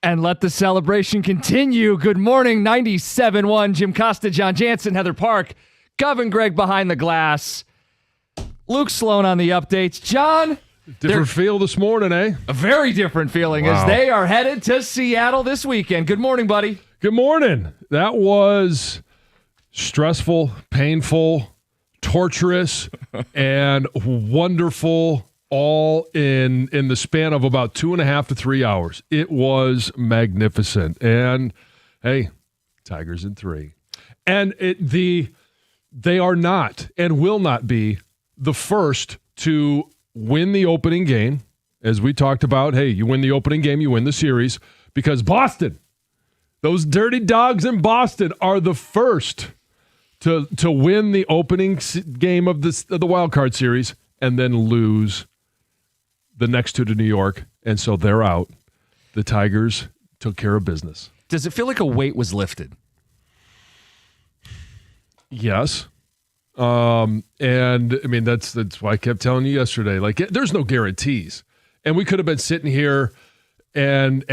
And let the celebration continue. Good morning, 97.1. Jim Costa, John Jansen, Heather Park, Gov and Greg behind the glass. Luke Sloan on the updates. John? Different feel this morning, eh? A very different feeling as they are headed to Seattle this weekend. Good morning, buddy. Good morning. That was stressful, painful, torturous, and wonderful, all in the span of about 2.5 to 3 hours. It was magnificent. And, hey, Tigers in 3. And they are not and will not be the first to win the opening game. As we talked about, hey, you win the opening game, you win the series, because Boston, those dirty dogs in Boston, are the first to win the opening game of the wild card series and then lose the next two to New York, and so they're out. The Tigers took care of business. Does it feel like a weight was lifted? Yes. And I mean, that's why I kept telling you yesterday, like, there's no guarantees. And we could have been sitting here and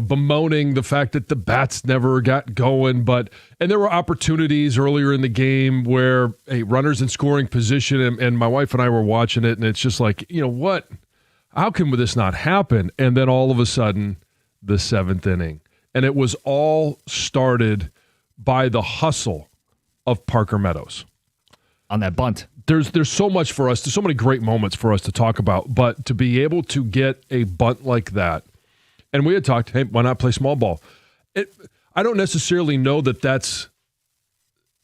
bemoaning the fact that the bats never got going, and there were opportunities earlier in the game where, hey, runners in scoring position, and my wife and I were watching it, and it's just like, what? How can this not happen? And then all of a sudden, the 7th inning. And it was all started by the hustle of Parker Meadows. On that bunt. There's so much for us. There's so many great moments for us to talk about. But to be able to get a bunt like that, and we had talked, hey, why not play small ball? I don't necessarily know that's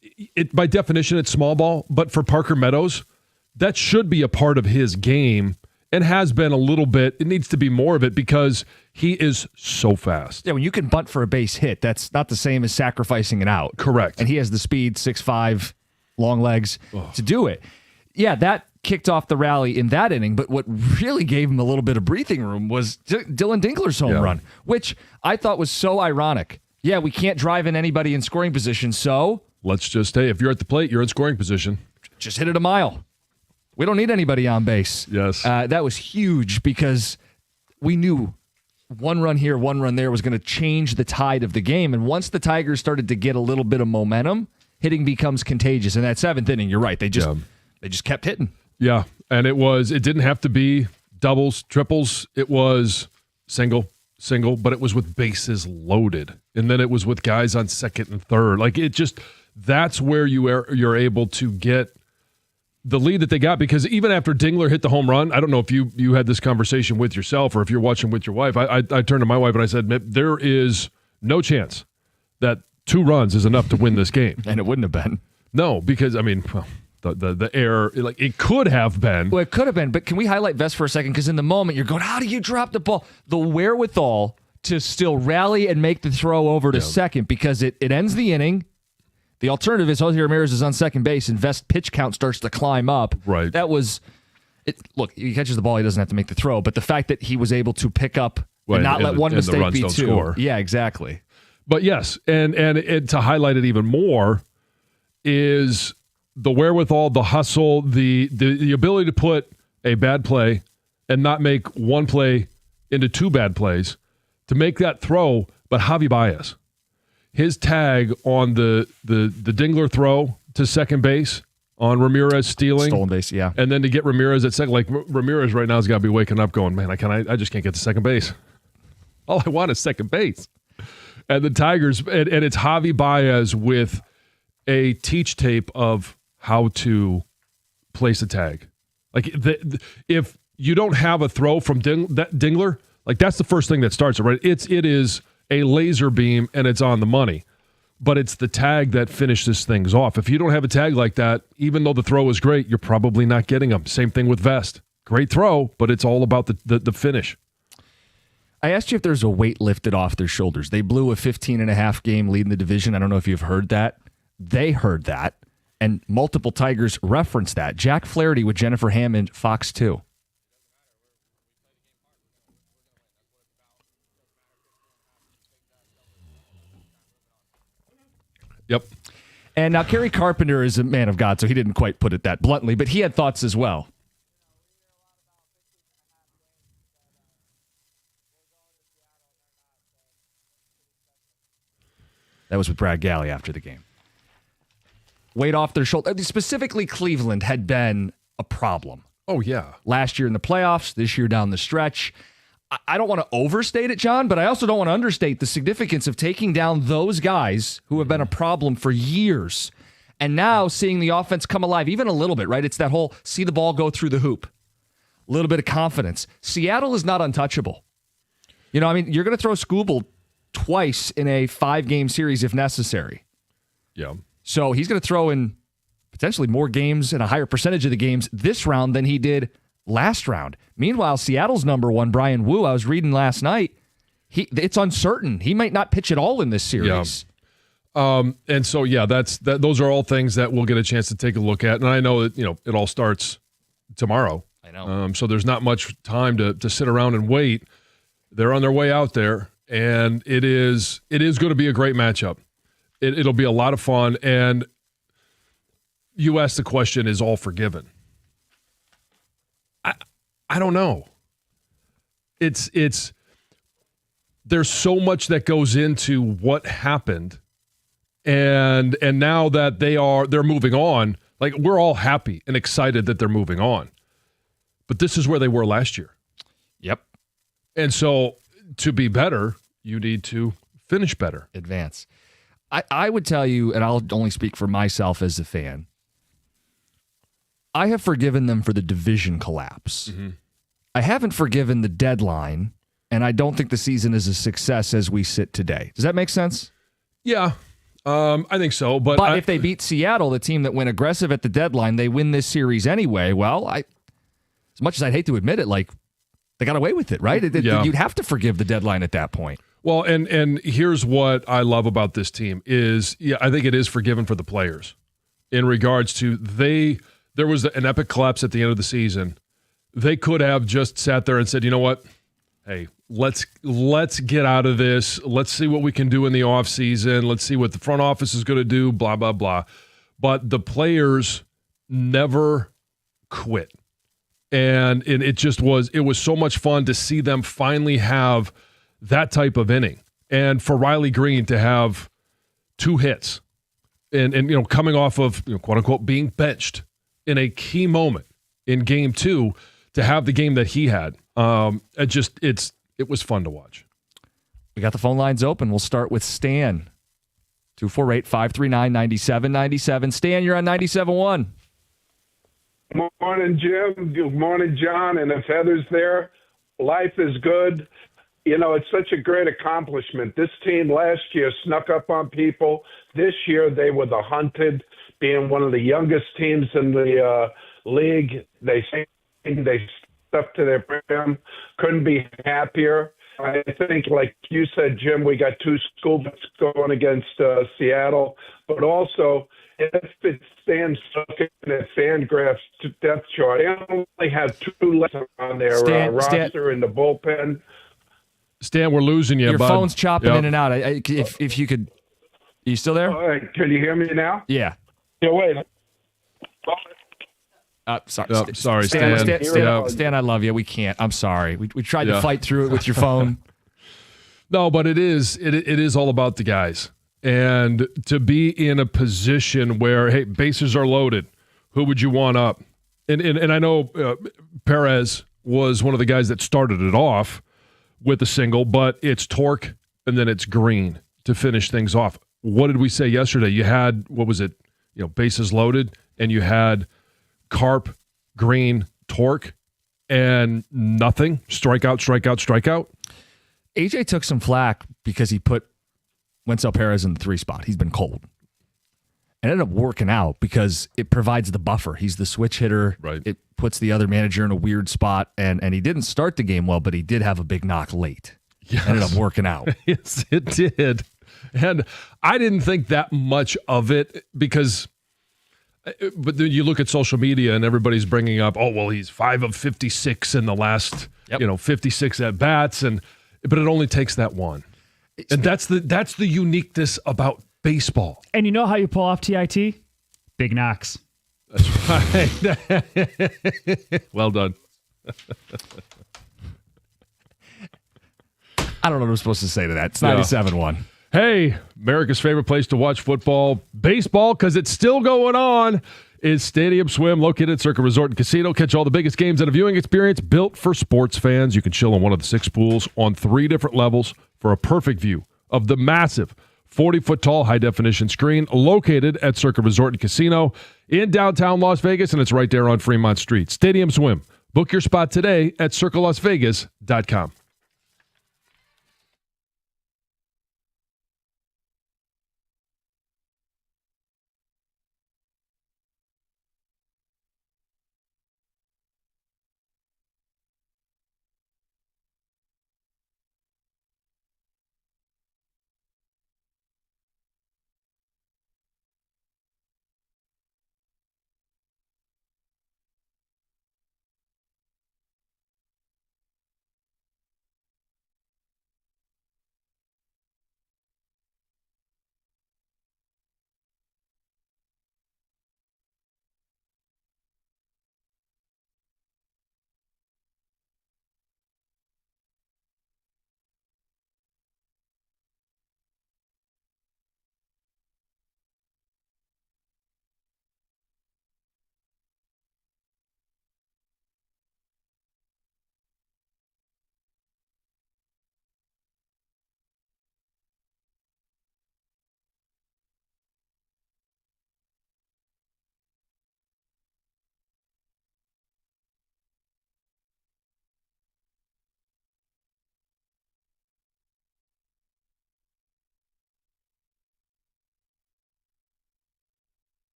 it. By definition, it's small ball. But for Parker Meadows, that should be a part of his game and has been a little bit. It needs to be more of it because he is so fast. Yeah, when you can bunt for a base hit, that's not the same as sacrificing it out. Correct. And he has the speed, 6'5", long legs to do it. Yeah, that kicked off the rally in that inning, but what really gave him a little bit of breathing room was Dylan Dinkler's home run, which I thought was so ironic. Yeah, we can't drive in anybody in scoring position, so let's just, hey, if you're at the plate, you're in scoring position. Just hit it a mile. We don't need anybody on base. Yes. That was huge because we knew one run here, one run there was going to change the tide of the game, and once the Tigers started to get a little bit of momentum, hitting becomes contagious. In that 7th inning, you're right. They just kept hitting. Yeah, and it didn't have to be doubles, triples. It was single, but it was with bases loaded. And then it was with guys on second and third. Like, that's where you're able to get the lead that they got, because even after Dingler hit the home run, I don't know if you had this conversation with yourself or if you're watching with your wife. I turned to my wife and I said, there is no chance that 2 runs is enough to win this game. And it wouldn't have been. No, because, I mean, the error, like, it could have been. Well, it could have been, but can we highlight Vest for a second? Because in the moment, you're going, how do you drop the ball? The wherewithal to still rally and make the throw over to second, because it ends the inning. The alternative is Jose Ramirez is on second base, and Vest's pitch count starts to climb up. Right. That was it. Look, he catches the ball, he doesn't have to make the throw, but the fact that he was able to pick up and not let one mistake be 2. Score. Yeah, exactly. But yes, and to highlight it even more is the wherewithal, the hustle, the ability to put a bad play and not make one play into 2 bad plays to make that throw. But Javi Baez, his tag on the Dingler throw to second base on Ramirez stolen base, yeah, and then to get Ramirez at second, like, Ramirez right now has got to be waking up going, man, I just can't get to second base. All I want is second base. And the Tigers, and it's Javi Baez with a teach tape of how to place a tag. Like, if you don't have a throw from Dingler, like, that's the first thing that starts it, right? It is a laser beam, and it's on the money. But it's the tag that finishes things off. If you don't have a tag like that, even though the throw is great, you're probably not getting them. Same thing with Vest. Great throw, but it's all about the finish. I asked you if there's a weight lifted off their shoulders. They blew a 15.5 game lead in the division. I don't know if you've heard that. They heard that, and multiple Tigers referenced that. Jack Flaherty with Jennifer Hammond, Fox 2. Yep. And now Kerry Carpenter is a man of God, so he didn't quite put it that bluntly, but he had thoughts as well. That was with Brad Galley after the game. Weight off their shoulder. Specifically, Cleveland had been a problem. Oh, yeah. Last year in the playoffs, this year down the stretch. I don't want to overstate it, John, but I also don't want to understate the significance of taking down those guys who have been a problem for years. And now seeing the offense come alive, even a little bit, right? It's that whole see the ball go through the hoop. A little bit of confidence. Seattle is not untouchable. You know, I mean, you're going to throw Skubal twice in a 5-game series if necessary. Yeah. So he's going to throw in potentially more games and a higher percentage of the games this round than he did last round. Meanwhile, Seattle's number one, Brian Wu, I was reading last night, it's uncertain. He might not pitch at all in this series. Yeah. And so, yeah, those are all things that we'll get a chance to take a look at. And I know that, it all starts tomorrow. I know. So there's not much time to sit around and wait. They're on their way out there, and it is going to be a great matchup. It'll be a lot of fun. And you asked the question, is all forgiven? I don't know. There's so much that goes into what happened, and now that they're moving on, like, we're all happy and excited that they're moving on. But this is where they were last year. Yep. And so to be better, you need to finish better. Advance. I would tell you, and I'll only speak for myself as a fan, I have forgiven them for the division collapse. Mm-hmm. I haven't forgiven the deadline, and I don't think the season is a success as we sit today. Does that make sense? Yeah, I think so. But if they beat Seattle, the team that went aggressive at the deadline, they win this series anyway. Well, as much as I'd hate to admit it, like, they got away with it, right? Yeah. You'd have to forgive the deadline at that point. Well, and here's what I love about this team is, I think it is forgiven for the players in regards to there was an epic collapse at the end of the season. They could have just sat there and said, you know what? Hey, let's get out of this. Let's see what we can do in the offseason. Let's see what the front office is going to do, blah, blah, blah. But the players never quit. And it was so much fun to see them finally have that type of inning. And for Riley Green to have 2 hits and coming off of, quote unquote, being benched in a key moment in game 2 to have the game that he had. It was fun to watch. We got the phone lines open. We'll start with Stan. 248-539-9797. Stan, you're on 97.1. Good morning, Jim. Good morning, John. And if Heather's there, life is good. It's such a great accomplishment. This team last year snuck up on people. This year they were the hunted, being one of the youngest teams in the league. They stuck to their program. Couldn't be happier. I think, like you said, Jim, we got 2 schools going against Seattle, but also if it stands looking at Fangraphs depth chart, they only have 2 left on their roster in the bullpen. Stan, we're losing you, Your bud. phone's chopping in and out. If you could, are you still there? All right, can you hear me now? Yeah. Yeah, wait. Sorry. Sorry, Stan. Stan, I love you. We can't. I'm sorry. We tried to fight through it with your phone. No, but it is all about the guys. And to be in a position where, hey, bases are loaded, who would you want up? And I know Perez was one of the guys that started it off with a single, but it's Torque and then it's Green to finish things off. What did we say yesterday? You had, bases loaded, and you had Carp, Green, Torque, and nothing. Strikeout. AJ took some flack because he put Wencel Perez in the 3 spot. He's been cold. It ended up working out because it provides the buffer. He's the switch hitter. Right. It puts the other manager in a weird spot, and he didn't start the game well, but he did have a big knock late. Yes. Ended up working out. Yes, it did. And I didn't think that much of it because but then you look at social media and everybody's bringing up, he's 5 of 56 in the last, 56 at bats, but it only takes that one. And that's the uniqueness about baseball. And you know how you pull off TIT? Big knocks. That's right. Well done. I don't know what I'm supposed to say to that. It's 97-1. Hey, America's favorite place to watch football, baseball, because it's still going on, is Stadium Swim, located at Circa Resort and Casino. Catch all the biggest games at a viewing experience built for sports fans. You can chill in one of the 6 pools on 3 different levels for a perfect view of the massive 40-foot tall high-definition screen located at Circa Resort and Casino in downtown Las Vegas, and it's right there on Fremont Street. Stadium Swim. Book your spot today at circalasvegas.com.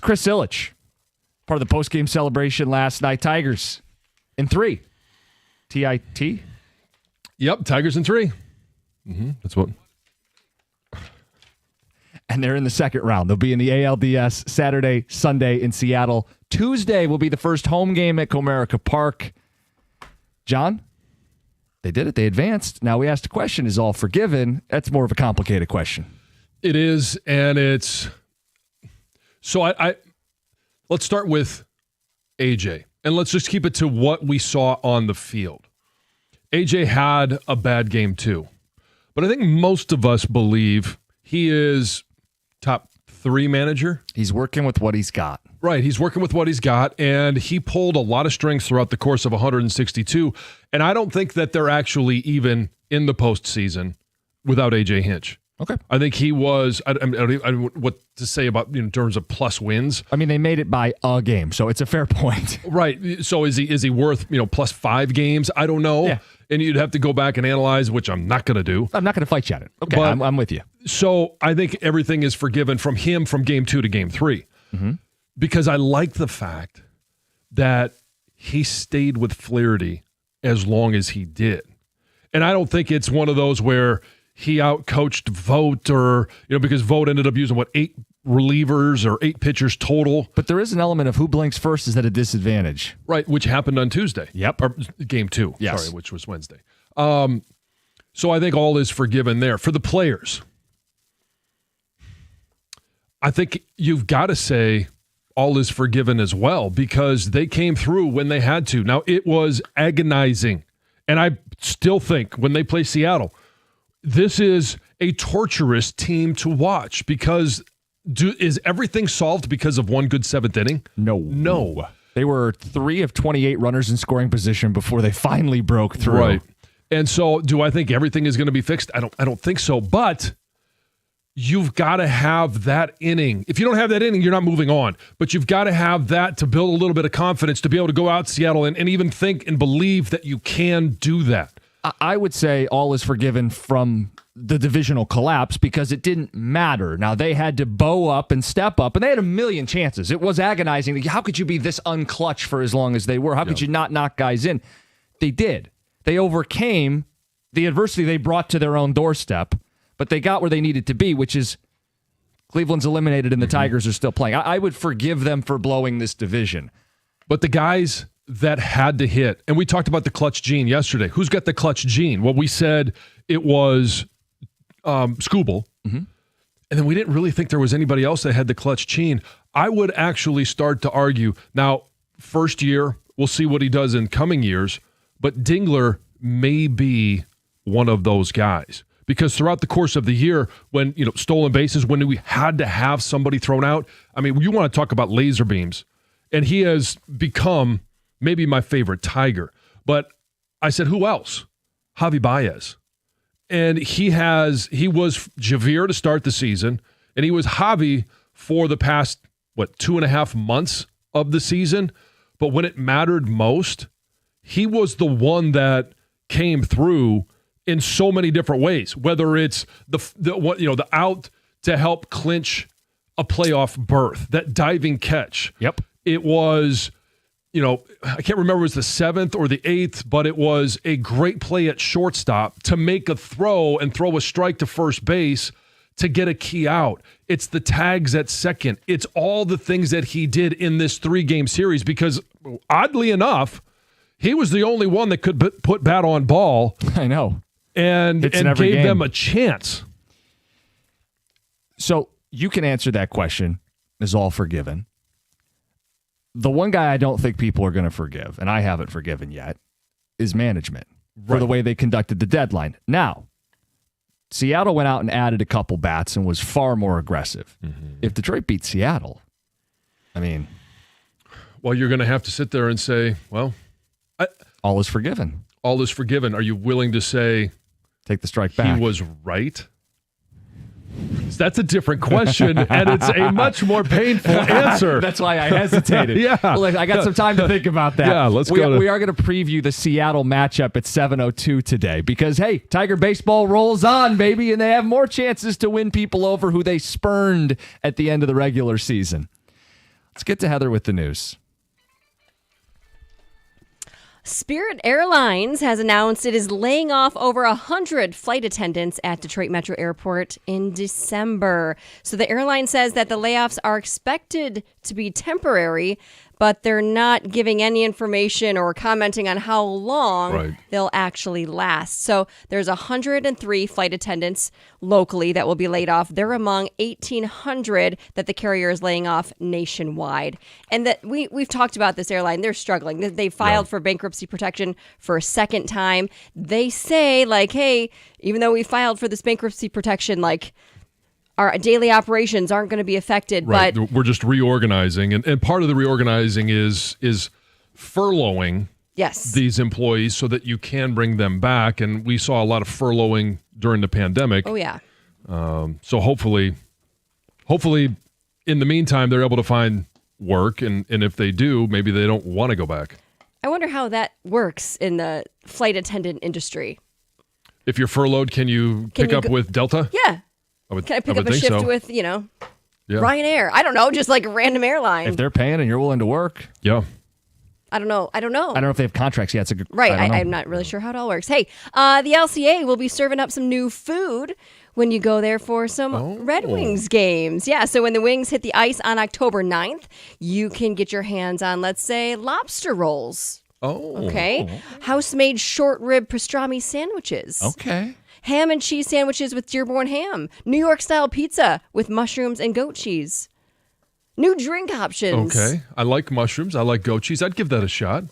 Chris Ilitch, part of the postgame celebration last night. Tigers in 3. TIT? Yep, Tigers in 3. That's what. And they're in the second round. They'll be in the ALDS Saturday, Sunday in Seattle. Tuesday will be the first home game at Comerica Park. John, they did it. They advanced. Now we asked a question, is all forgiven? That's more of a complicated question. It is, and it's... So I let's start with AJ, and let's just keep it to what we saw on the field. AJ had a bad game too, but I think most of us believe he is top 3 manager. He's working with what he's got. Right, he's working with what he's got, and he pulled a lot of strings throughout the course of 162, and I don't think that they're actually even in the postseason without AJ Hinch. Okay. I think he was, I don't know what to say about in terms of plus wins. I mean, they made it by a game, so it's a fair point. Right. So is he worth, plus 5 games? I don't know. Yeah. And you'd have to go back and analyze, which I'm not going to do. I'm not going to fight you on it. Okay, But- I'm with you. So I think everything is forgiven from him from game 2 to game 3. Because I like the fact that he stayed with Flaherty as long as he did. And I don't think it's one of those where he outcoached Vogt or, because Vogt ended up using, 8 relievers or 8 pitchers total. But there is an element of who blinks first is at a disadvantage. Right, which happened on Tuesday. Yep. Or game 2, Yes. sorry, which was Wednesday. So I think all is forgiven there. For the players, I think you've got to say all is forgiven as well because they came through when they had to. Now, it was agonizing. And I still think when they play Seattle, this is a torturous team to watch because is everything solved because of one good 7th inning? No. They were 3 of 28 runners in scoring position before they finally broke through. Right. And so do I think everything is going to be fixed? I don't think so. But you've got to have that inning. If you don't have that inning, you're not moving on. But you've got to have that to build a little bit of confidence to be able to go out to Seattle and even think and believe that you can do that. I would say all is forgiven from the divisional collapse because it didn't matter. Now, they had to bow up and step up, and they had a million chances. It was agonizing. How could you be this unclutch for as long as they were? How could you not knock guys in? They did. They overcame the adversity they brought to their own doorstep, but they got where they needed to be, which is Cleveland's eliminated and the Tigers are still playing. I would forgive them for blowing this division. But the guys that had to hit, and we talked about the clutch gene yesterday. Who's got the clutch gene? Well, we said it was Skubal, and then we didn't really think there was anybody else that had the clutch gene. I would actually start to argue, now, first year, we'll see what he does in coming years, but Dingler may be one of those guys. Because throughout the course of the year, when, stolen bases, when we had to have somebody thrown out, I mean, you want to talk about laser beams, and he has become maybe my favorite Tiger. But I said, who else? Javi Baez. And he was Javier to start the season, and he was Javi for the past, 2.5 months of the season. But when it mattered most, he was the one that came through in so many different ways, whether it's the out to help clinch a playoff berth, that diving catch. Yep. It was, I can't remember if it was the 7th or the 8th, but it was a great play at shortstop to make a throw and throw a strike to first base to get a key out. It's the tags at second. It's all the things that he did in this 3-game series because, oddly enough, he was the only one that could put bat on ball. I know. And gave game. them a chance. So you can answer that question, is all forgiven. The one guy I don't think people are going to forgive, and I haven't forgiven yet, is management for the way they conducted the deadline. Now, Seattle went out and added a couple bats and was far more aggressive. If Detroit beat Seattle, I mean... Well, you're going to have to sit there and say, well... all is forgiven. All is forgiven. Are you willing to say... Take the strike back. He was right? That's a different question, and it's a much more painful answer. That's why I hesitated. Yeah. Well, I got some time to think about that. Yeah, We are going to preview the Seattle matchup at 7:02 today because, hey, Tiger baseball rolls on, baby, and they have more chances to win people over who they spurned at the end of the regular season. Let's get to Heather with the news. Spirit Airlines has announced it is laying off over 100 flight attendants at Detroit Metro Airport in December. So the airline says that the layoffs are expected to be temporary, but they're not giving any information or commenting on how long they'll actually last. So there's 103 flight attendants locally that will be laid off. They're among 1,800 that the carrier is laying off nationwide. And that we've talked about this airline. They're struggling. They filed for bankruptcy protection for a second time. They say, like, hey, even though we filed for this bankruptcy protection, like, our daily operations aren't going to be affected, but we're just reorganizing, and part of the reorganizing is furloughing these employees so that you can bring them back. And we saw a lot of furloughing during the pandemic. Oh yeah. So hopefully, in the meantime, they're able to find work, and if they do, maybe they don't want to go back. I wonder how that works in the flight attendant industry. If you're furloughed, can you pick up with Delta? Yeah. Can I pick up a shift with, Ryanair? I don't know, just like a random airline. If they're paying and you're willing to work. Yeah. I don't know. I don't know if they have contracts yet. It's a good, right. I'm not really sure how it all works. Hey, the LCA will be serving up some new food when you go there for some Red Wings games. Yeah, so when the Wings hit the ice on October 9th, you can get your hands on, let's say, lobster rolls. Oh. Okay. House-made short rib pastrami sandwiches. Okay. Ham and cheese sandwiches with Dearborn ham. New York-style pizza with mushrooms and goat cheese. New drink options. Okay. I like mushrooms. I like goat cheese. I'd give that a shot.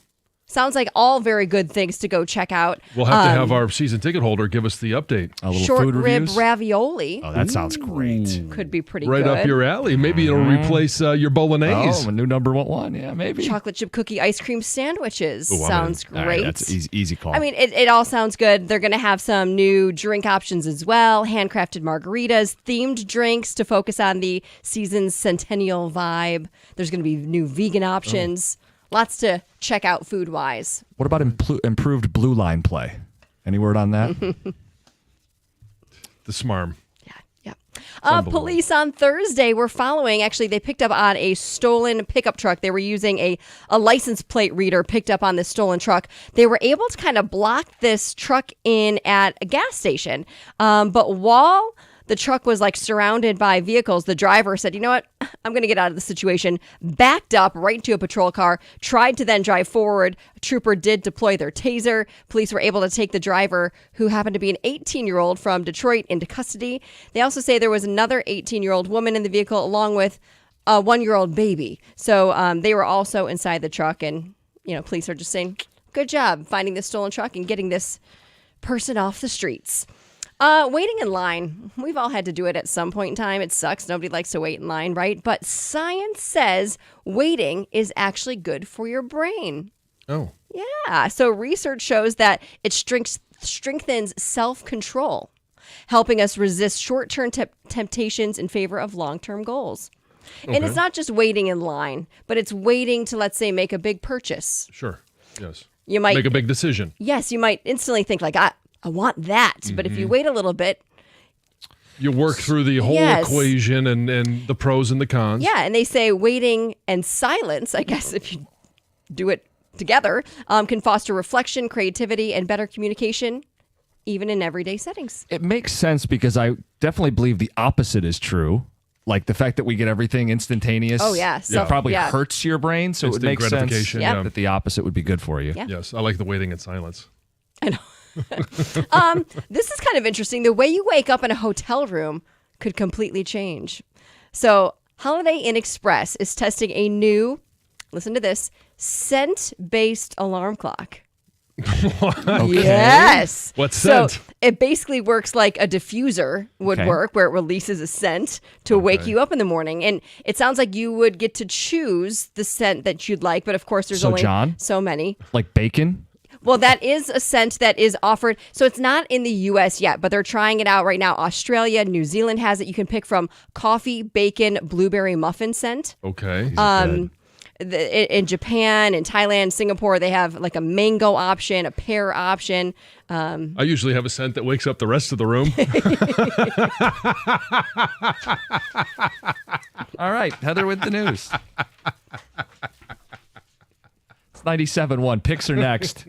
Sounds like all very good things to go check out. We'll have to have our season ticket holder give us the update. A little short food rib reviews. ravioli. Oh, that sounds great. Could be pretty right good. Up your alley. Maybe it'll replace your bolognese. Oh, a new number one. Yeah, maybe. Chocolate chip cookie ice cream sandwiches. Ooh, sounds All right, great. that's easy call. I mean, it all sounds good. They're going to have some new drink options as well. Handcrafted margaritas, themed drinks to focus on the season's centennial vibe. There's going to be new vegan options. Lots to check out food-wise. What about improved blue line play? Any word on that? The smarm. Yeah. Police on Thursday were following. Actually, they picked up on a stolen pickup truck. They were using a license plate reader picked up on this stolen truck. They were able to kind of block this truck in at a gas station. But while the truck was like surrounded by vehicles, the driver said, you know what, I'm going to get out of the situation, backed up right into a patrol car, tried to then drive forward. A trooper did deploy their taser. Police were able to take the driver, who happened to be an 18-year-old from Detroit, into custody. They also say there was another 18-year-old woman in the vehicle along with a 1-year-old baby. So they were also inside the truck, and police are just saying, good job finding this stolen truck and getting this person off the streets. Waiting in line. We've all had to do it at some point in time. It sucks. Nobody likes to wait in line, right? But science says waiting is actually good for your brain. Oh. Yeah. So research shows that it strengthens self-control, helping us resist short-term temptations in favor of long-term goals. Okay. And it's not just waiting in line, but it's waiting to, let's say, make a big purchase. Sure. Yes. You might make a big decision. Yes. You might instantly think like, I want that. But if you wait a little bit, you work through the whole equation and the pros and the cons. Yeah, and they say waiting and silence, I guess if you do it together, can foster reflection, creativity, and better communication, even in everyday settings. It makes sense because I definitely believe the opposite is true. Like the fact that we get everything instantaneous. Oh, yeah. It probably hurts your brain, so Instant it would make sense gratification, that the opposite would be good for you. Yeah. Yes, I like the waiting in silence. I know. This is kind of interesting. The way you wake up in a hotel room could completely change. So Holiday Inn Express is testing a new, listen to this, scent-based alarm clock. Okay. Yes. What scent? So it basically works like a diffuser would work, where it releases a scent to wake you up in the morning. And it sounds like you would get to choose the scent that you'd like. But of course, there's only so many. Like bacon? Well, that is a scent that is offered. So it's not in the U.S. yet, but they're trying it out right now. Australia, New Zealand has it. You can pick from coffee, bacon, blueberry muffin scent. Okay. in Japan, in Thailand, Singapore, they have like a mango option, a pear option. I usually have a scent that wakes up the rest of the room. All right, Heather with the news. It's 97.1. Picks are next.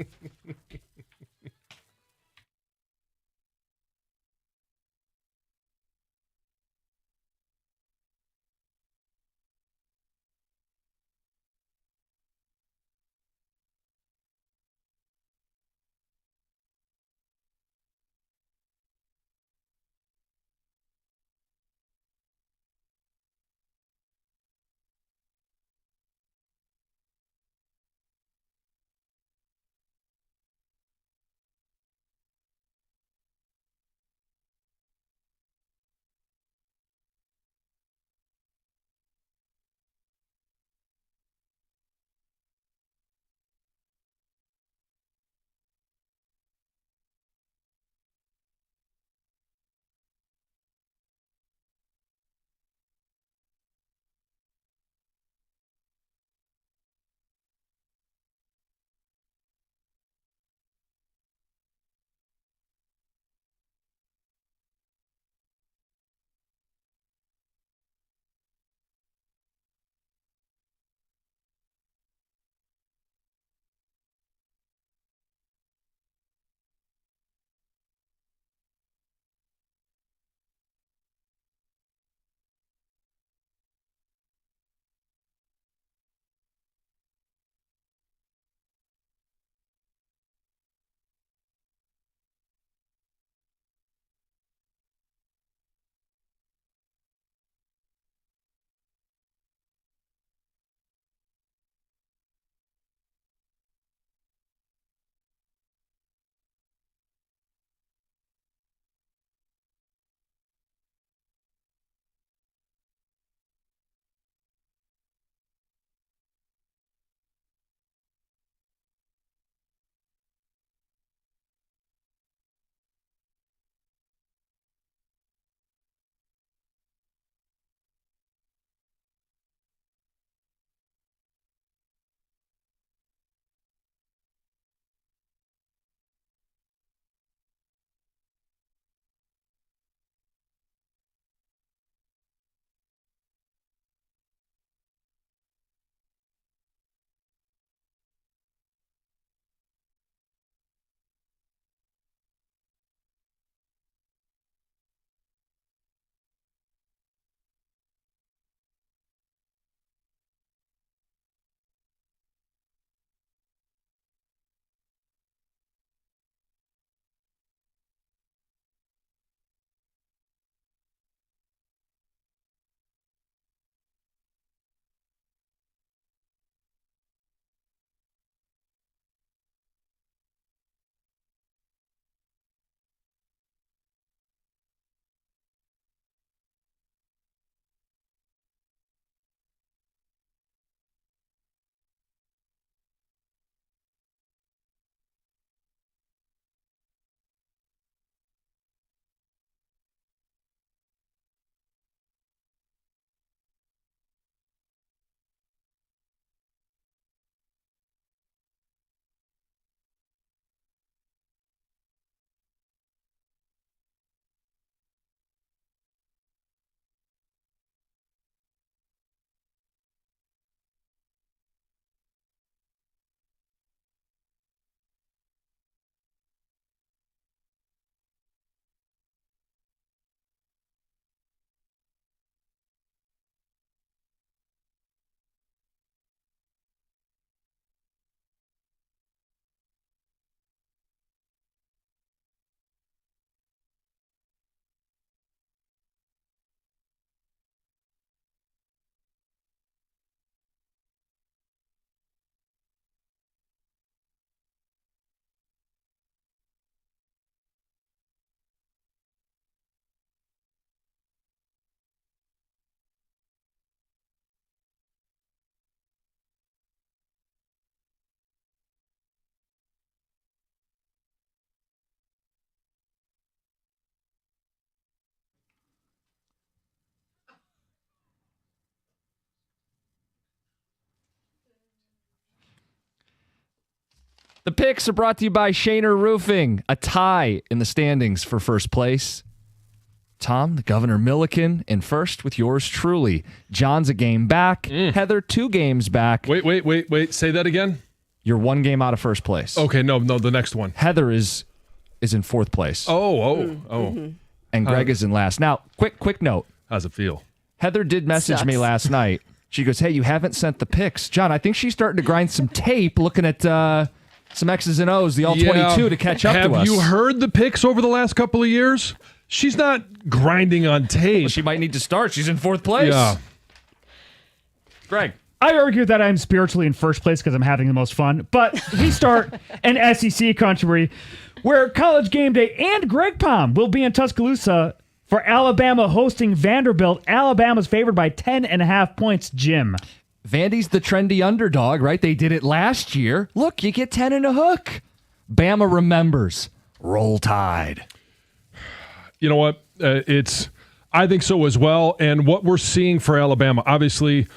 The picks are brought to you by Shaner Roofing, a tie in the standings for first place. Tom, the Governor Milliken, in first with yours truly. John's a game back. Heather, 2 games back. Wait. Say that again. You're 1 game out of first place. Okay, no, the next one. Heather is in 4th place. Oh. And Greg is in last. Now, quick note. How's it feel? Heather did message me last night. She goes, hey, you haven't sent the picks. John, I think she's starting to grind some tape looking at some X's and O's, the All-22 to catch up to us. Have you heard the picks over the last couple of years? She's not grinding on tape. Well, she might need to start. She's in 4th place. Yeah. Greg. I argue that I'm spiritually in first place because I'm having the most fun, but we start an SEC country where College Game Day and Greg Palm will be in Tuscaloosa for Alabama hosting Vanderbilt. Alabama's favored by 10.5 points, Jim. Vandy's the trendy underdog, right? They did it last year. Look, you get 10 and a hook. Bama remembers. Roll Tide. You know what? I think so as well. And what we're seeing for Alabama, obviously,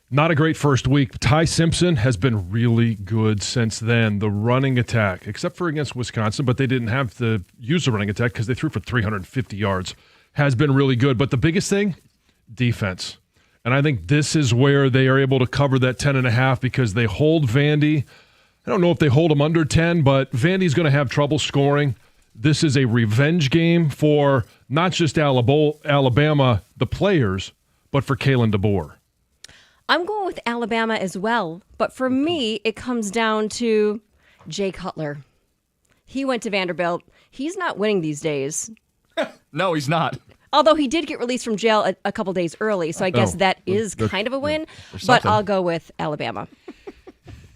not a great first week. Ty Simpson has been really good since then. The running attack, except for against Wisconsin, but they didn't have to use the running attack because they threw for 350 yards, has been really good. But the biggest thing, defense. And I think this is where they are able to cover that 10.5 because they hold Vandy. I don't know if they hold them under 10, but Vandy's going to have trouble scoring. This is a revenge game for not just Alabama, the players, but for Kalen DeBoer. I'm going with Alabama as well, but for me, it comes down to Jay Cutler. He went to Vanderbilt. He's not winning these days. No, he's not. Although he did get released from jail a couple days early, so I guess that is kind of a win, but I'll go with Alabama.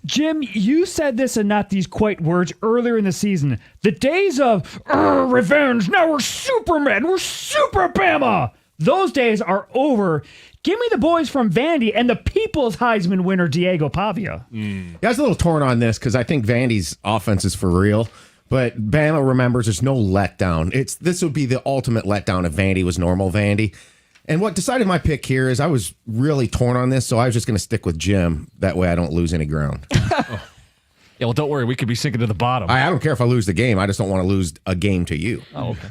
Jim, you said this and not these quite words earlier in the season. The days of revenge, now we're Supermen, we're Super Bama. Those days are over. Give me the boys from Vandy and the people's Heisman winner, Diego Pavia. Yeah, I was a little torn on this because I think Vandy's offense is for real. But Bama remembers there's no letdown. This would be the ultimate letdown if Vandy was normal Vandy. And what decided my pick here is I was really torn on this, so I was just going to stick with Jim. That way I don't lose any ground. Yeah, well, don't worry. We could be sinking to the bottom. I don't care if I lose the game. I just don't want to lose a game to you. Oh, okay.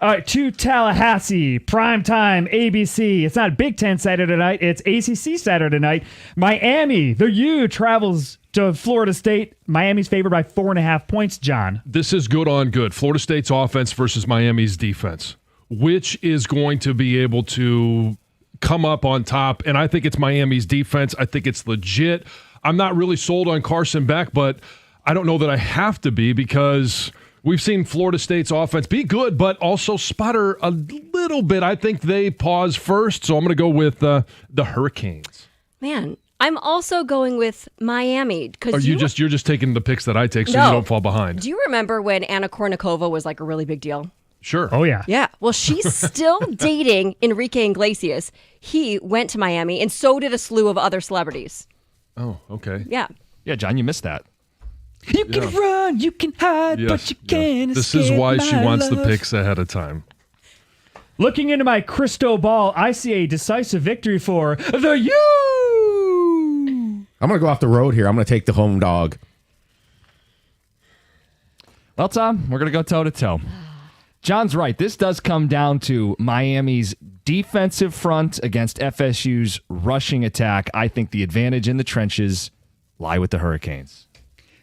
All right, to Tallahassee, primetime, ABC. It's not Big Ten Saturday night. It's ACC Saturday night. Miami, the U, travels to Florida State. Miami's favored by 4.5 points, John. This is good on good. Florida State's offense versus Miami's defense. Which is going to be able to come up on top? And I think it's Miami's defense. I think it's legit. I'm not really sold on Carson Beck, but I don't know that I have to be because we've seen Florida State's offense be good, but also sputter a little bit. I think they pause first, so I'm going to go with the Hurricanes. Man, I'm also going with Miami. Or you're just taking the picks that I take so you don't fall behind. Do you remember when Anna Kournikova was like a really big deal? Sure. Oh, yeah. Yeah. Well, she's still dating Enrique Iglesias. He went to Miami, and so did a slew of other celebrities. Oh, okay. Yeah. Yeah, John, you missed that. You can run, you can hide, but you can't This escape is why she my wants the love. picks ahead of time. Looking into my crystal ball, I see a decisive victory for the U. I'm going to go off the road here. I'm going to take the home dog. Well, Tom, we're going to go toe-to-toe. John's right. This does come down to Miami's defensive front against FSU's rushing attack. I think the advantage in the trenches lie with the Hurricanes.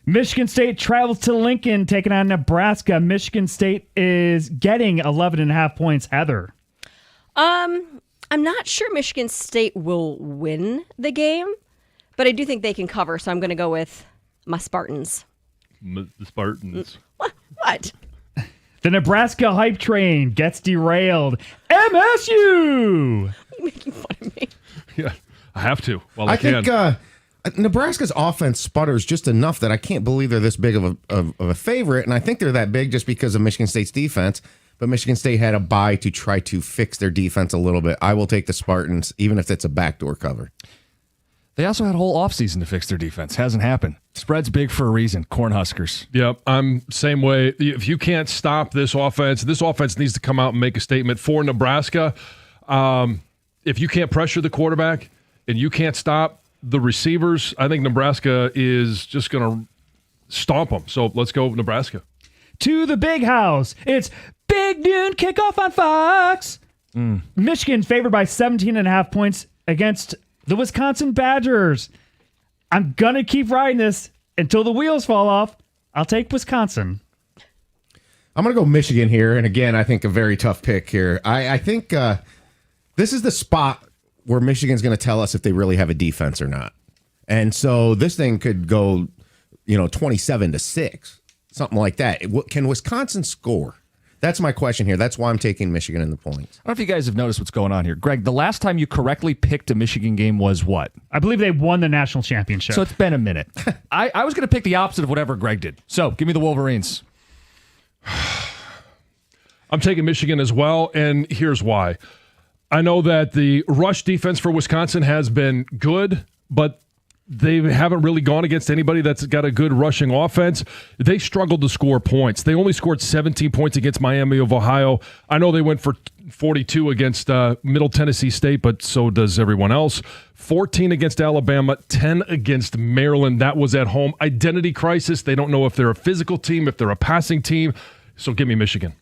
Michigan State travels to Lincoln, taking on Nebraska. Michigan State is getting 11.5 points. Heather. I'm not sure Michigan State will win the game, but I do think they can cover, so I'm going to go with my Spartans. The Spartans. What? The Nebraska hype train gets derailed. MSU! You're making fun of me. Yeah, I have to. Well, I think Nebraska's offense sputters just enough that I can't believe they're this big of a favorite, and I think they're that big just because of Michigan State's defense. But Michigan State had a bye to try to fix their defense a little bit. I will take the Spartans, even if it's a backdoor cover. They also had a whole offseason to fix their defense. Hasn't happened. Spread's big for a reason. Cornhuskers. Yep, I'm same way. If you can't stop this offense needs to come out and make a statement for Nebraska. If you can't pressure the quarterback and you can't stop the receivers, I think Nebraska is just going to stomp them. So let's go Nebraska. To the big house. It's Big Noon Kickoff on Fox. Michigan favored by 17.5 points against the Wisconsin Badgers. I'm going to keep riding this until the wheels fall off. I'll take Wisconsin. I'm going to go Michigan here. And again, I think a very tough pick here. I think this is the spot where Michigan's going to tell us if they really have a defense or not. And so this thing could go, 27-6, something like that. Can Wisconsin score? That's my question here. That's why I'm taking Michigan in the points. I don't know if you guys have noticed what's going on here. Greg, the last time you correctly picked a Michigan game was what? I believe they won the national championship. So it's been a minute. I was going to pick the opposite of whatever Greg did. So give me the Wolverines. I'm taking Michigan as well, and here's why. I know that the rush defense for Wisconsin has been good, but they haven't really gone against anybody that's got a good rushing offense. They struggled to score points. They only scored 17 points against Miami of Ohio. I know they went for 42 against Middle Tennessee State, but so does everyone else. 14 against Alabama, 10 against Maryland. That was at home. Identity crisis. They don't know if they're a physical team, if they're a passing team. So give me Michigan.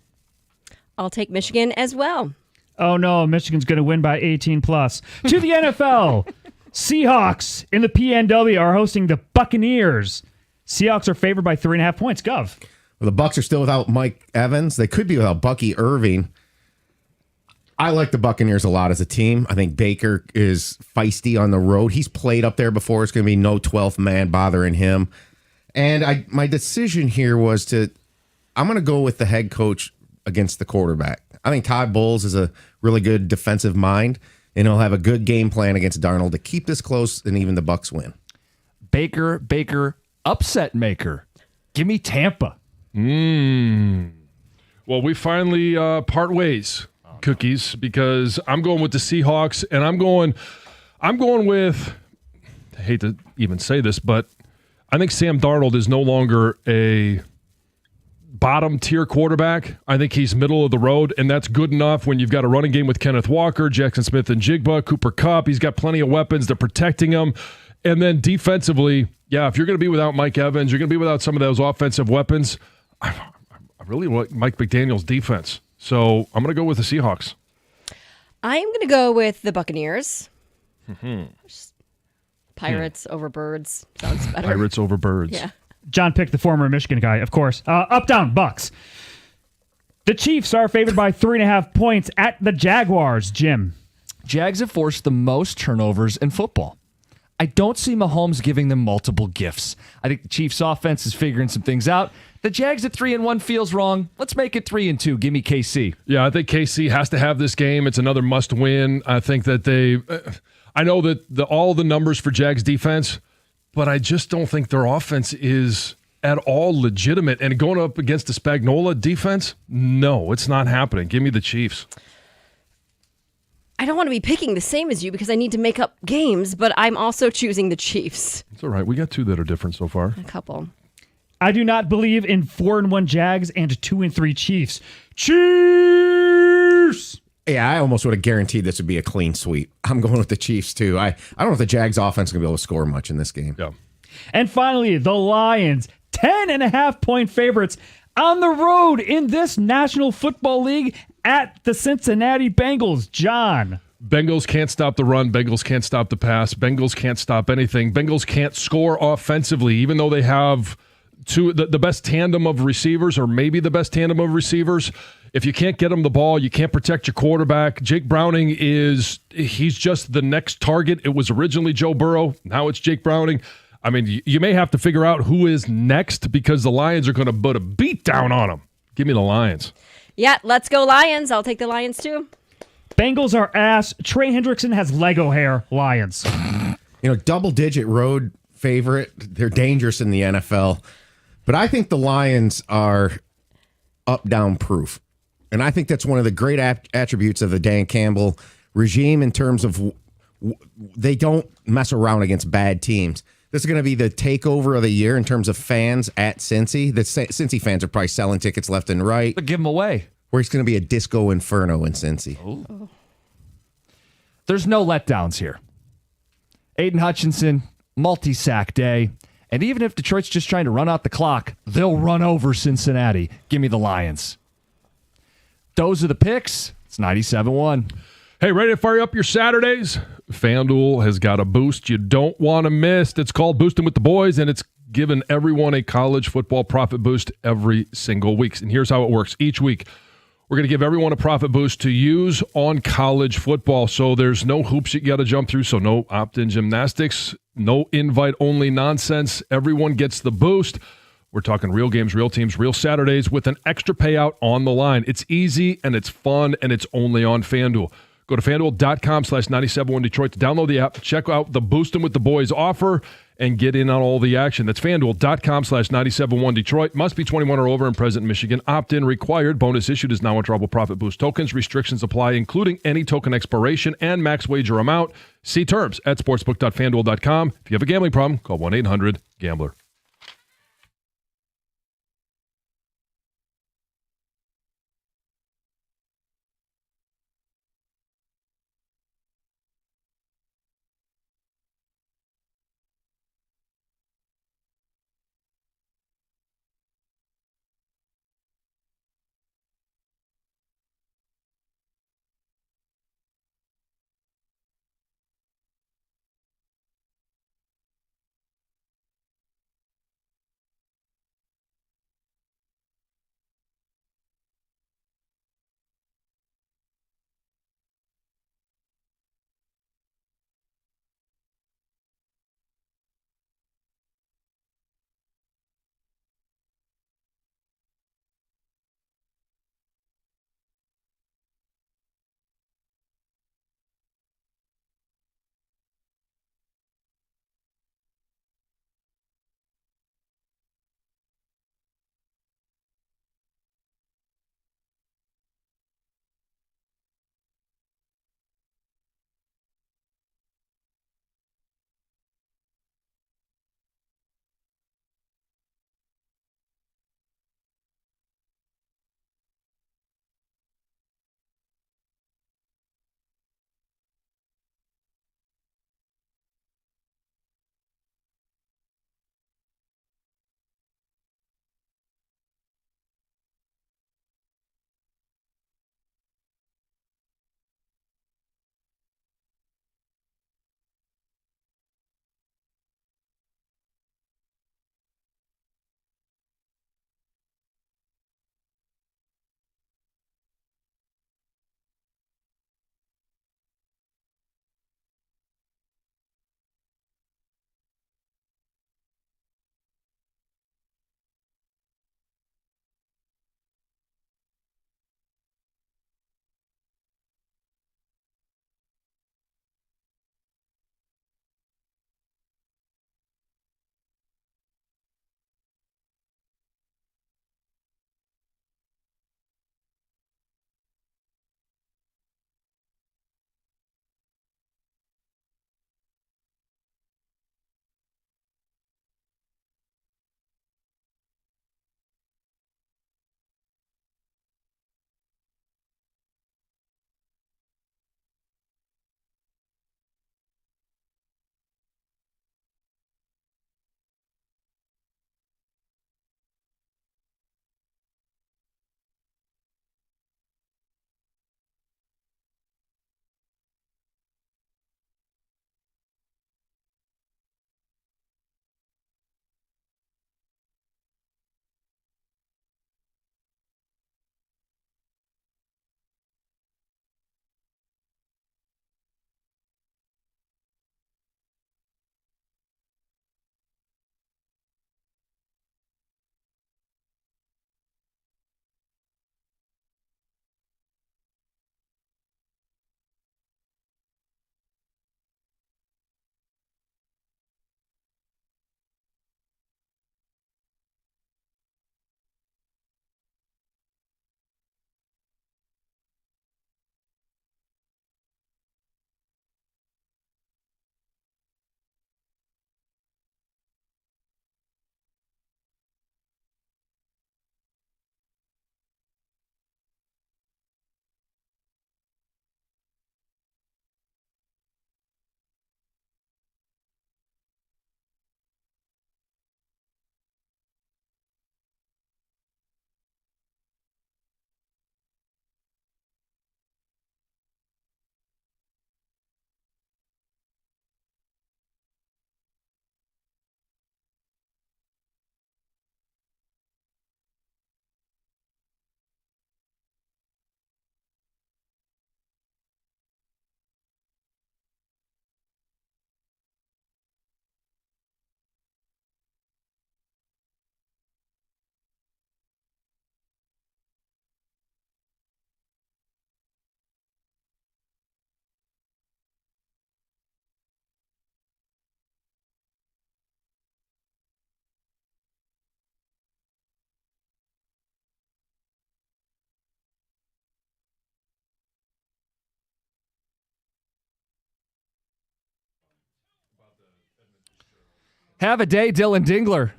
I'll take Michigan as well. Oh, no. Michigan's going to win by 18 plus. To the NFL. Seahawks in the PNW are hosting the Buccaneers. Seahawks are favored by 3.5 points. Gov. Well, the Bucs are still without Mike Evans. They could be without Bucky Irving. I like the Buccaneers a lot as a team. I think Baker is feisty on the road. He's played up there before. It's going to be no 12th man bothering him. And my decision here was I'm going to go with the head coach against the quarterback. I think Todd Bowles is a really good defensive mind, and he'll have a good game plan against Darnold to keep this close, and even the Bucs win. Baker, upset maker. Give me Tampa. Well, we finally part ways, Cookies, because I'm going with the Seahawks, and I'm going with, I hate to even say this, but I think Sam Darnold is no longer a bottom-tier quarterback. I think he's middle of the road, and that's good enough when you've got a running game with Kenneth Walker, Jackson Smith and Jigba, Cooper Kupp. He's got plenty of weapons. They're protecting him. And then defensively, yeah, if you're going to be without Mike Evans, you're going to be without some of those offensive weapons. I really like Mike McDaniel's defense. So I'm going to go with the Seahawks. I'm going to go with the Buccaneers. Pirates over Birds. Sounds better. Pirates over Birds. Yeah. John picked the former Michigan guy, of course. Up, down, Bucks. The Chiefs are favored by 3.5 points at the Jaguars. Jim. Jags have forced the most turnovers in football. I don't see Mahomes giving them multiple gifts. I think the Chiefs' offense is figuring some things out. The Jags at 3-1 feels wrong. Let's make it 3-2. Give me KC. Yeah, I think KC has to have this game. It's another must-win. I think that I know that all the numbers for Jags defense, but I just don't think their offense is at all legitimate. And going up against the Spagnuolo defense, no, it's not happening. Give me the Chiefs. I don't want to be picking the same as you because I need to make up games, but I'm also choosing the Chiefs. It's all right. We got two that are different so far. A couple. I do not believe in 4-1 Jags and 2-3 Chiefs. Chiefs! Yeah, I almost would have guaranteed this would be a clean sweep. I'm going with the Chiefs, too. I don't know if the Jags offense is going to be able to score much in this game. Yeah. And finally, the Lions, 10.5-point favorites on the road in this National Football League at the Cincinnati Bengals. John. Bengals can't stop the run. Bengals can't stop the pass. Bengals can't stop anything. Bengals can't score offensively, even though they have the best tandem of receivers, or maybe the best tandem of receivers. If you can't get them the ball, you can't protect your quarterback. Jake Browning he's just the next target. It was originally Joe Burrow. Now it's Jake Browning. I mean, you may have to figure out who is next because the Lions are going to put a beat down on them. Give me the Lions. Yeah, let's go Lions. I'll take the Lions too. Bengals are ass. Trey Hendrickson has Lego hair. Lions. Double-digit road favorite. They're dangerous in the NFL. But I think the Lions are up-down proof. And I think that's one of the great attributes of the Dan Campbell regime in terms of they don't mess around against bad teams. This is going to be the takeover of the year in terms of fans at Cincy. The Cincy fans are probably selling tickets left and right. But give them away. Where it's going to be a disco inferno in Cincy. Oh. There's no letdowns here. Aiden Hutchinson, multi-sack day. And even if Detroit's just trying to run out the clock, they'll run over Cincinnati. Give me the Lions. Those are the picks. It's 97-1. Hey, ready to fire up your Saturdays? FanDuel has got a boost you don't want to miss. It's called Boosting with the Boys, and it's given everyone a college football profit boost every single week. And here's how it works. Each week, we're going to give everyone a profit boost to use on college football. So there's no hoops you got to jump through, so no opt-in gymnastics, no invite-only nonsense. Everyone gets the boost. We're talking real games, real teams, real Saturdays with an extra payout on the line. It's easy, and it's fun, and it's only on FanDuel. Go to FanDuel.com/971 Detroit to download the app, check out the Boostin' with the Boys offer, and get in on all the action. That's FanDuel.com/971 Detroit. Must be 21 or over and present in Michigan. Opt-in required. Bonus issued is non-withdrawable profit boost tokens. Restrictions apply, including any token expiration and max wager amount. See terms at sportsbook.fanduel.com. If you have a gambling problem, call 1-800-GAMBLER. Have a day, Dylan Dingler.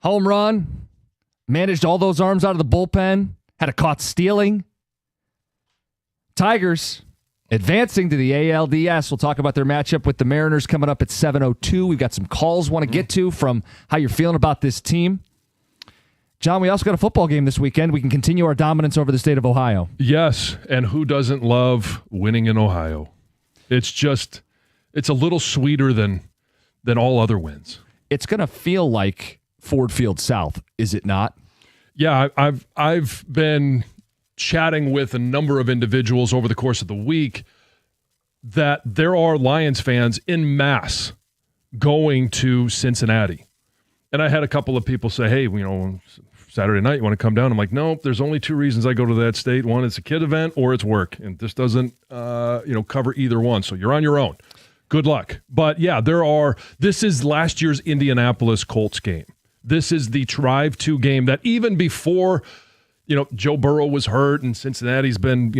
Home run. Managed all those arms out of the bullpen. Had a caught stealing. Tigers advancing to the ALDS. We'll talk about their matchup with the Mariners coming up at 7:02. We've got some calls want to get to from how you're feeling about this team. John, we also got a football game this weekend. We can continue our dominance over the state of Ohio. Yes, and who doesn't love winning in Ohio? It's a little sweeter than all other wins. It's going to feel like Ford Field South, is it not? Yeah, I've been chatting with a number of individuals over the course of the week that there are Lions fans en masse going to Cincinnati. And I had a couple of people say, hey, Saturday night, you want to come down? I'm like, no, there's only two reasons I go to that state. One, it's a kid event, or it's work. And this doesn't, cover either one. So you're on your own. Good luck. But yeah, this is last year's Indianapolis Colts game. This is the drive to game that even before, Joe Burrow was hurt and Cincinnati's been,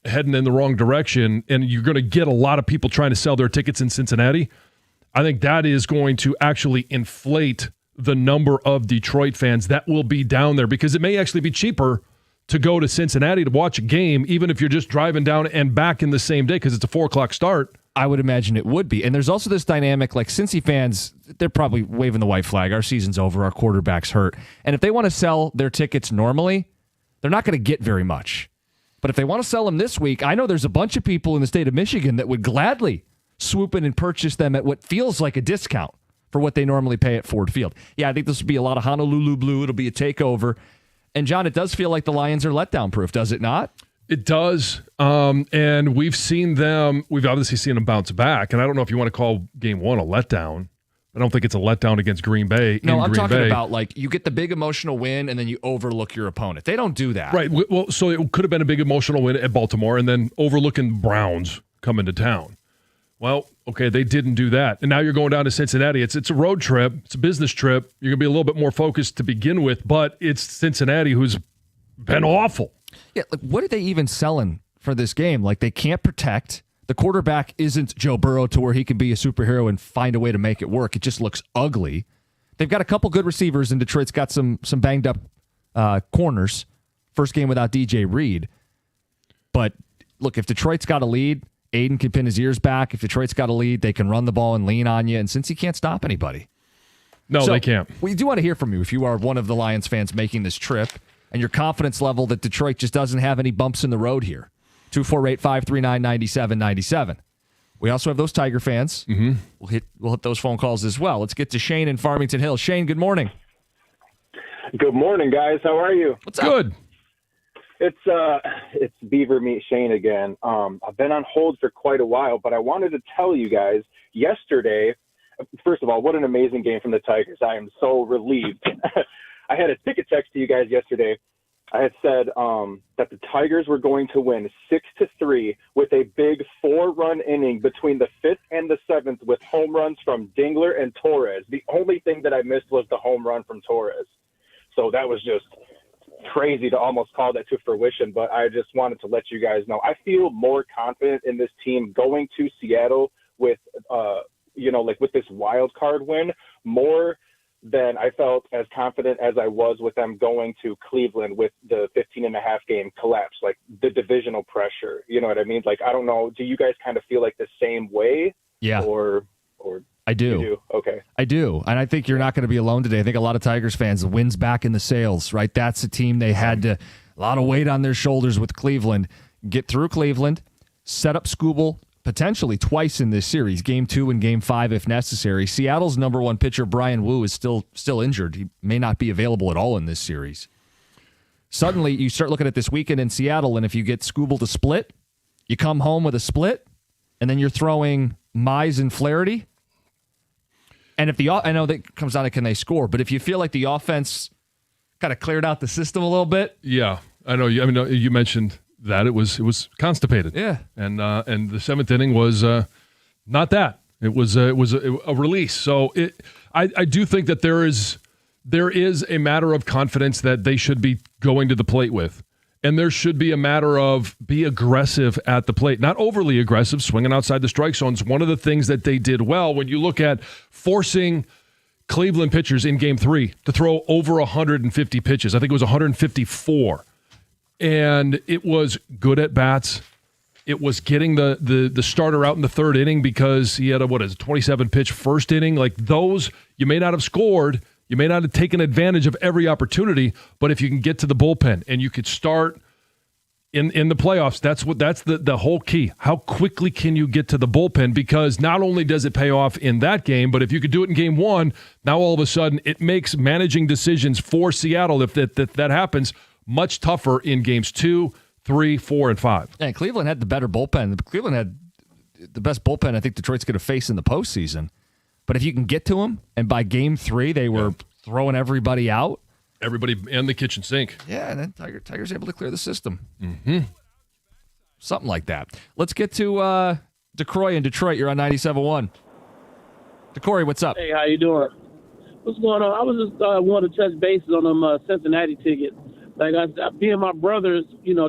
heading in the wrong direction, and you're going to get a lot of people trying to sell their tickets in Cincinnati. I think that is going to actually inflate the number of Detroit fans that will be down there, because it may actually be cheaper to go to Cincinnati to watch a game, even if you're just driving down and back in the same day, because it's a 4:00 start. I would imagine it would be. And there's also this dynamic, like Cincy fans, they're probably waving the white flag. Our season's over. Our quarterback's hurt. And if they want to sell their tickets normally, they're not going to get very much. But if they want to sell them this week, I know there's a bunch of people in the state of Michigan that would gladly swoop in and purchase them at what feels like a discount for what they normally pay at Ford Field. Yeah, I think this will be a lot of Honolulu blue. It'll be a takeover. And, John, it does feel like the Lions are letdown-proof, does it not? It does, and we've obviously seen them bounce back, and I don't know if you want to call Game 1 a letdown. I don't think it's a letdown against Green Bay. No, I'm talking about, like, you get the big emotional win, and then you overlook your opponent. They don't do that. Right, well, so it could have been a big emotional win at Baltimore, and then overlooking Browns coming to town. Well, okay, they didn't do that, and now you're going down to Cincinnati. It's a road trip. It's a business trip. You're going to be a little bit more focused to begin with, but it's Cincinnati, who's been awful. Yeah, like, what are they even selling for this game? Like, they can't protect. The quarterback isn't Joe Burrow to where he can be a superhero and find a way to make it work. It just looks ugly. They've got a couple good receivers, and Detroit's got some banged up corners. First game without DJ Reed. But, look, if Detroit's got a lead, Aiden can pin his ears back. If Detroit's got a lead, they can run the ball and lean on you. And since he can't stop anybody. No, they can't. We do want to hear from you if you are one of the Lions fans making this trip, and your confidence level that Detroit just doesn't have any bumps in the road here. 248-539-9797. We also have those Tiger fans. Mm-hmm. We'll hit those phone calls as well. Let's get to Shane in Farmington Hills. Shane, good morning. Good morning, guys. How are you? What's up? Good. It's Beaver Meat Shane again. I've been on hold for quite a while, but I wanted to tell you guys yesterday, first of all, what an amazing game from the Tigers. I am so relieved. I had a ticket text to you guys yesterday. I had said that the Tigers were going to win 6-3 with a big 4-run inning between the 5th and the 7th with home runs from Dingler and Torres. The only thing that I missed was the home run from Torres. So that was just crazy to almost call that to fruition, but I just wanted to let you guys know. I feel more confident in this team going to Seattle with, with this wild card win more than I felt as confident as I was with them going to Cleveland with the 15.5 game collapse, like the divisional pressure. You know what I mean? Like, I don't know. Do you guys kind of feel like the same way? Yeah. Or I do. You do? Okay. I do. And I think you're not going to be alone today. I think a lot of Tigers fans, the wind's back in the sails, right? That's a team they had a lot of weight on their shoulders with Cleveland. Get through Cleveland, set up Skubal potentially twice in this series, Game 2 and Game 5 if necessary. Seattle's number one pitcher, Brian Wu, is still injured. He may not be available at all in this series. Suddenly, you start looking at this weekend in Seattle, and if you get Skubal to split, you come home with a split, and then you're throwing Mize and Flaherty. And if I know that comes down to can they score, but if you feel like the offense kind of cleared out the system a little bit. Yeah, I know. I mean, you mentioned that it was constipated. Yeah, and the 7th inning was not that. It was a release. So I do think that there is a matter of confidence that they should be going to the plate with. And there should be a matter of be aggressive at the plate, not overly aggressive, swinging outside the strike zone is one of the things that they did well. When you look at forcing Cleveland pitchers in Game 3 to throw over 150 pitches, I think it was 154, and it was good at bats. It was getting the starter out in the third inning because he had a 27 pitch first inning. Like those, you may not have scored. You may not have taken advantage of every opportunity, but if you can get to the bullpen and you could start in the playoffs, that's the whole key. How quickly can you get to the bullpen? Because not only does it pay off in that game, but if you could do it in Game 1, now all of a sudden it makes managing decisions for Seattle, if that happens, much tougher in Games 2, 3, 4, and 5. And Cleveland had the better bullpen. Cleveland had the best bullpen I think Detroit's going to face in the postseason. But if you can get to them, and by Game 3 they were throwing everybody out. Everybody in the kitchen sink. Yeah, and then Tiger's able to clear the system. Mm-hmm. Something like that. Let's get to DeCroy in Detroit. You're on 97.1. DeCroy, what's up? Hey, how you doing? What's going on? I was just wanting to touch bases on them Cincinnati tickets. Like me and my brothers,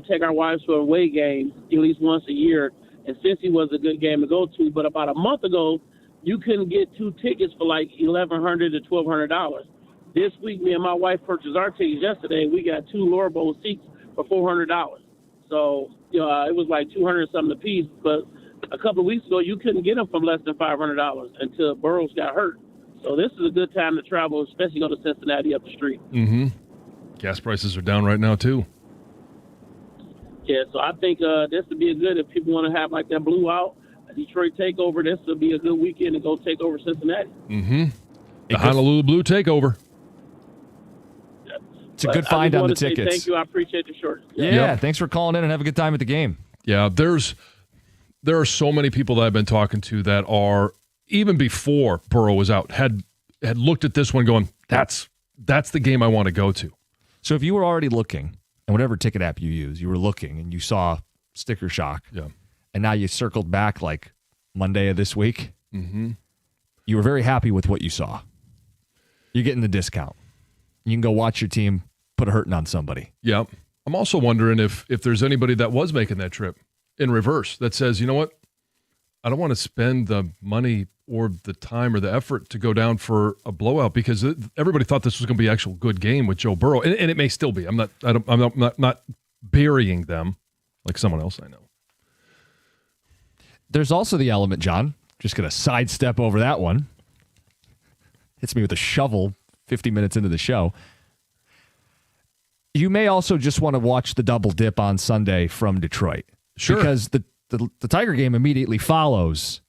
take our wives to away games at least once a year, and Cincy was a good game to go to. But about a month ago, you couldn't get 2 tickets for like $1,100 to $1,200. This week, me and my wife purchased our tickets yesterday. We got 2 lower bowl seats for $400. So, it was like $200 something a piece. But a couple of weeks ago, you couldn't get them from less than $500 until Burrows got hurt. So this is a good time to travel, especially go to Cincinnati up the street. Mm-hmm. Gas prices are down right now, too. Yeah, so I think this would be a good, if people want to have like that blue out, Detroit takeover, this will be a good weekend to go take over Cincinnati. Mm-hmm. The Honolulu Blue takeover. It's a good find on the tickets. Thank you. I appreciate the short. Yeah, thanks for calling in and have a good time at the game. Yeah, there are so many people that I've been talking to that are, even before Burrow was out, had looked at this one going, that's the game I want to go to. So if you were already looking, and whatever ticket app you use, you were looking and you saw Sticker Shock. Yeah. And now you circled back like Monday of this week. Mm-hmm. You were very happy with what you saw. You're getting the discount. You can go watch your team put a hurting on somebody. Yeah. I'm also wondering if there's anybody that was making that trip in reverse that says, you know what? I don't want to spend the money or the time or the effort to go down for a blowout because everybody thought this was going to be an actual good game with Joe Burrow. And it may still be. I'm not burying them like someone else I know. There's also the element, John, just going to sidestep over that one. Hits me with a shovel 50 minutes into the show. You may also just want to watch the double dip on Sunday from Detroit. Sure. Because the Tiger game immediately follows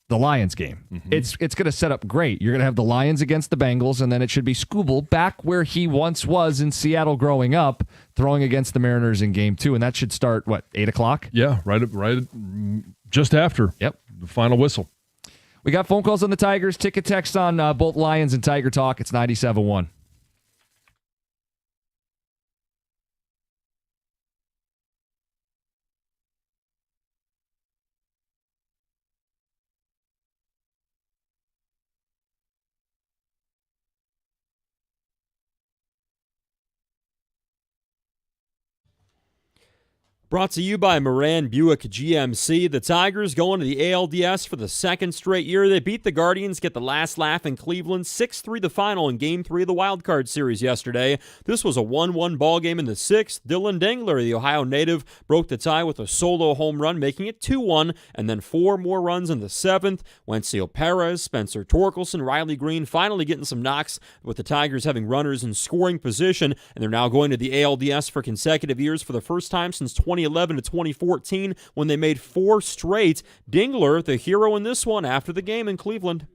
the Lions game. Mm-hmm. It's going to set up great. You're going to have the Lions against the Bengals, and then it should be Skubal back where he once was in Seattle growing up, throwing against the Mariners in Game 2, and that should start, 8 o'clock? Yeah, right just after the final whistle. We got phone calls on the Tigers, ticket text on both Lions and Tiger Talk. It's 97.1. Brought to you by Moran Buick GMC. The Tigers going to the ALDS for the second straight year. They beat the Guardians, get the last laugh in Cleveland, 6-3 the final in Game 3 of the Wild Card Series yesterday. This was a 1-1 ball game in the 6th. Dylan Dingler, the Ohio native, broke the tie with a solo home run, making it 2-1, and then 4 more runs in the 7th. Wencio Perez, Spencer Torkelson, Riley Green finally getting some knocks with the Tigers having runners in scoring position, and they're now going to the ALDS for consecutive years for the first time since 2011 to 2014 when they made 4 straight. Dingler, the hero in this one after the game in Cleveland.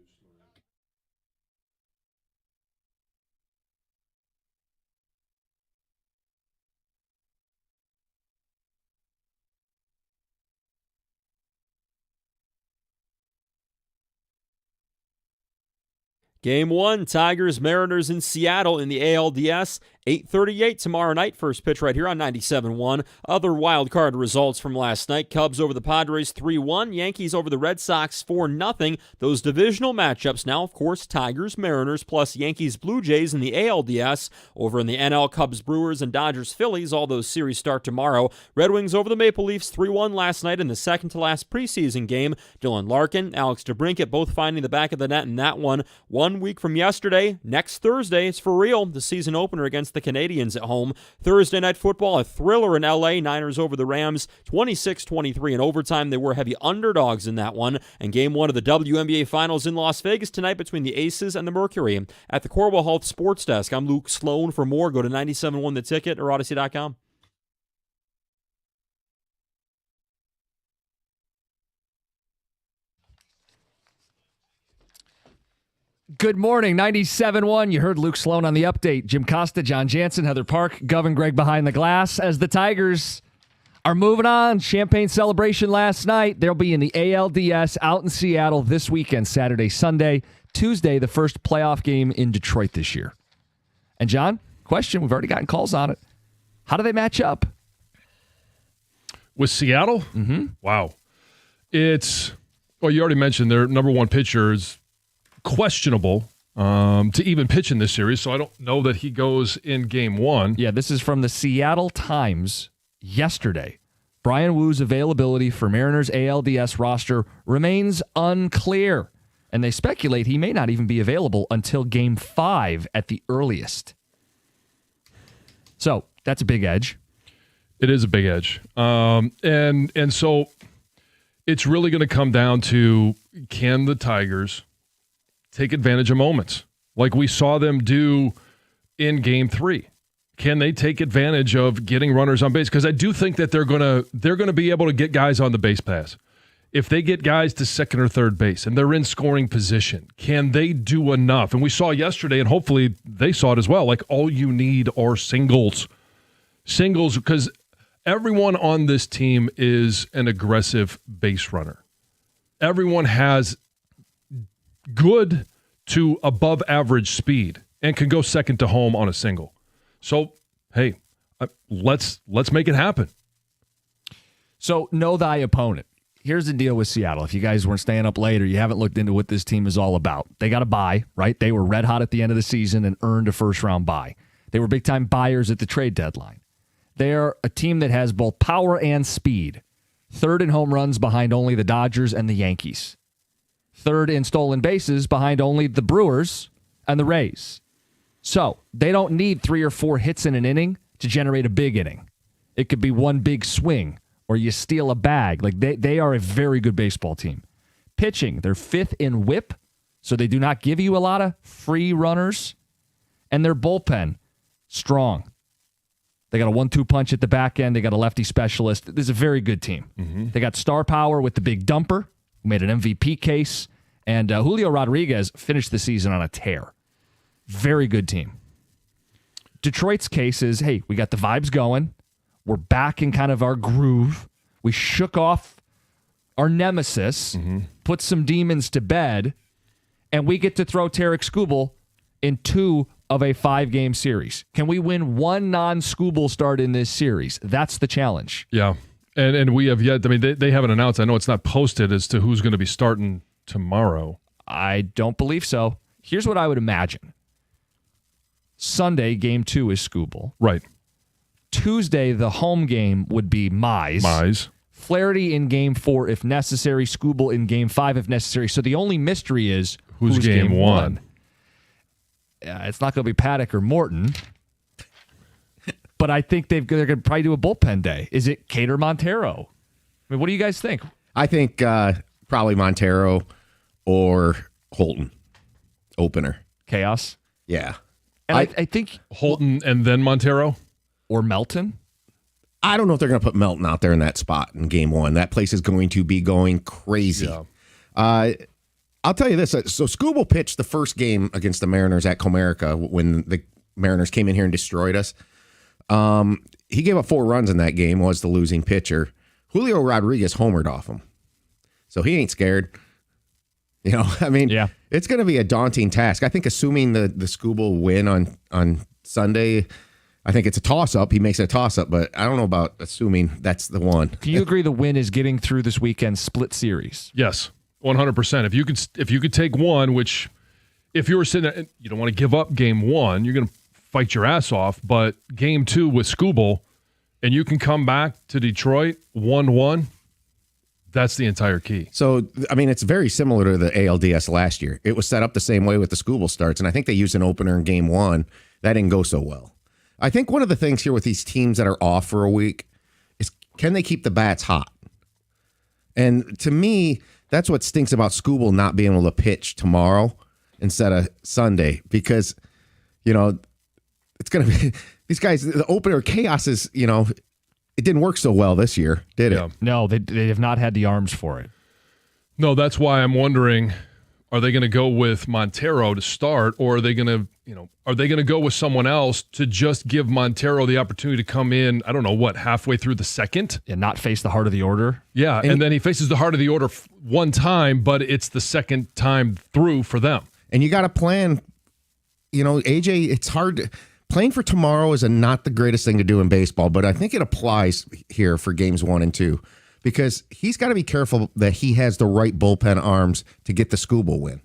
Game 1, Tigers, Mariners in Seattle in the ALDS. 8:38 tomorrow night. First pitch right here on 97.1. Other wild card results from last night. Cubs over the Padres 3-1. Yankees over the Red Sox 4-0. Those divisional matchups now, of course, Tigers, Mariners, plus Yankees, Blue Jays in the ALDS. Over in the NL, Cubs, Brewers, and Dodgers, Phillies. All those series start tomorrow. Red Wings over the Maple Leafs 3-1 last night in the second-to-last preseason game. Dylan Larkin, Alex DeBrincat both finding the back of the net in that one. 1 week from yesterday, next Thursday, it's for real. The season opener against the Canadians at home. Thursday night football, a thriller in LA. Niners over the Rams, 26-23 in overtime. They were heavy underdogs in that one. And game 1 of the WNBA Finals in Las Vegas tonight between the Aces and the Mercury. At the Corwell Health Sports Desk, I'm Luke Sloan. For more, go to 97.1 The Ticket or Odyssey.com. Good morning, 97.1. You heard Luke Sloan on the update. Jim Costa, John Jansen, Heather Park, Govin Gregg behind the glass as the Tigers are moving on. Champagne celebration last night. They'll be in the ALDS out in Seattle this weekend, Saturday, Sunday. Tuesday, the first playoff game in Detroit this year. And John, question, we've already gotten calls on it. How do they match up? With Seattle? Mm-hmm. Wow. Well, you already mentioned their number one pitcher is questionable to even pitch in this series, so I don't know that he goes in game 1. Yeah, this is from the Seattle Times yesterday. Brian Woo's availability for Mariners ALDS roster remains unclear, and they speculate he may not even be available until game 5 at the earliest. So that's a big edge. It is a big edge. And so it's really going to come down to, can the Tigers take advantage of moments like we saw them do in game 3? Can they take advantage of getting runners on base? Because I do think that they're gonna be able to get guys on the base pass. If they get guys to second or third base and they're in scoring position, can they do enough? And we saw yesterday, and hopefully they saw it as well, like all you need are singles. Singles, because everyone on this team is an aggressive base runner. Everyone has good to above average speed and can go second to home on a single. So, hey, let's make it happen. So, know thy opponent. Here's the deal with Seattle. If you guys weren't staying up late or you haven't looked into what this team is all about, they got a bye, right? They were red hot at the end of the season and earned a first-round bye. They were big-time buyers at the trade deadline. They're a team that has both power and speed. Third in home runs behind only the Dodgers and the Yankees. Third in stolen bases behind only the Brewers and the Rays. So they don't need 3 or 4 hits in an inning to generate a big inning. It could be one big swing or you steal a bag. Like they are a very good baseball team. Pitching, they're 5th in whip, so they do not give you a lot of free runners. And their bullpen, strong. They got a 1-2 punch at the back end. They got a lefty specialist. This is a very good team. Mm-hmm. They got star power with the big dumper, who made an MVP case. And Julio Rodriguez finished the season on a tear. Very good team. Detroit's case is, hey, we got the vibes going. We're back in kind of our groove. We shook off our nemesis, put some demons to bed, and we get to throw Tarek Skubal in 2 of a 5-game series. Can we win 1 non-Skubal start in this series? That's the challenge. Yeah, and we have yet, I mean, they haven't announced. I know it's not posted as to who's going to be starting tomorrow. I don't believe so. Here's what I would imagine. Sunday, game 2 is Skubal. Right. Tuesday, the home game would be Mize. Flaherty in game 4 if necessary. Skubal in game 5 if necessary. So the only mystery is who's game 1. It's not going to be Paddock or Morton. But I think they're going to probably do a bullpen day. Is it Cater Montero? I mean, what do you guys think? I think probably Montero or Holton. Opener. Chaos? Yeah. And I think Holton and then Montero? Or Melton? I don't know if they're going to put Melton out there in that spot in game 1. That place is going to be going crazy. Yeah. I'll tell you this. So Skubal pitched the first game against the Mariners at Comerica when the Mariners came in here and destroyed us. He gave up 4 runs in that game, was the losing pitcher. Julio Rodriguez homered off him. So he ain't scared. You know, I mean, it's going to be a daunting task. I think assuming the Skubal win on Sunday, I think it's a toss-up. He makes it a toss-up, but I don't know about assuming that's the one. Can you agree the win is getting through this weekend's split series? Yes, 100%. If you could take one, which if you were sitting there, you don't want to give up game one, you're going to fight your ass off, but game two with Skubal, and you can come back to Detroit 1-1, that's the entire key. So, I mean, it's very similar to the ALDS last year. It was set up the same way with the Skubal starts, and I think they used an opener in game one. That didn't go so well. I think one of the things here with these teams that are off for a week is, can they keep the bats hot? And to me, that's what stinks about Skubal not being able to pitch tomorrow instead of Sunday, because, it's going to be these guys, the opener chaos is, it didn't work so well this year, did it? No, they have not had the arms for it. No, that's why I'm wondering, are they going to go with Montero to start, or are they going to go with someone else to just give Montero the opportunity to come in, I don't know, halfway through the second? And not face the heart of the order? Yeah, and then he faces the heart of the order one time, but it's the second time through for them. And you got to plan, AJ, it's hard. Playing for tomorrow is not the greatest thing to do in baseball, but I think it applies here for games 1 and 2 because he's got to be careful that he has the right bullpen arms to get the Skubal win.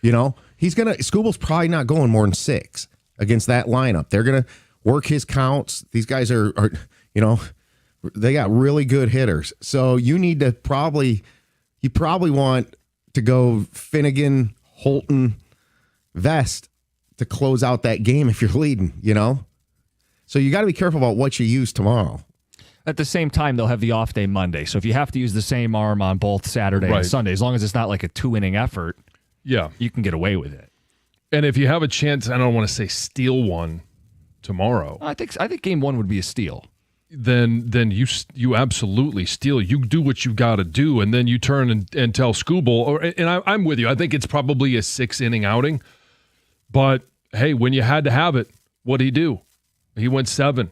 Skubal's probably not going more than 6 against that lineup. They're going to work his counts. These guys are they got really good hitters. So you probably want to go Finnegan, Holton, Vest to close out that game if you're leading, So you got to be careful about what you use tomorrow. At the same time, they'll have the off day Monday. So if you have to use the same arm on both Saturday and Sunday, as long as it's not like a 2-inning effort, you can get away with it. And if you have a chance, I don't want to say steal one tomorrow. I think game 1 would be a steal. Then you absolutely steal. You do what you got to do, and then you turn and tell Skubal. And I'm with you. I think it's probably a 6-inning outing. But, hey, when you had to have it, what'd he do? He went 7.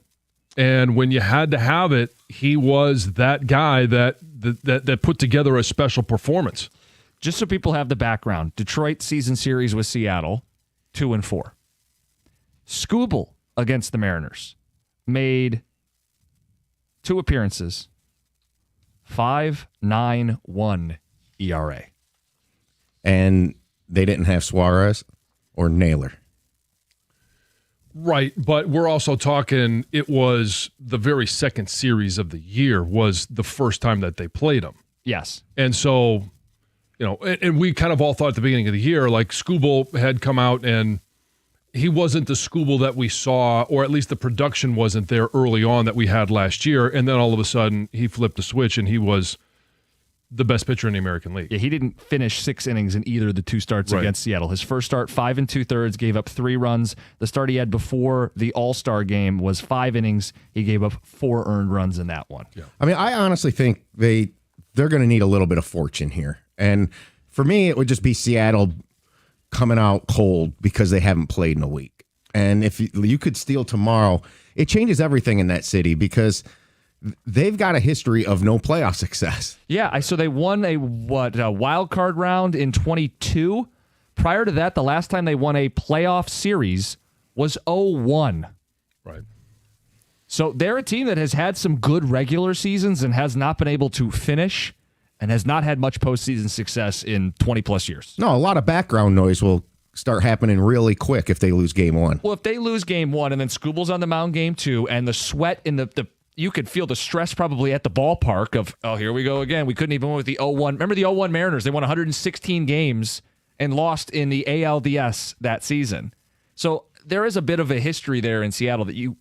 And when you had to have it, he was that guy that put together a special performance. Just so people have the background, Detroit season series with Seattle, 2-4. Skubal against the Mariners made 2 appearances, 5.91 ERA. And they didn't have Suarez or Naylor. Right, but we're also talking, it was the very second series of the year was the first time that they played him. Yes. And so, and we kind of all thought at the beginning of the year, like Skubal had come out and he wasn't the Skubal that we saw, or at least the production wasn't there early on that we had last year. And then all of a sudden he flipped the switch and he was the best pitcher in the American League. Yeah, he didn't finish 6 innings in either of the 2 starts against Seattle. His first start, 5 2/3, gave up 3 runs. The start he had before the All-Star game was 5 innings. He gave up 4 earned runs in that one. Yeah. I mean, I honestly think they're going to need a little bit of fortune here. And for me, it would just be Seattle coming out cold because they haven't played in a week. And if you could steal tomorrow, it changes everything in that city because they've got a history of no playoff success. Yeah, so they won a wild card round in 22. Prior to that, the last time they won a playoff series was 0-1. Right. So they're a team that has had some good regular seasons and has not been able to finish and has not had much postseason success in 20-plus years. No, a lot of background noise will start happening really quick if they lose game 1. Well, if they lose game 1 and then Skubal's on the mound game 2 and the sweat in the you could feel the stress probably at the ballpark of, here we go again. We couldn't even win with the 0-1. Remember the 0-1 Mariners? They won 116 games and lost in the ALDS that season. So there is a bit of a history there in Seattle that you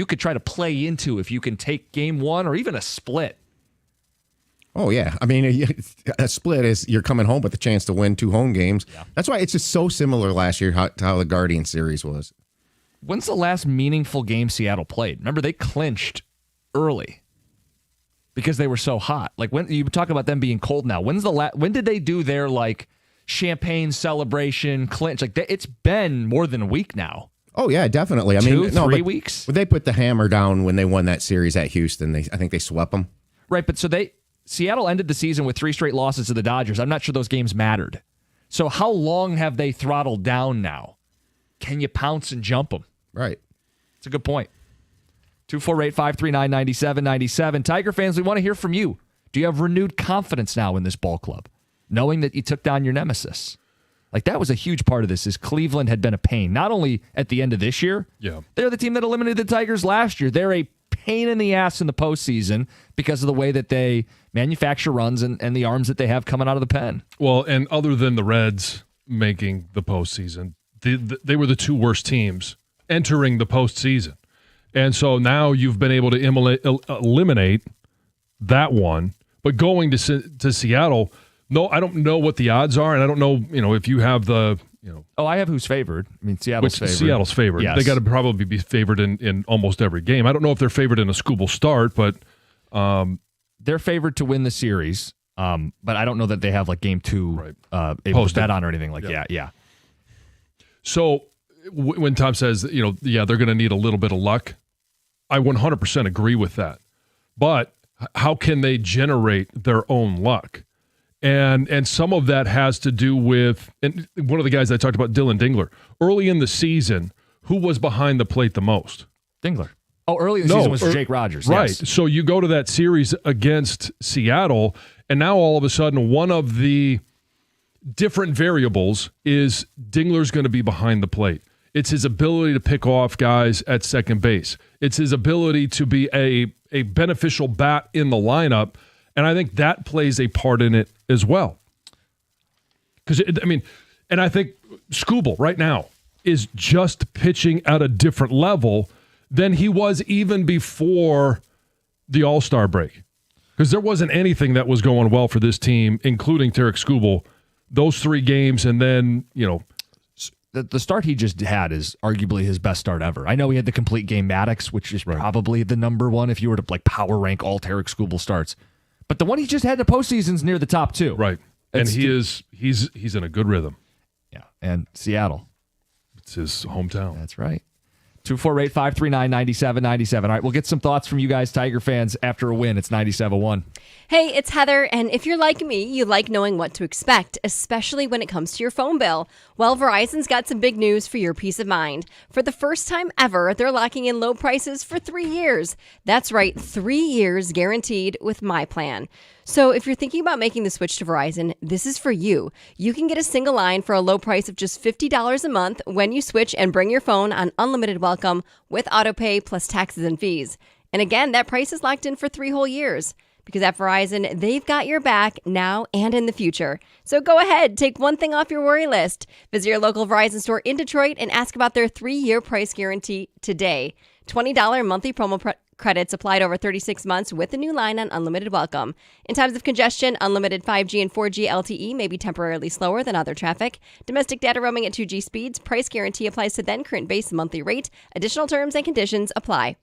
could try to play into if you can take game 1 or even a split. Oh, yeah. I mean, a split is you're coming home with a chance to win 2 home games. Yeah. That's why it's just so similar last year to how the Guardian series was. When's the last meaningful game Seattle played? Remember, they clinched early because they were so hot. Like when you talk about them being cold now, when did they do their like champagne celebration clinch? Like it's been more than a week now. Oh yeah, definitely. I mean, 3 weeks. They put the hammer down when they won that series at Houston. I think they swept them. Right, but Seattle ended the season with 3 straight losses to the Dodgers. I'm not sure those games mattered. So how long have they throttled down now? Can you pounce and jump them? Right. It's a good point. 248-539-9797. Tiger fans, we want to hear from you. Do you have renewed confidence now in this ball club, knowing that you took down your nemesis? Like, that was a huge part of this, is Cleveland had been a pain, not only at the end of this year. Yeah. They're the team that eliminated the Tigers last year. They're a pain in the ass in the postseason because of the way that they manufacture runs and the arms that they have coming out of the pen. Well, and other than the Reds making the postseason, they were the two worst teams entering the postseason. And so now you've been able to eliminate that one. But going to Seattle, no, I don't know what the odds are, and I don't know, if you have the, Oh, I have who's favored. I mean, Seattle's favored. Seattle's favored. Yes. They got to probably be favored in almost every game. I don't know if they're favored in a Scooble start, but they're favored to win the series. But I don't know that they have like game 2 able Posted. to bet on or anything like that. Yeah. So when Tom says, they're going to need a little bit of luck, I 100% agree with that. But how can they generate their own luck? And some of that has to do with, and one of the guys I talked about, Dylan Dingler, early in the season, who was behind the plate the most? Dingler. Oh, early in the season was Jake Rogers. Right. Yes. So you go to that series against Seattle, and now all of a sudden one of the different variables is Dingler's going to be behind the plate. It's his ability to pick off guys at second base. It's his ability to be a beneficial bat in the lineup, and I think that plays a part in it as well. Because, and I think Skubal right now is just pitching at a different level than he was even before the All-Star break. Because there wasn't anything that was going well for this team, including Tarek Skubal, those 3 games, and then, The start he just had is arguably his best start ever. I know he had the complete game Maddox, which is probably the number one if you were to like power rank all Tarek Skubal starts. But the one he just had in the postseason's near the top 2. Right. And he's in a good rhythm. Yeah. And Seattle. It's his hometown. That's right. 248-539-9797. All right, we'll get some thoughts from you guys, Tiger fans, after a win. It's 97-1. Hey, it's Heather, and if you're like me, you like knowing what to expect, especially when it comes to your phone bill. Well, Verizon's got some big news for your peace of mind. For the first time ever, they're locking in low prices for 3 years. That's right, 3 years guaranteed with my plan. So if you're thinking about making the switch to Verizon, this is for you. You can get a single line for a low price of just $50 a month when you switch and bring your phone on unlimited welcome with autopay plus taxes and fees. And again, that price is locked in for 3 whole years. Because at Verizon, they've got your back now and in the future. So go ahead, take one thing off your worry list. Visit your local Verizon store in Detroit and ask about their 3-year price guarantee today. $20 monthly promo credits applied over 36 months with a new line on unlimited welcome. In times of congestion, unlimited 5G and 4G LTE may be temporarily slower than other traffic. Domestic data roaming at 2G speeds. Price guarantee applies to then current base monthly rate. Additional terms and conditions apply.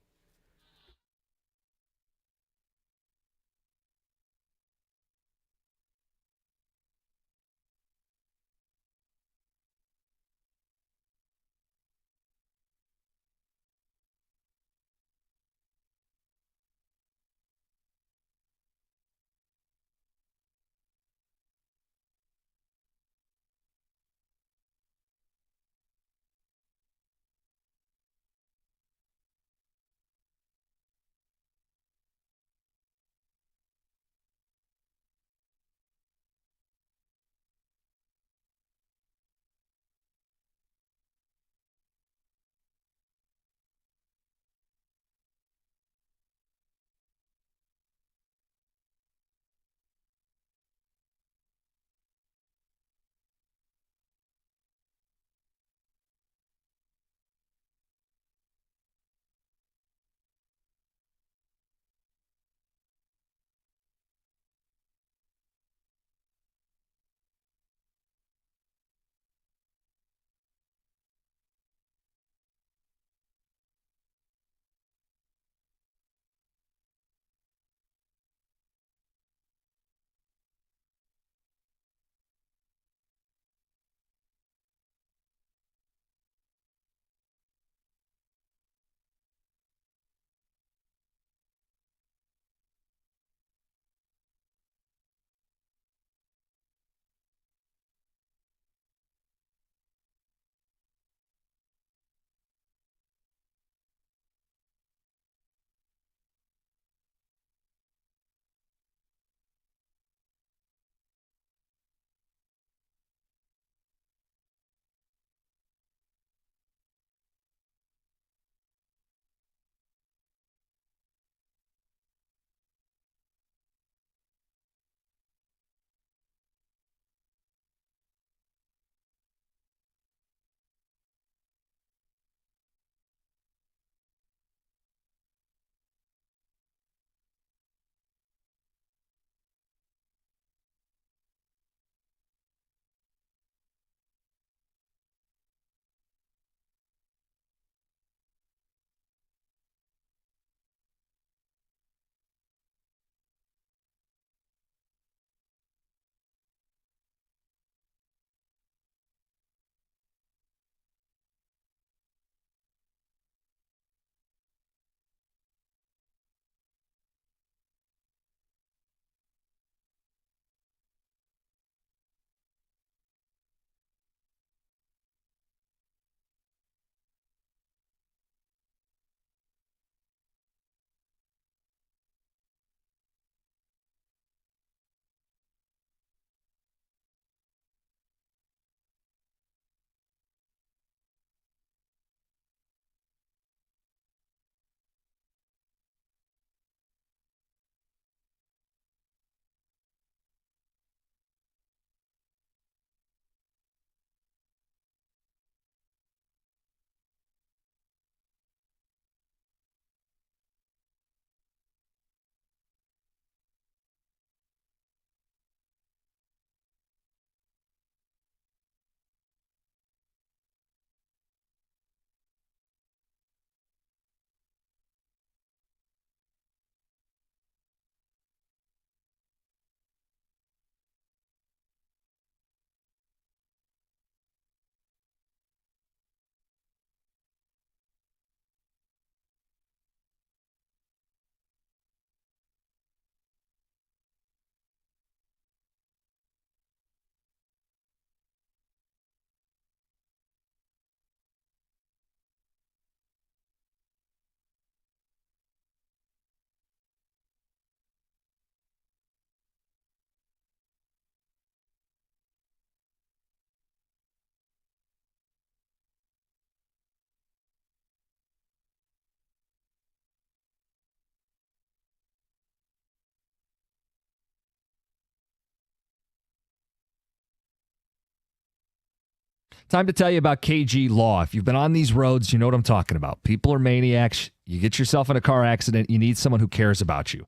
Time to tell you about KG Law. If you've been on these roads, you know what I'm talking about. People are maniacs. You get yourself in a car accident, you need someone who cares about you.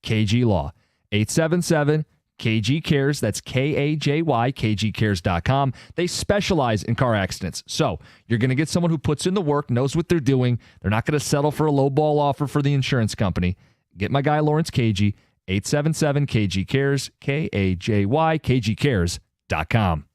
KG Law, 877-KG Cares. That's KAJY, KGCares.com. They specialize in car accidents. So you're going to get someone who puts in the work, knows what they're doing. They're not going to settle for a lowball offer for the insurance company. Get my guy, Lawrence KG, 877-KG Cares, KAJY, KGCares.com.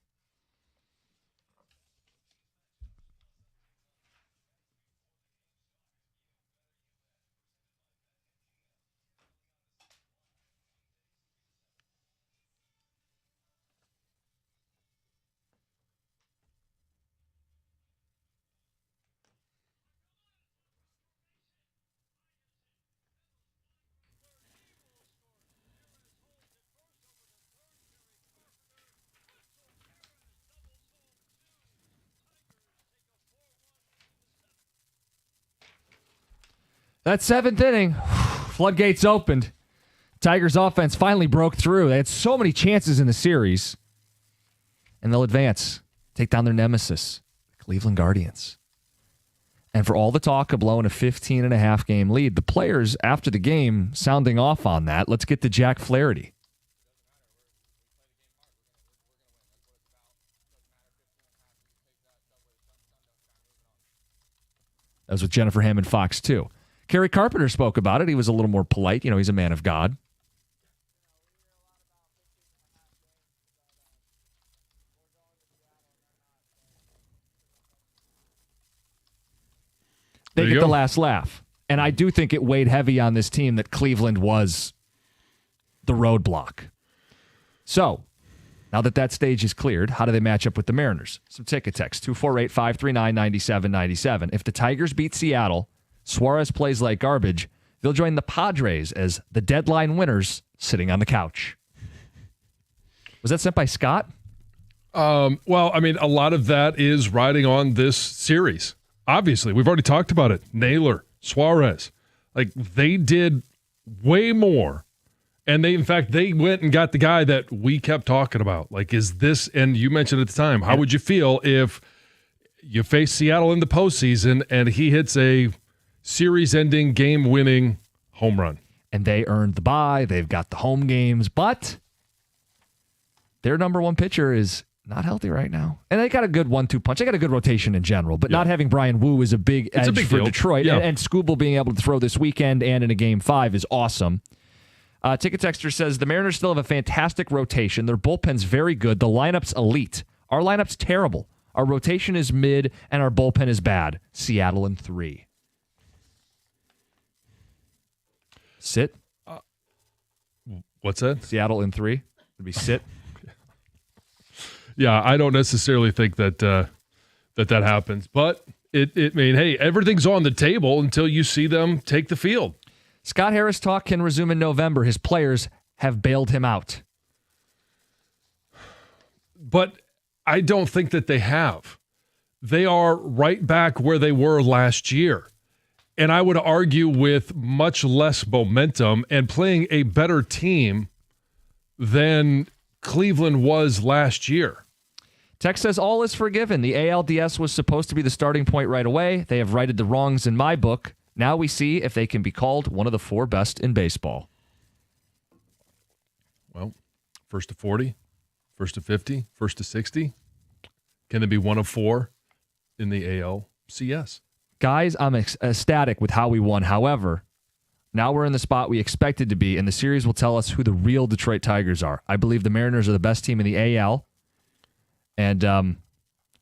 That seventh inning, floodgates opened. Tigers offense finally broke through. They had so many chances in the series. And they'll advance, take down their nemesis, the Cleveland Guardians. And for all the talk of blowing a 15.5 game lead, the players after the game sounding off on that. Let's get to Jack Flaherty. That was with Jennifer Hammond Fox, too. Kerry Carpenter spoke about it. He was a little more polite. He's a man of God. They get the last laugh. And I do think it weighed heavy on this team that Cleveland was the roadblock. So, now that stage is cleared, how do they match up with the Mariners? Some ticket text, 248-539-9797. If the Tigers beat Seattle, Suarez plays like garbage, they'll join the Padres as the deadline winners sitting on the couch. Was that sent by Scott? Well, I mean, a lot of that is riding on this series. Obviously, we've already talked about it. Naylor, Suarez, they did way more. And they went and got the guy that we kept talking about. Is this, and you mentioned at the time, how would you feel if you face Seattle in the postseason and he hits a series-ending, game-winning home run? And they earned the bye. They've got the home games, but their number one pitcher is not healthy right now. And they got a good 1-2 punch. They got a good rotation in general, but not having Brian Wu is a big edge for deal. Detroit. Yeah. And Skubal being able to throw this weekend and in a Game 5 is awesome. Ticket Texter says, the Mariners still have a fantastic rotation. Their bullpen's very good. The lineup's elite. Our lineup's terrible. Our rotation is mid, and our bullpen is bad. Seattle in 3. Sit. What's that? Seattle in 3. Would be sit. Yeah, I don't necessarily think that that happens, but hey, everything's on the table until you see them take the field. Scott Harris talk can resume in November. His players have bailed him out. But I don't think that they have. They are right back where they were last year. And I would argue with much less momentum and playing a better team than Cleveland was last year. Tex says all is forgiven. The ALDS was supposed to be the starting point right away. They have righted the wrongs in my book. Now we see if they can be called one of the 4 best in baseball. Well, first to 40, first to 50, first to 60. Can they be one of 4 in the ALCS? Guys, I'm ecstatic with how we won. However, now we're in the spot we expected to be, and the series will tell us who the real Detroit Tigers are. I believe the Mariners are the best team in the AL. And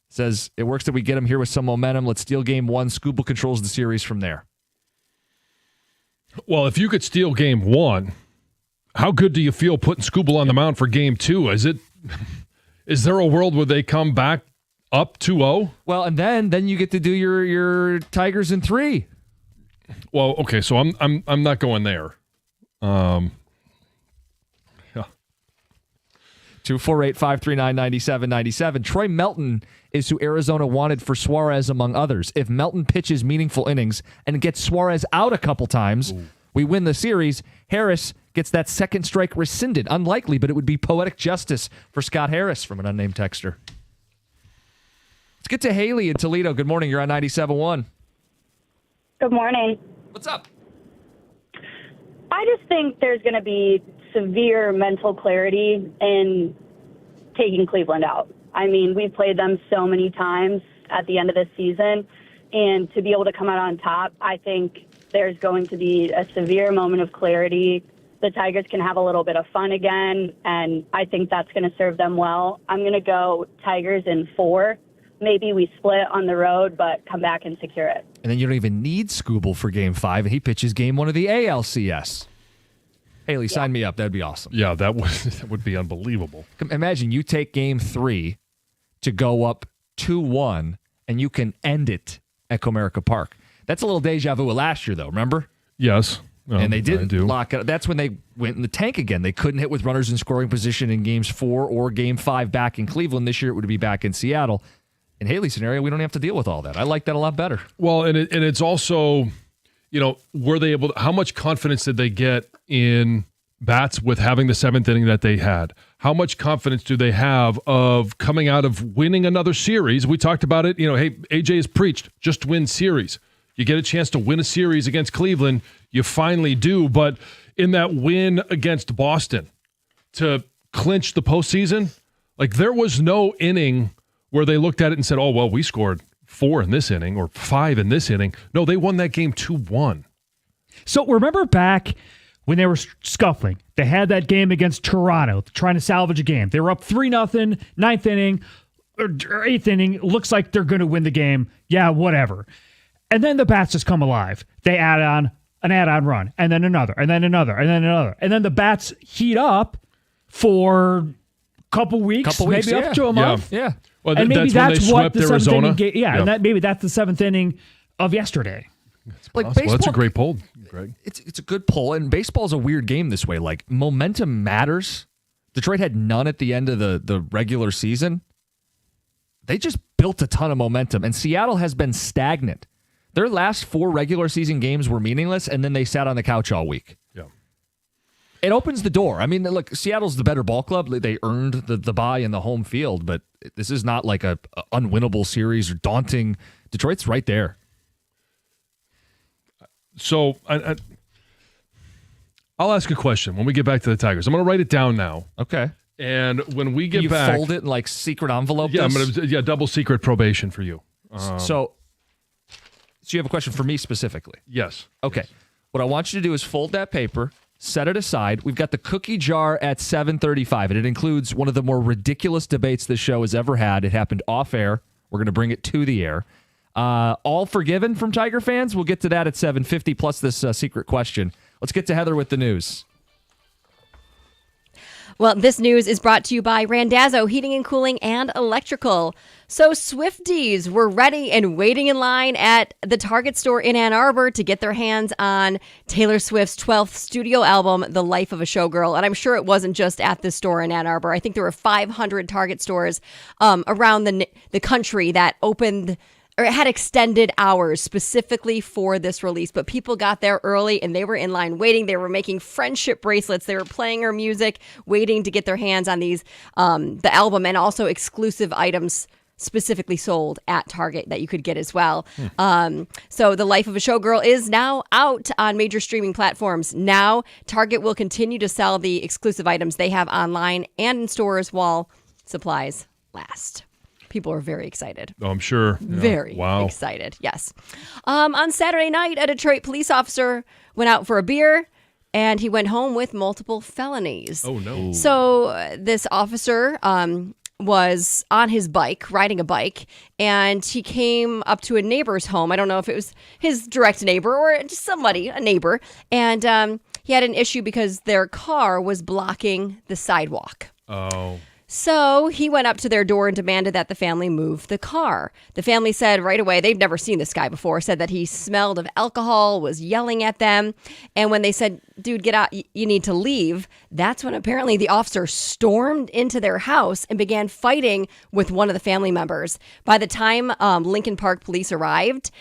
says it works that we get them here with some momentum. Let's steal Game 1. Skubal controls the series from there. Well, if you could steal Game 1, how good do you feel putting Skubal on the mound for Game 2? Is there a world where they come back up 2-0? Well, and then you get to do your Tigers in 3. Well, okay, so I'm not going there. Yeah. 248-539-9797. Troy Melton is who Arizona wanted for Suarez, among others. If Melton pitches meaningful innings and gets Suarez out a couple times, we win the series. Harris gets that second strike rescinded. Unlikely, but it would be poetic justice for Scott Harris from an unnamed texter. get to Haley in Toledo. Good morning. You're on 97.1. Good morning. What's up? I just think there's going to be severe mental clarity in taking Cleveland out. I mean, we've played them so many times at the end of this season, and to be able to come out on top, I think there's going to be a severe moment of clarity. The Tigers can have a little bit of fun again, and I think that's going to serve them well. I'm going to go Tigers in 4. Maybe we split on the road, but come back and secure it. And then you don't even need Scooble for Game 5, and he pitches Game 1 of the ALCS. Haley, sign me up. That'd be awesome. Yeah, that would be unbelievable. Imagine you take Game 3 to go up 2-1, and you can end it at Comerica Park. That's a little deja vu of last year, though, remember? Yes. And they didn't lock it. That's when they went in the tank again. They couldn't hit with runners in scoring position in Games 4 or Game 5 back in Cleveland. This year it would be back in Seattle. In Haley's scenario, we don't have to deal with all that. I like that a lot better. Well, and it's also, were they able to, how much confidence did they get in bats with having the 7th inning that they had? How much confidence do they have of coming out of winning another series? We talked about it. Hey, AJ has preached, just win series. You get a chance to win a series against Cleveland, you finally do. But in that win against Boston to clinch the postseason, like there was no inning where they looked at it and said, oh, well, we scored 4 in this inning or 5 in this inning. No, they won that game 2-1. So remember back when they were scuffling, they had that game against Toronto, trying to salvage a game. They were up 3-0, 9th inning or 8th inning. Looks like they're going to win the game. Yeah, whatever. And then the bats just come alive. They add on an add-on run, and then another, and then another, and then another. And then the bats heat up for a couple weeks, maybe up to a month. Yeah. Well, and maybe that's what the Arizona. 7th inning and that maybe that's the 7th inning of yesterday. Like baseball, that's a great poll, Greg. It's a good poll, and baseball's a weird game this way. Like, momentum matters. Detroit had none at the end of the regular season. They just built a ton of momentum, and Seattle has been stagnant. Their last 4 regular season games were meaningless, and then they sat on the couch all week. Yeah. It opens the door. I mean, look, Seattle's the better ball club. They earned the bye in the home field, but this is not like a unwinnable series or daunting. Detroit's right there. So I'll ask a question when we get back to the Tigers. I'm going to write it down now. Okay. And when we get you back, fold it in like secret envelope. Yeah, I'm going to double secret probation for you. So you have a question for me specifically? Yes. Okay. What I want you to do is fold that paper, set it aside. We've got the cookie jar at 7:35, and it includes one of the more ridiculous debates this show has ever had. It happened off air. We're going to bring it to the air. All forgiven from Tiger fans? We'll get to that at 7:50, plus this secret question. Let's get to Heather with the news. Well, this news is brought to you by Randazzo Heating and Cooling and Electrical. So Swifties were ready and waiting in line at the Target store in Ann Arbor to get their hands on Taylor Swift's 12th studio album, The Life of a Showgirl. And I'm sure it wasn't just at this store in Ann Arbor. I think there were 500 Target stores around the country that opened or it had extended hours specifically for this release, but people got there early and they were in line waiting. They were making friendship bracelets. They were playing her music, waiting to get their hands on these, the album, and also exclusive items specifically sold at Target that you could get as well. So The Life of a Showgirl is now out on major streaming platforms. Now Target will continue to sell the exclusive items they have online and in stores while supplies last. People are very excited. Oh, I'm sure. Yeah. Very excited, yes. On Saturday night, a Detroit police officer went out for a beer, and he went home with multiple felonies. Oh, no. So this officer was on his bike, riding a bike, and he came up to a neighbor's home. I don't know if it was his direct neighbor or just somebody, a neighbor. And he had an issue because their car was blocking the sidewalk. Oh. So he went up to their door and demanded that the family move the car. The family said right away, they've never seen this guy before, said that he smelled of alcohol, was yelling at them. And when they said, dude, get out, you need to leave, that's when apparently the officer stormed into their house and began fighting with one of the family members. By the time Lincoln Park police arrived,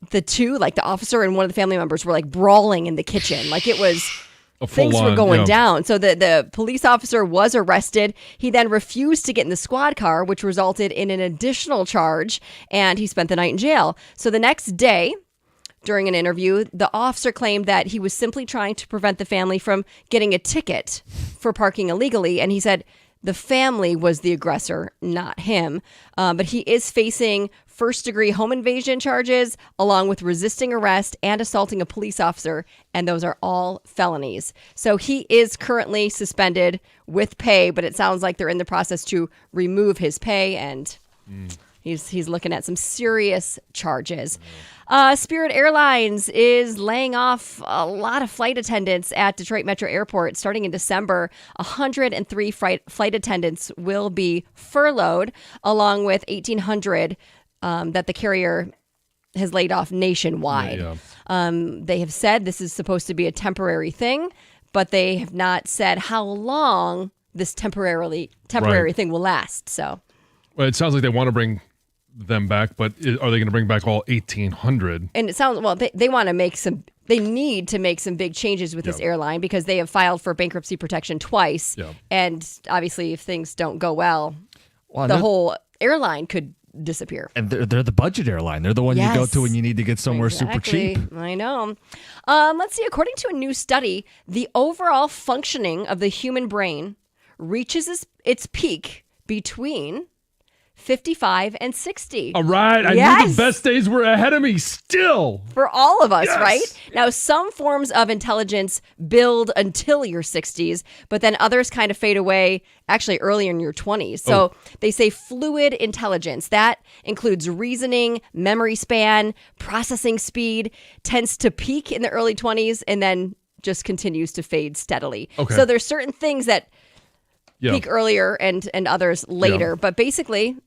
the two, like the officer and one of the family members, were like brawling in the kitchen. Like it was things were going down. So the police officer was arrested. He then refused to get in the squad car, which resulted in an additional charge, and he spent the night in jail. So the next day, during an interview, the officer claimed that he was simply trying to prevent the family from getting a ticket for parking illegally, and he said the family was the aggressor, not him. But he is facing first-degree home invasion charges, along with resisting arrest and assaulting a police officer, and those are all felonies. So he is currently suspended with pay, but it sounds like they're in the process to remove his pay, and he's looking at some serious charges. Spirit Airlines is laying off a lot of flight attendants at Detroit Metro Airport. Starting in December, 103 flight attendants will be furloughed, along with 1,800 that the carrier has laid off nationwide. They have said this is supposed to be a temporary thing, but they have not said how long this temporary thing will last. So, well, it sounds like they want to bring them back, but are they going to bring back all 1,800? And it sounds, well, they want to make some, they need to make some big changes with this airline because they have filed for bankruptcy protection twice. And obviously, if things don't go well, the whole airline could disappear. And they're the budget airline. They're the one you go to when you need to get somewhere super cheap. I know. Let's see. According to a new study, the overall functioning of the human brain reaches its peak between 55 and 60. All right. I knew the best days were ahead of me still. For all of us, right? Now, some forms of intelligence build until your 60s, but then others kind of fade away actually early in your 20s. So they say fluid intelligence. That includes reasoning, memory span, processing speed, tends to peak in the early 20s and then just continues to fade steadily. So there's certain things that peak earlier and others later. But basically,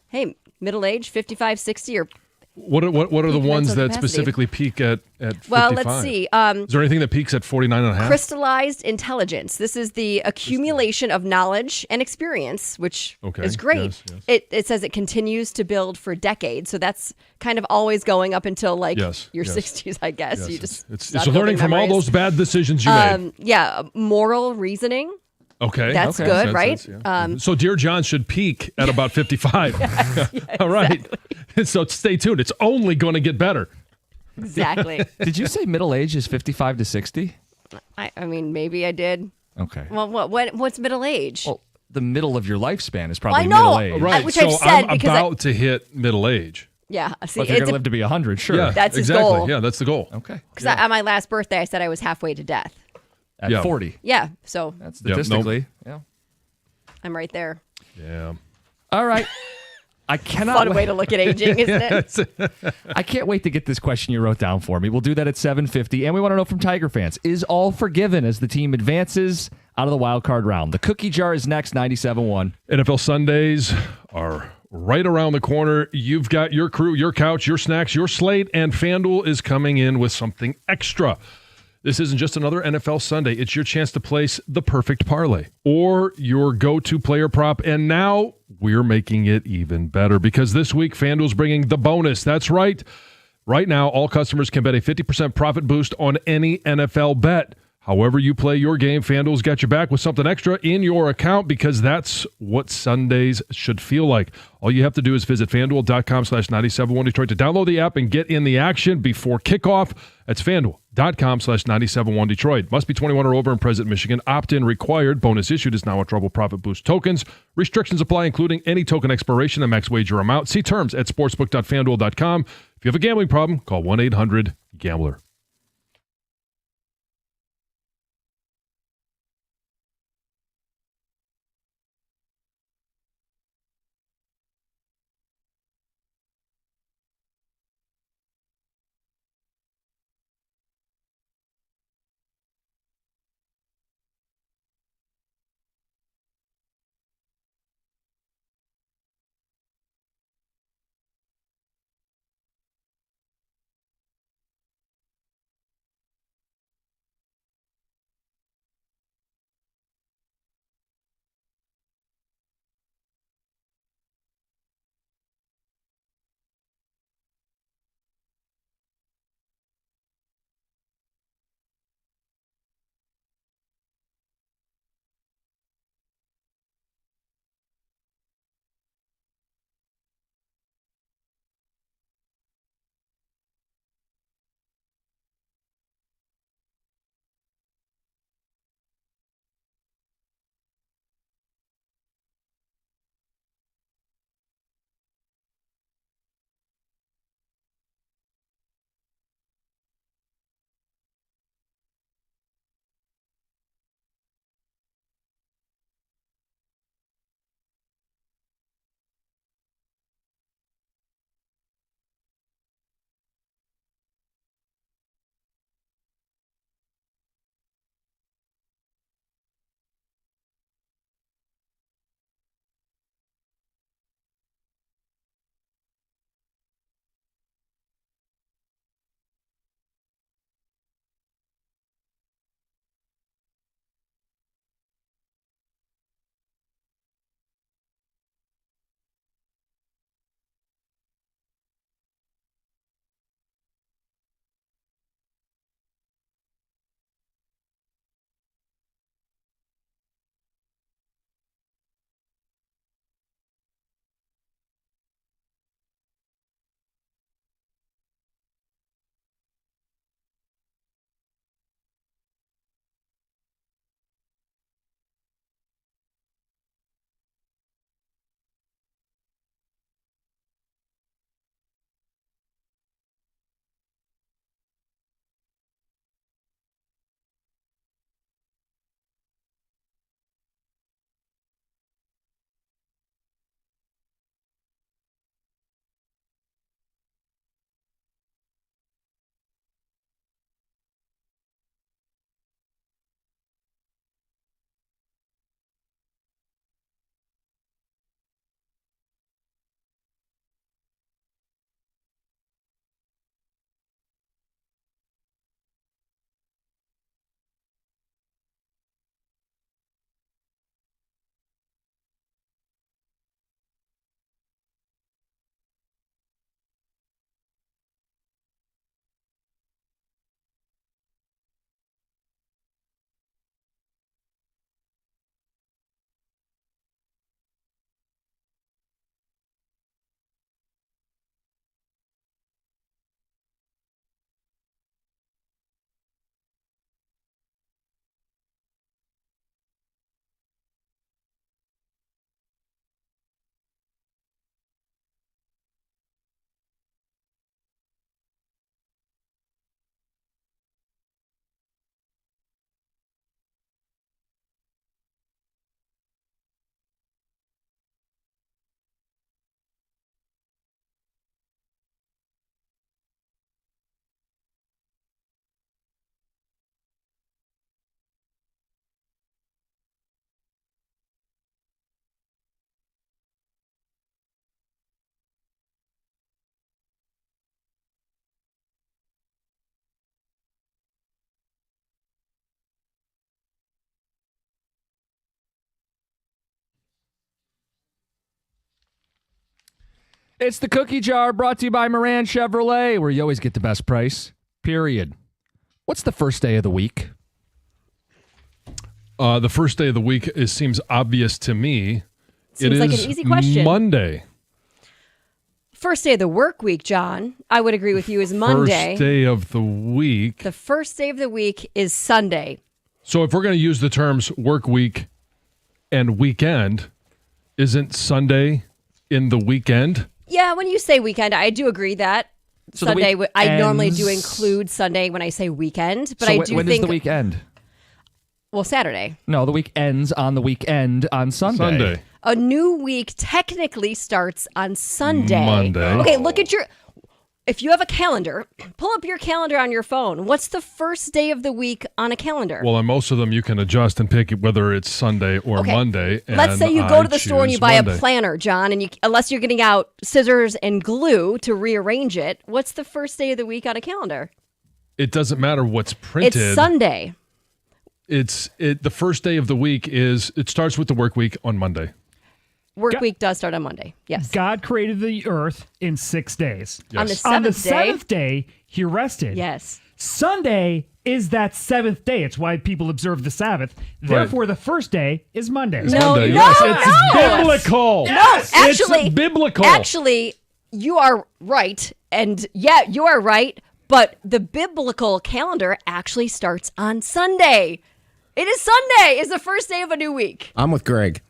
hey, middle age, 55, 60, or what are the ones that specifically peak at 55? Well, let's see. Is there anything that peaks at 49 and a half? Crystallized intelligence. This is the accumulation of knowledge and experience, which is great. It says it continues to build for decades. So that's kind of always going up until like your 60s, I guess. You just it's learning from all those bad decisions you made. Moral reasoning. Okay. That's good, right? So Dear John should peak at about 55. All right. So stay tuned. It's only going to get better. Exactly. Did you say middle age is 55 to 60? I mean, maybe I did. Okay. Well, what's middle age? Well, the middle of your lifespan is probably middle age. Right. Which so I've said I'm about to hit middle age. Yeah. See, but if you're going to live to be 100, sure. Yeah, that's his exactly. goal. Yeah, that's the goal. Okay. Because on my last birthday, I said I was halfway to death. At 40. Yeah. So that's statistically. I'm right there. Yeah. All right. I cannot. Fun way to look at aging, isn't it? I can't wait to get this question you wrote down for me. We'll do that at 7:50, and we want to know from Tiger fans: is all forgiven as the team advances out of the wild card round? The cookie jar is next. 97.1 NFL Sundays are right around the corner. You've got your crew, your couch, your snacks, your slate, and FanDuel is coming in with something extra. This isn't just another NFL Sunday. It's your chance to place the perfect parlay or your go-to player prop. And now we're making it even better because this week FanDuel's bringing the bonus. That's right. Right now, all customers can bet a 50% profit boost on any NFL bet. However you play your game, FanDuel's got you back with something extra in your account because that's what Sundays should feel like. All you have to do is visit FanDuel.com/971 Detroit to download the app and get in the action before kickoff. That's FanDuel.com/971 Detroit. Must be 21 or over and present in Michigan. Opt-in required. Bonus issued is now a Trouble Profit Boost tokens. Restrictions apply, including any token expiration and max wager amount. See terms at sportsbook.fanduel.com. If you have a gambling problem, call 1-800-GAMBLER. It's the Cookie Jar, brought to you by Moran Chevrolet, where you always get the best price, period. What's the first day of the week? The first day of the week seems obvious to me. Seems like an easy question. Monday. First day of the work week, John. I would agree with you, is Monday. First day of the week. The first day of the week is Sunday. So if we're going to use the terms work week and weekend, isn't Sunday in the weekend? Yeah, when you say weekend, I do agree that. So Sunday, I normally ends- do include Sunday when I say weekend, but So I when do does think. the week end? Well, Saturday. No, the week ends on the weekend on Sunday. A new week technically starts on Sunday. Monday. Okay, look at your. If you have a calendar, pull up your calendar on your phone. What's the first day of the week on a calendar? Well, on most of them, you can adjust and pick whether it's Sunday or Okay. Monday. Let's say you and go I to the store and you choose buy Monday. a planner, John, and unless you're getting out scissors and glue to rearrange it, what's the first day of the week on a calendar? It doesn't matter what's printed. It's Sunday. The first day of the week it starts with the work week on Monday. Work week does start on Monday. Yes. God created the earth in 6 days. On the On the seventh day. 7th day, he rested. Yes. Sunday is that 7th day. It's why people observe the Sabbath. Therefore, the first day is Monday. Monday. no, Yes, no. it's biblical. Yes. Actually, it's biblical. Actually, you are right. And yeah, you are right. But the biblical calendar actually starts on Sunday. It is Sunday is the first day of a new week. I'm with Greg.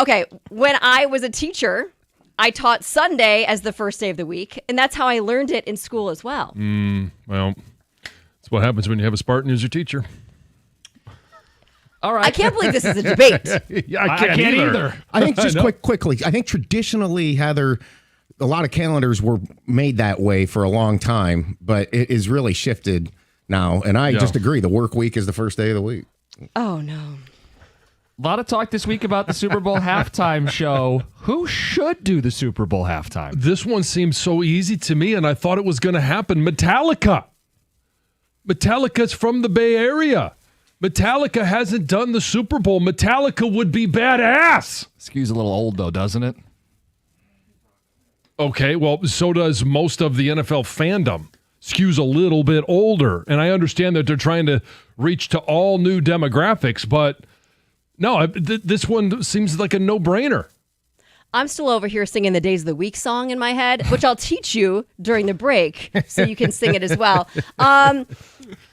Okay, when I was a teacher, I taught Sunday as the first day of the week, and that's how I learned it in school as well. Well, that's what happens when you have a Spartan as your teacher. All right. I can't believe this is a debate. Yeah, I can't either. I think just I know. quickly, I think traditionally, Heather, a lot of calendars were made that way for a long time, but it is really shifted now. And I just agree. The work week is the first day of the week. Oh, no. A lot of talk this week about the Super Bowl halftime show. Who should do the Super Bowl halftime? This one seems so easy to me, and I thought it was going to happen. Metallica. Metallica's from the Bay Area. Metallica hasn't done the Super Bowl. Metallica would be badass. Skews a little old, though, doesn't it? Okay, well, so does most of the NFL fandom. Skews a little bit older. And I understand that they're trying to reach to all new demographics, but no, this one seems like a no-brainer. I'm still over here singing the Days of the Week song in my head, which I'll teach you during the break so you can sing it as well.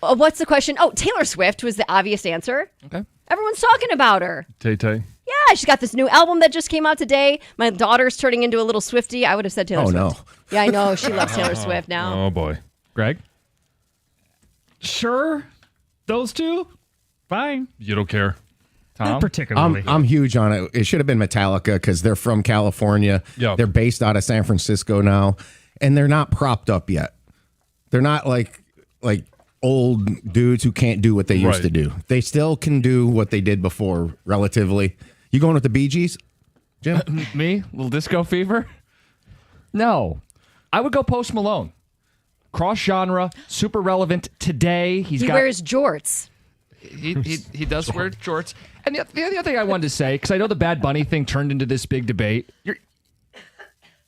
What's the question? Oh, Taylor Swift was the obvious answer. Okay. Everyone's talking about her. Tay-Tay. Yeah, she's got this new album that just came out today. My daughter's turning into a little Swiftie. I would have said Taylor Swift. no. Yeah, I know. She loves Taylor Swift now. Oh, boy. Greg? Sure. Those two? Fine. You don't care? Tom? Not particularly. I'm huge on it. It should have been Metallica because they're from California. Yeah. They're based out of San Francisco now, and they're not propped up yet. They're not like old dudes who can't do what they used Right. to do. They still can do what they did before, relatively. You going with the Bee Gees, Jim? Me? Little disco fever? No. I would go Post Malone. Cross genre, super relevant today. He wears jorts. He does wear shorts. And the other thing I wanted to say, because I know the Bad Bunny thing turned into this big debate.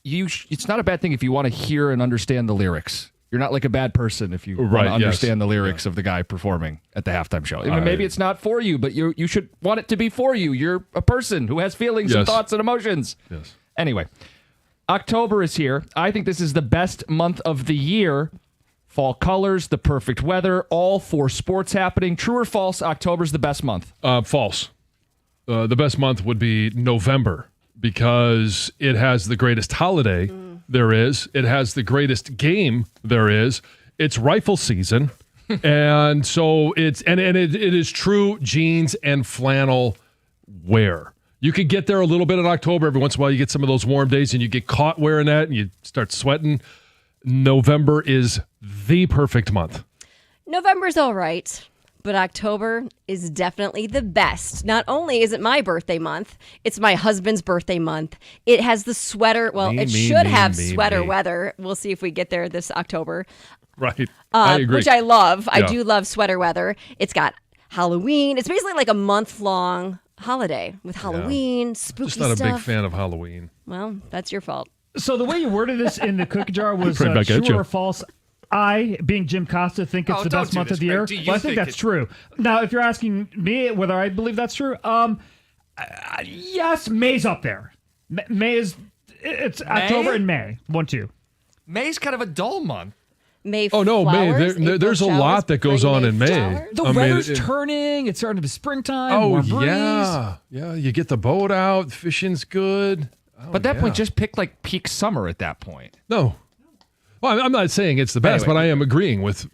It's not a bad thing if you want to hear and understand the lyrics. You're not like a bad person if you want Right, to yes. understand the lyrics of the guy performing at the halftime show. I mean, maybe it's not for you, but you should want it to be for you. You're a person who has feelings and Yes. thoughts and emotions. Yes. Anyway, October is here. I think this is the best month of the year. Fall colors, the perfect weather, all for sports happening. True or false, October's the best month? False. The best month would be November because it has the greatest holiday there is. It has the greatest game there is. It's rifle season. And so it is true jeans and flannel wear. You could get there a little bit in October. Every once in a while you get some of those warm days and you get caught wearing that and you start sweating. November is the perfect month. November's all right, but October is definitely the best. Not only is it my birthday month, it's my husband's birthday month. It has the sweater. Well, it should have sweater weather. We'll see if we get there this October. Right. I agree. Which I love. I Yeah. do love sweater weather. It's got Halloween. It's basically like a month-long holiday with Halloween, spooky Just not stuff. a big fan of Halloween. Well, that's your fault. So the way you worded this in the cookie jar was Right back at true you. or false. I, being Jim Costa, think it's the don't best do month this, of the year. Greg. Do you Well, I think think that's true. Now, if you're asking me whether I believe that's true, yes, May's up there. May is it's October and May. 1-2. May's kind of a dull month. May Oh no, flowers, May. There's a April lot showers, that goes spring on in May. flowers. The weather's turning. It's starting to be springtime. Oh more breeze. yeah. You get the boat out. Fishing's good. But at that point, just pick like peak summer at that point. No. Well, I'm not saying it's the best, Anyway. but I am agreeing with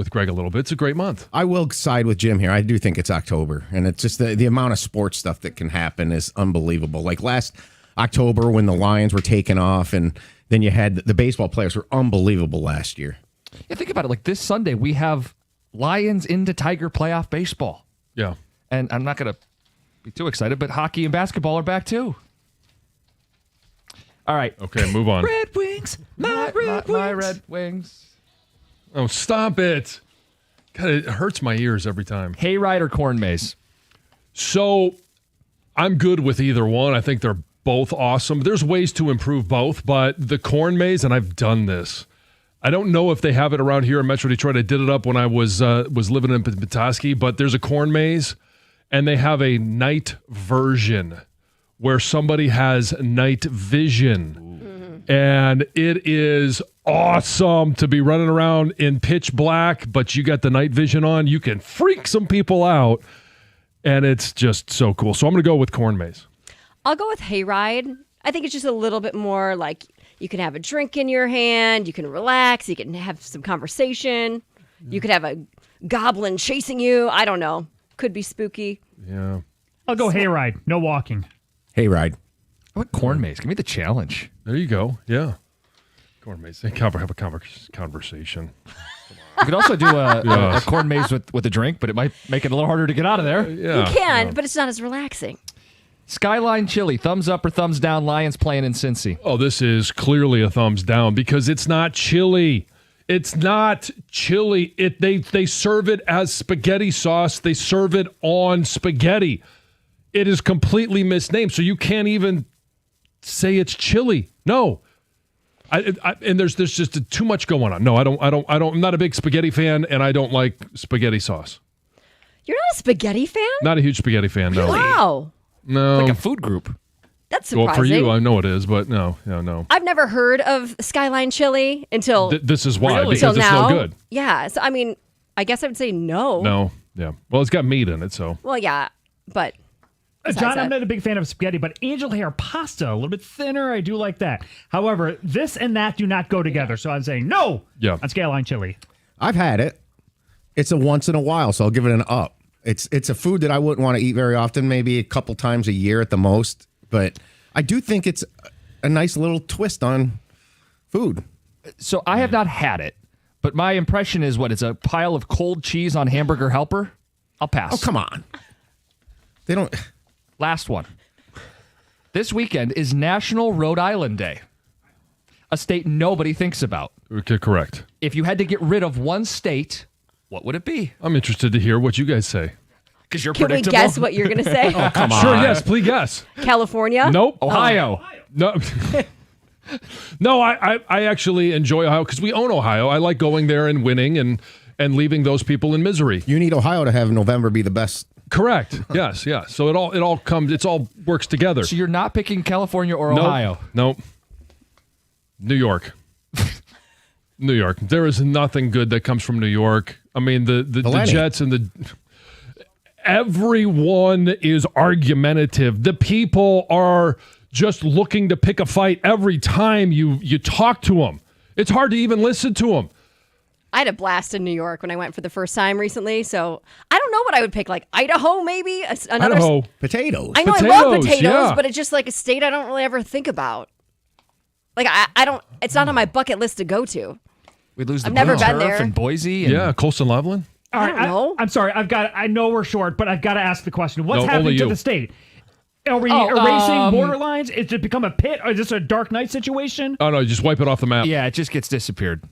Greg a little bit. It's a great month. I will side with Jim here. I do think it's October, and it's just the amount of sports stuff that can happen is unbelievable. Like last October when the Lions were taking off, and then you had the baseball players were unbelievable last year. Yeah, think about it. Like this Sunday, we have Lions into Tiger playoff baseball. Yeah. And I'm not going to be too excited, but hockey and basketball are back too. All right. Okay, move on. Red Wings. My Red Wings. Oh, stop it. God, it hurts my ears every time. Hayride or corn maze? So I'm good with either one. I think they're both awesome. There's ways to improve both, but the corn maze, and I've done this. I don't know if they have it around here in Metro Detroit. I did it up when I was living in Petoskey, but there's a corn maze, and they have a night version where somebody has night vision. And it is awesome to be running around in pitch black, but you got the night vision on. You can freak some people out, and it's just so cool. So I'm going to go with corn maze. I'll go with hayride. I think it's just a little bit more like you can have a drink in your hand, you can relax, you can have some conversation, you could have a goblin chasing you. I don't know. Could be spooky. Yeah. I'll go hayride. No walking. Hayride. What corn maze? Give me the challenge. There you go. Yeah. Corn maze. Have a conversation. You could also do a corn maze with a drink, but it might make it a little harder to get out of there. Yeah. You can, but it's not as relaxing. Skyline Chili, thumbs up or thumbs down? Lions playing in Cincy. Oh, this is clearly a thumbs down because it's not chili. It's not chili. They serve it as spaghetti sauce. They serve it on spaghetti. It is completely misnamed, so you can't even say it's chili. No. And there's just too much going on. No, I'm not a big spaghetti fan, and I don't like spaghetti sauce. You're not a spaghetti fan? Not a huge spaghetti fan, no. Wow. No. Like a food group. That's surprising. Well, for you, I know it is, but no. I've never heard of Skyline Chili until This is why, Really? because until it's now. no good. Yeah. So I mean, I guess I would say no. No, yeah. Well, it's got meat in it, so. Well, yeah, but besides John, I'm that- not a big fan of spaghetti, but angel hair pasta, a little bit thinner. I do like that. However, this and that do not go together. So I'm saying no on Skyline Chili. I've had it. It's a once in a while, so I'll give it an up. It's a food that I wouldn't want to eat very often, maybe a couple times a year at the most. But I do think it's a nice little twist on food. So I have not had it, but my impression is what? It's a pile of cold cheese on hamburger helper? I'll pass. Oh, come on. They don't. Last one. This weekend is National Rhode Island Day, a state nobody thinks about. Okay, correct. If you had to get rid of one state, what would it be? I'm interested to hear what you guys say. Because you're Can we predictable. guess what you're going to say? Oh, come on. Sure, yes, please guess. California? Nope. Ohio. No. No, I actually enjoy Ohio because we own Ohio. I like going there and winning and leaving those people in misery. You need Ohio to have November be the best. Correct. Yes, yeah. So it all works together. So you're not picking California or Nope. Ohio? Nope. New York. New York. There is nothing good that comes from New York. I mean, the Jets and the... Everyone is argumentative. The people are just looking to pick a fight every time you talk to them. It's hard to even listen to them. I had a blast in New York when I went for the first time recently, so I don't know what I would pick. Like Idaho, maybe? Idaho. Potatoes. I know I love Potatoes, potatoes, yeah. but it's just like a state I don't really ever think about. Like, I don't, it's not on my bucket list to go to. We lose the I've never blue been turf there. in Boise. And Yeah, Colston Loveland. All I right, don't know. I'm sorry. I know we're short, but I've got to ask the question. What's No, happening only to you. the state? Are we erasing borderlines? Is it become a pit? Or is this a Dark Knight situation? Oh, no, just wipe it off the map. Yeah, it just gets disappeared.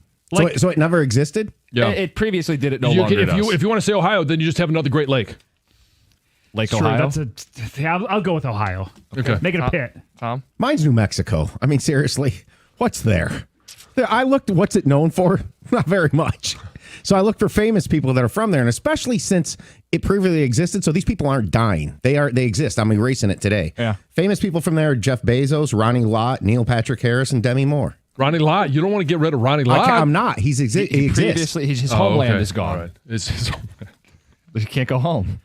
So it never existed? Yeah. It previously did it no You longer can- does. if you want to say Ohio, then you just have another Great Lake. Lake Sure, Ohio. I'll go with Ohio. Okay. Make it a pit. Tom? Mine's New Mexico. I mean, seriously, what's there? I looked, what's it known for? Not very much. So I looked for famous people that are from there, and especially since it previously existed, so these people aren't dying. They exist. I'm erasing it today. Yeah. Famous people from there are Jeff Bezos, Ronnie Lott, Neil Patrick Harris, and Demi Moore. Ronnie Lott. You don't want to get rid of Ronnie Lott. I'm not. He exists. Previously, his homeland is gone. All right. It's his homeland. He can't go home.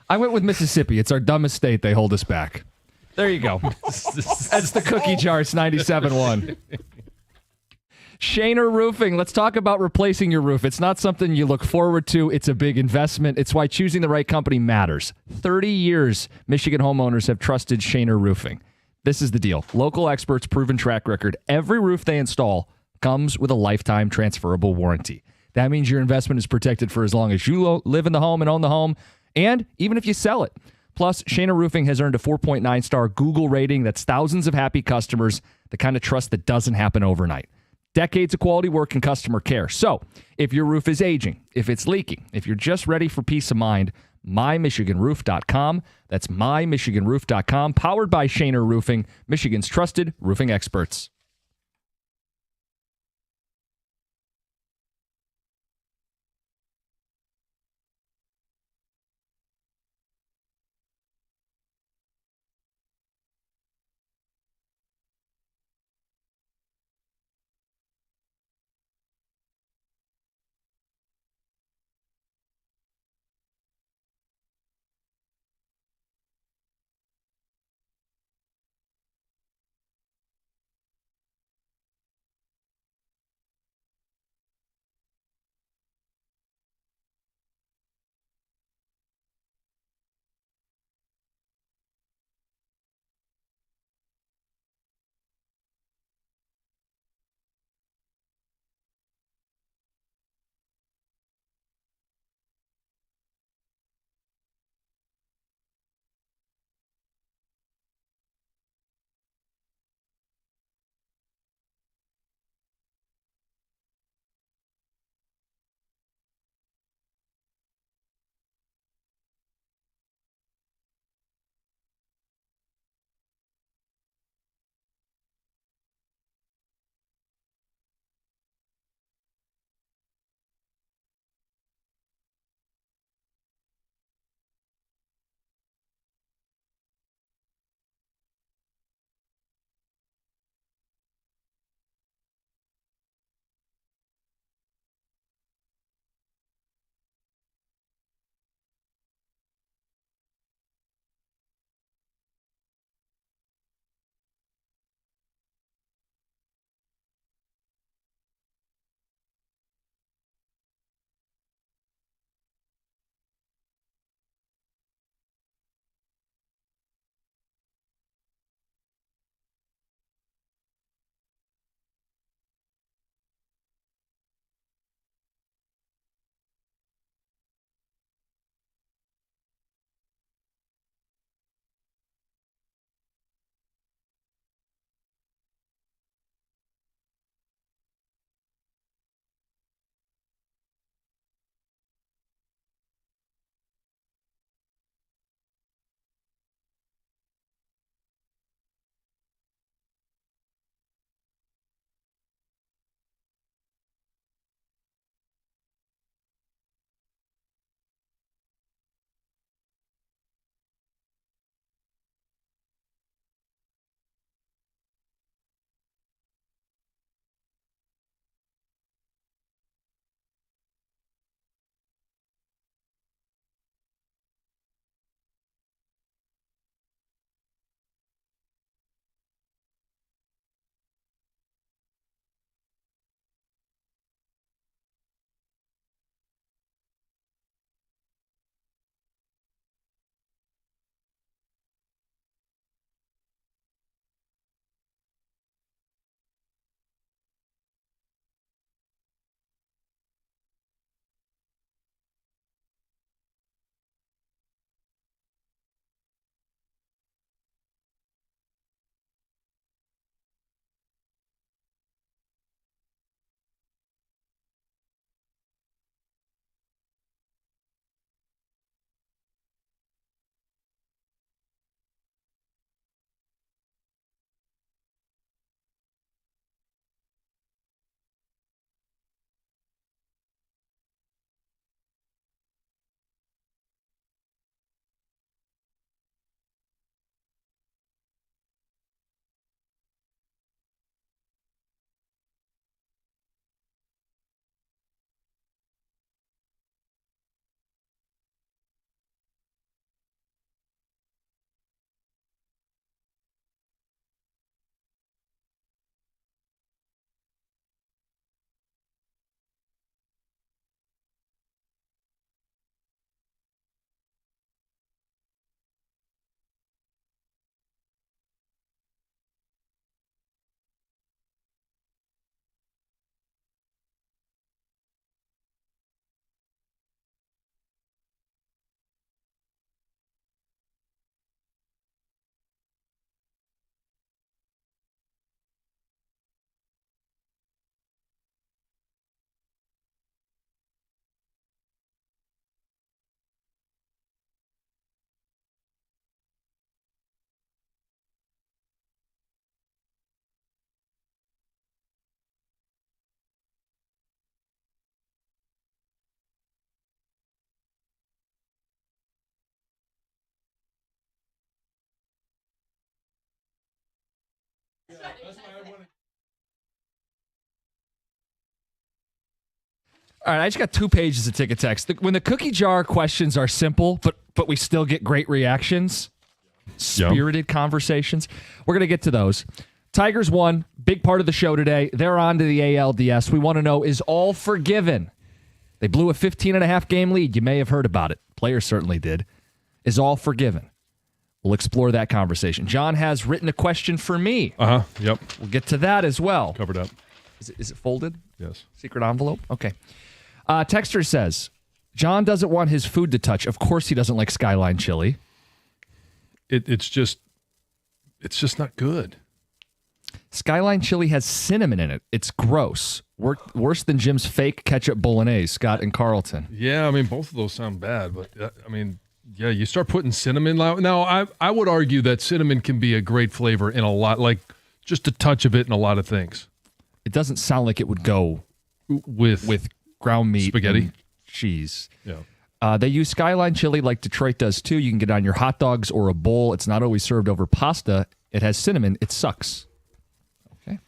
I went with Mississippi. It's our dumbest state. They hold us back. There you go. That's the cookie jar. It's 97.1. Shaner Roofing. Let's talk about replacing your roof. It's not something you look forward to. It's a big investment. It's why choosing the right company matters. 30 years, Michigan homeowners have trusted Shaner Roofing. This is the deal. Local experts, proven track record. Every roof they install comes with a lifetime transferable warranty. That means your investment is protected for as long as you live in the home and own the home, and even if you sell it. Plus, Shaner Roofing has earned a 4.9-star Google rating. That's thousands of happy customers, the kind of trust that doesn't happen overnight. Decades of quality work and customer care. So, if your roof is aging, if it's leaking, if you're just ready for peace of mind, mymichiganroof.com. That's mymichiganroof.com, powered by Shaner Roofing, Michigan's trusted roofing experts. All right, I just got 2 pages of ticket text. When the cookie jar questions are simple, but we still get great reactions, spirited conversations, we're going to get to those. Tigers won, big part of the show today. They're on to the ALDS. We want to know, is all forgiven? They blew a 15.5 game lead. You may have heard about it. Players certainly did. Is all forgiven? We'll explore that conversation. John has written a question for me. Yep. We'll get to that as well. Covered up. Is it folded? Yes. Secret envelope? Okay. Texter says, John doesn't want his food to touch. Of course he doesn't like Skyline chili. It's just not good. Skyline chili has cinnamon in it. It's gross. Worse than Jim's fake ketchup bolognese, Scott and Carlton. Yeah, I mean, both of those sound bad, but yeah, you start putting cinnamon. Now, I would argue that cinnamon can be a great flavor in a lot, like just a touch of it in a lot of things. It doesn't sound like it would go with ground meat, spaghetti, and cheese. Yeah. They use Skyline chili like Detroit does too. You can get it on your hot dogs or a bowl. It's not always served over pasta. It has cinnamon. It sucks. Okay.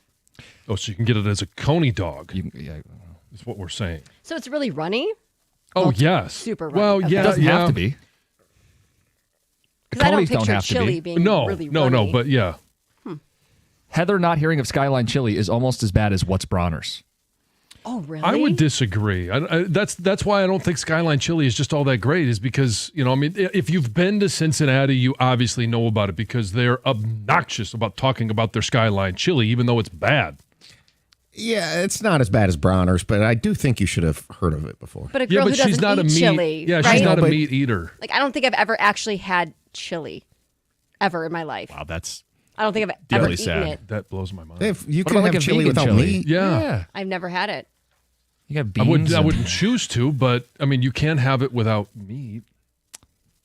Oh, so you can get it as a coney dog. Yeah. Is what we're saying. So it's really runny? Oh, yes. Super runny. Well, Okay. yeah. It doesn't have to be. Because I don't Conies don't picture have to chili be. being really runny. No, but yeah. Heather not hearing of Skyline chili is almost as bad as What's Bronner's. Oh, really? I would disagree. That's why I don't think Skyline chili is just all that great, is because, I mean, if you've been to Cincinnati, you obviously know about it because they're obnoxious about talking about their Skyline chili, even though it's bad. Yeah, it's not as bad as Bronner's, but I do think you should have heard of it before. But a girl who doesn't she's not eat a meat. chili, Yeah, right? she's not a meat eater. Like, I don't think I've ever actually had chili ever in my life. Wow, that's I don't think I've ever deeply eaten sad. it. That blows my mind. If you What can about have like a chili vegan without chili? meat. Yeah. I've never had it. You got beans. I wouldn't choose to, but I mean, you can have it without meat.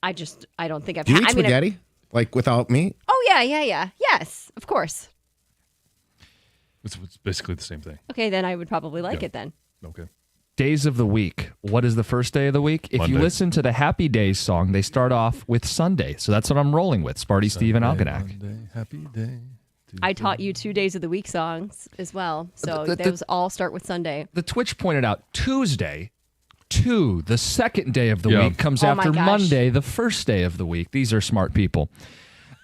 I don't think I've Do you had eat spaghetti? Like without meat? Oh, yeah. Yes, of course. It's basically the same thing. Okay, then I would probably like it then. Okay. Days of the week. What is the first day of the week? If you Monday. listen to the Happy Days song, they start off with Sunday. So that's what I'm rolling with. Sparty, Steve, and Algonac. Monday, happy day. I taught you 2 days of the week songs as well. So The- those all start with Sunday. The Twitch pointed out Tuesday, the second day of the Yeah. week, comes Oh my after gosh. Monday, the first day of the week. These are smart people.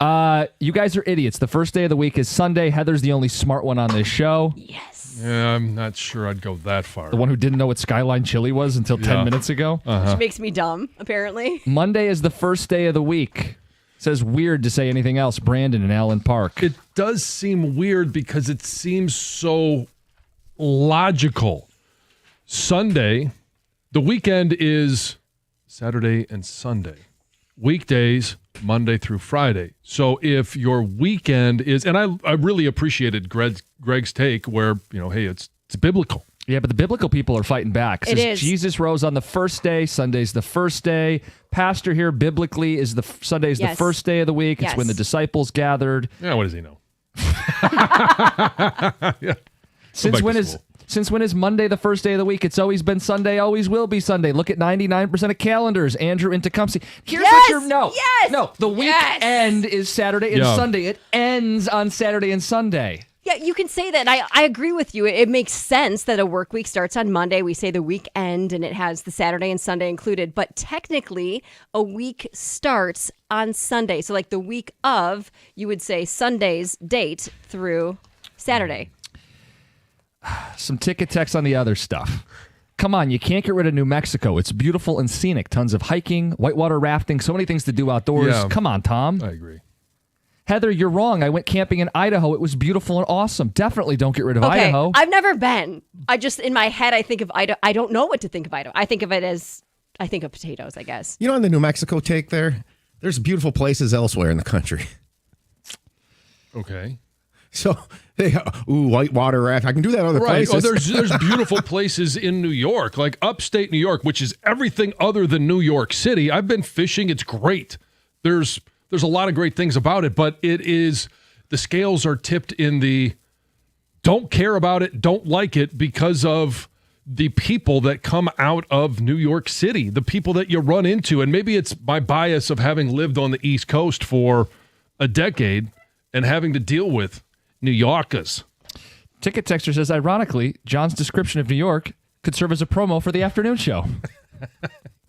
You guys are idiots. The first day of the week is Sunday. Heather's the only smart one on this show. Yes. Yeah, I'm not sure I'd go that far. The one who didn't know what Skyline chili was until 10 Yeah. minutes ago. Which makes me dumb, apparently. Monday is the first day of the week. Says weird to say anything else. Brandon in Allen Park. It does seem weird because it seems so logical. Sunday, the weekend is Saturday and Sunday. Weekdays, Monday through Friday. So if your weekend is, and I really appreciated Greg's take where, hey, it's biblical. Yeah, but the biblical people are fighting back. It Says is. Jesus rose on the first day. Sunday's the first day. Pastor here, biblically, is Sunday's the Yes. first day of the week. It's Yes. when the disciples gathered. Yeah, what does he know? Yeah. Since back when to is school. since when is Monday the first day of the week? It's always been Sunday, always will be Sunday. Look at 99% of calendars. Andrew in Tecumseh. Here's Yes! what you're no. Yes! No, the Yes! weekend is Saturday and Yeah. Sunday. It ends on Saturday and Sunday. Yeah, you can say that. I agree with you. It makes sense that a work week starts on Monday. We say the weekend and it has the Saturday and Sunday included. But technically, a week starts on Sunday. So, like the week of, you would say Sunday's date through Saturday. Some ticket text on the other stuff. Come on, you can't get rid of New Mexico. It's beautiful and scenic. Tons of hiking, whitewater rafting, so many things to do outdoors. Yeah. Come on, Tom. I agree. Heather, you're wrong. I went camping in Idaho. It was beautiful and awesome. Definitely don't get rid of Okay, Idaho. I've never been. I just, in my head, I think of Idaho. I don't know what to think of Idaho. I think of it as, I think of potatoes, I guess. You know, on the New Mexico take there's beautiful places elsewhere in the country. Okay. So, whitewater raft. I can do that other Right. places. Oh, there's beautiful places in New York, like upstate New York, which is everything other than New York City. I've been fishing. It's great. There's a lot of great things about it, but the scales are tipped in the don't care about it, don't like it because of the people that come out of New York City, the people that you run into. And maybe it's my bias of having lived on the East Coast for a decade and having to deal with New Yorkers. Ticket Texter says, ironically, John's description of New York could serve as a promo for the afternoon show.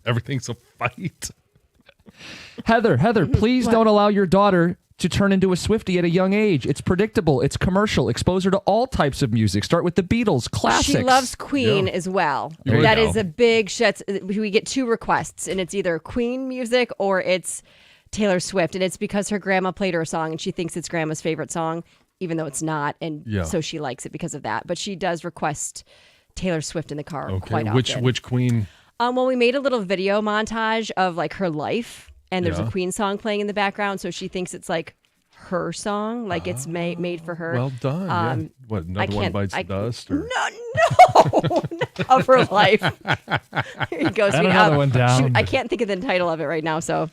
Everything's a fight. Heather, please don't allow your daughter to turn into a Swiftie at a young age. It's predictable. It's commercial. Expose her to all types of music. Start with the Beatles, classics. She loves Queen as well. There That you is go. a big we get 2 requests, and it's either Queen music or it's Taylor Swift, and it's because her grandma played her a song, and she thinks it's grandma's favorite song, even though it's not, and so she likes it because of that. But she does request Taylor Swift in the car quite often. Which Queen? Well, we made a little video montage of like her life, and there's a Queen song playing in the background, so she thinks it's like her song, like it's made for her. Well done. What, Another One Bites the Dust? Or? No, of her life. Here you go, sweetie. another one down. Shoot, I can't think of the title of it right now, so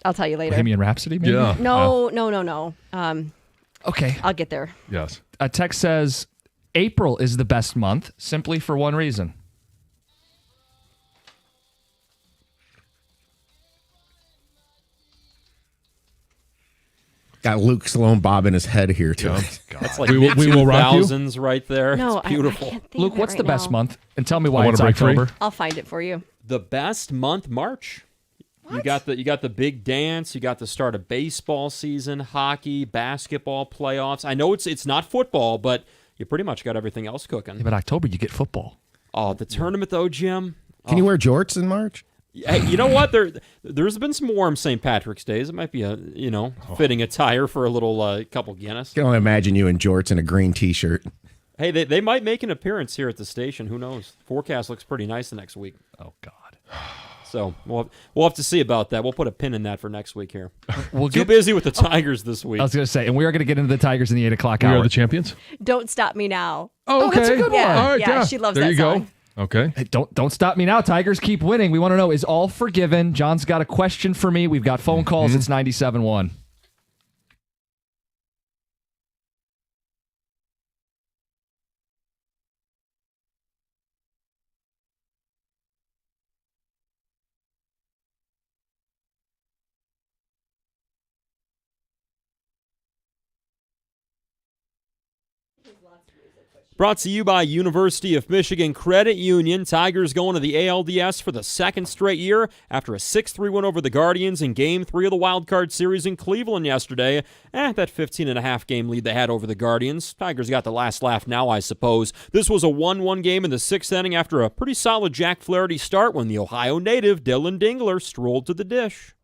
I'll tell you later. Bohemian Rhapsody, maybe? Yeah. No. Okay. I'll get there. Yes. A text says, April is the best month, simply for one reason. Got Luke Sloan bobbing his head here, too. That's like We will rock you. mid-2000s right there. No, It's beautiful. I can't think Luke, of it what's right the best now. month? And tell me why wanna it's break free. October. I'll find it for you. The best month, March. You got the big dance. You got the start of baseball season, hockey, basketball playoffs. I know it's not football, but you pretty much got everything else cooking. Yeah, but October, you get football. Oh, the tournament though, Jim. Can you wear jorts in March? Hey, you know what? There's been some warm St. Patrick's days. It might be a fitting attire for a little couple Guinness. I can only imagine you in jorts and a green T-shirt. Hey, they might make an appearance here at the station. Who knows? Forecast looks pretty nice the next week. Oh, God. So we'll have to see about that. We'll put a pin in that for next week here. We'll Too busy with the Tigers this week. I was going to say, and we are going to get into the Tigers in the 8 o'clock We hour. are the champions. Don't Stop Me Now. Oh, okay. that's a good one. Yeah, All right, yeah, she loves there that you song. go. Okay. Hey, don't stop me now. Tigers keep winning. We want to know, is all forgiven? John's got a question for me. We've got phone calls. It's 97.1. Brought to you by University of Michigan Credit Union. Tigers going to the ALDS for the second straight year after a 6-3 win over the Guardians in Game 3 of the Wild Card Series in Cleveland yesterday. That 15.5 game lead they had over the Guardians. Tigers got the last laugh now, I suppose. This was a 1-1 game in the 6th inning after a pretty solid Jack Flaherty start when the Ohio native Dylan Dingler strolled to the dish.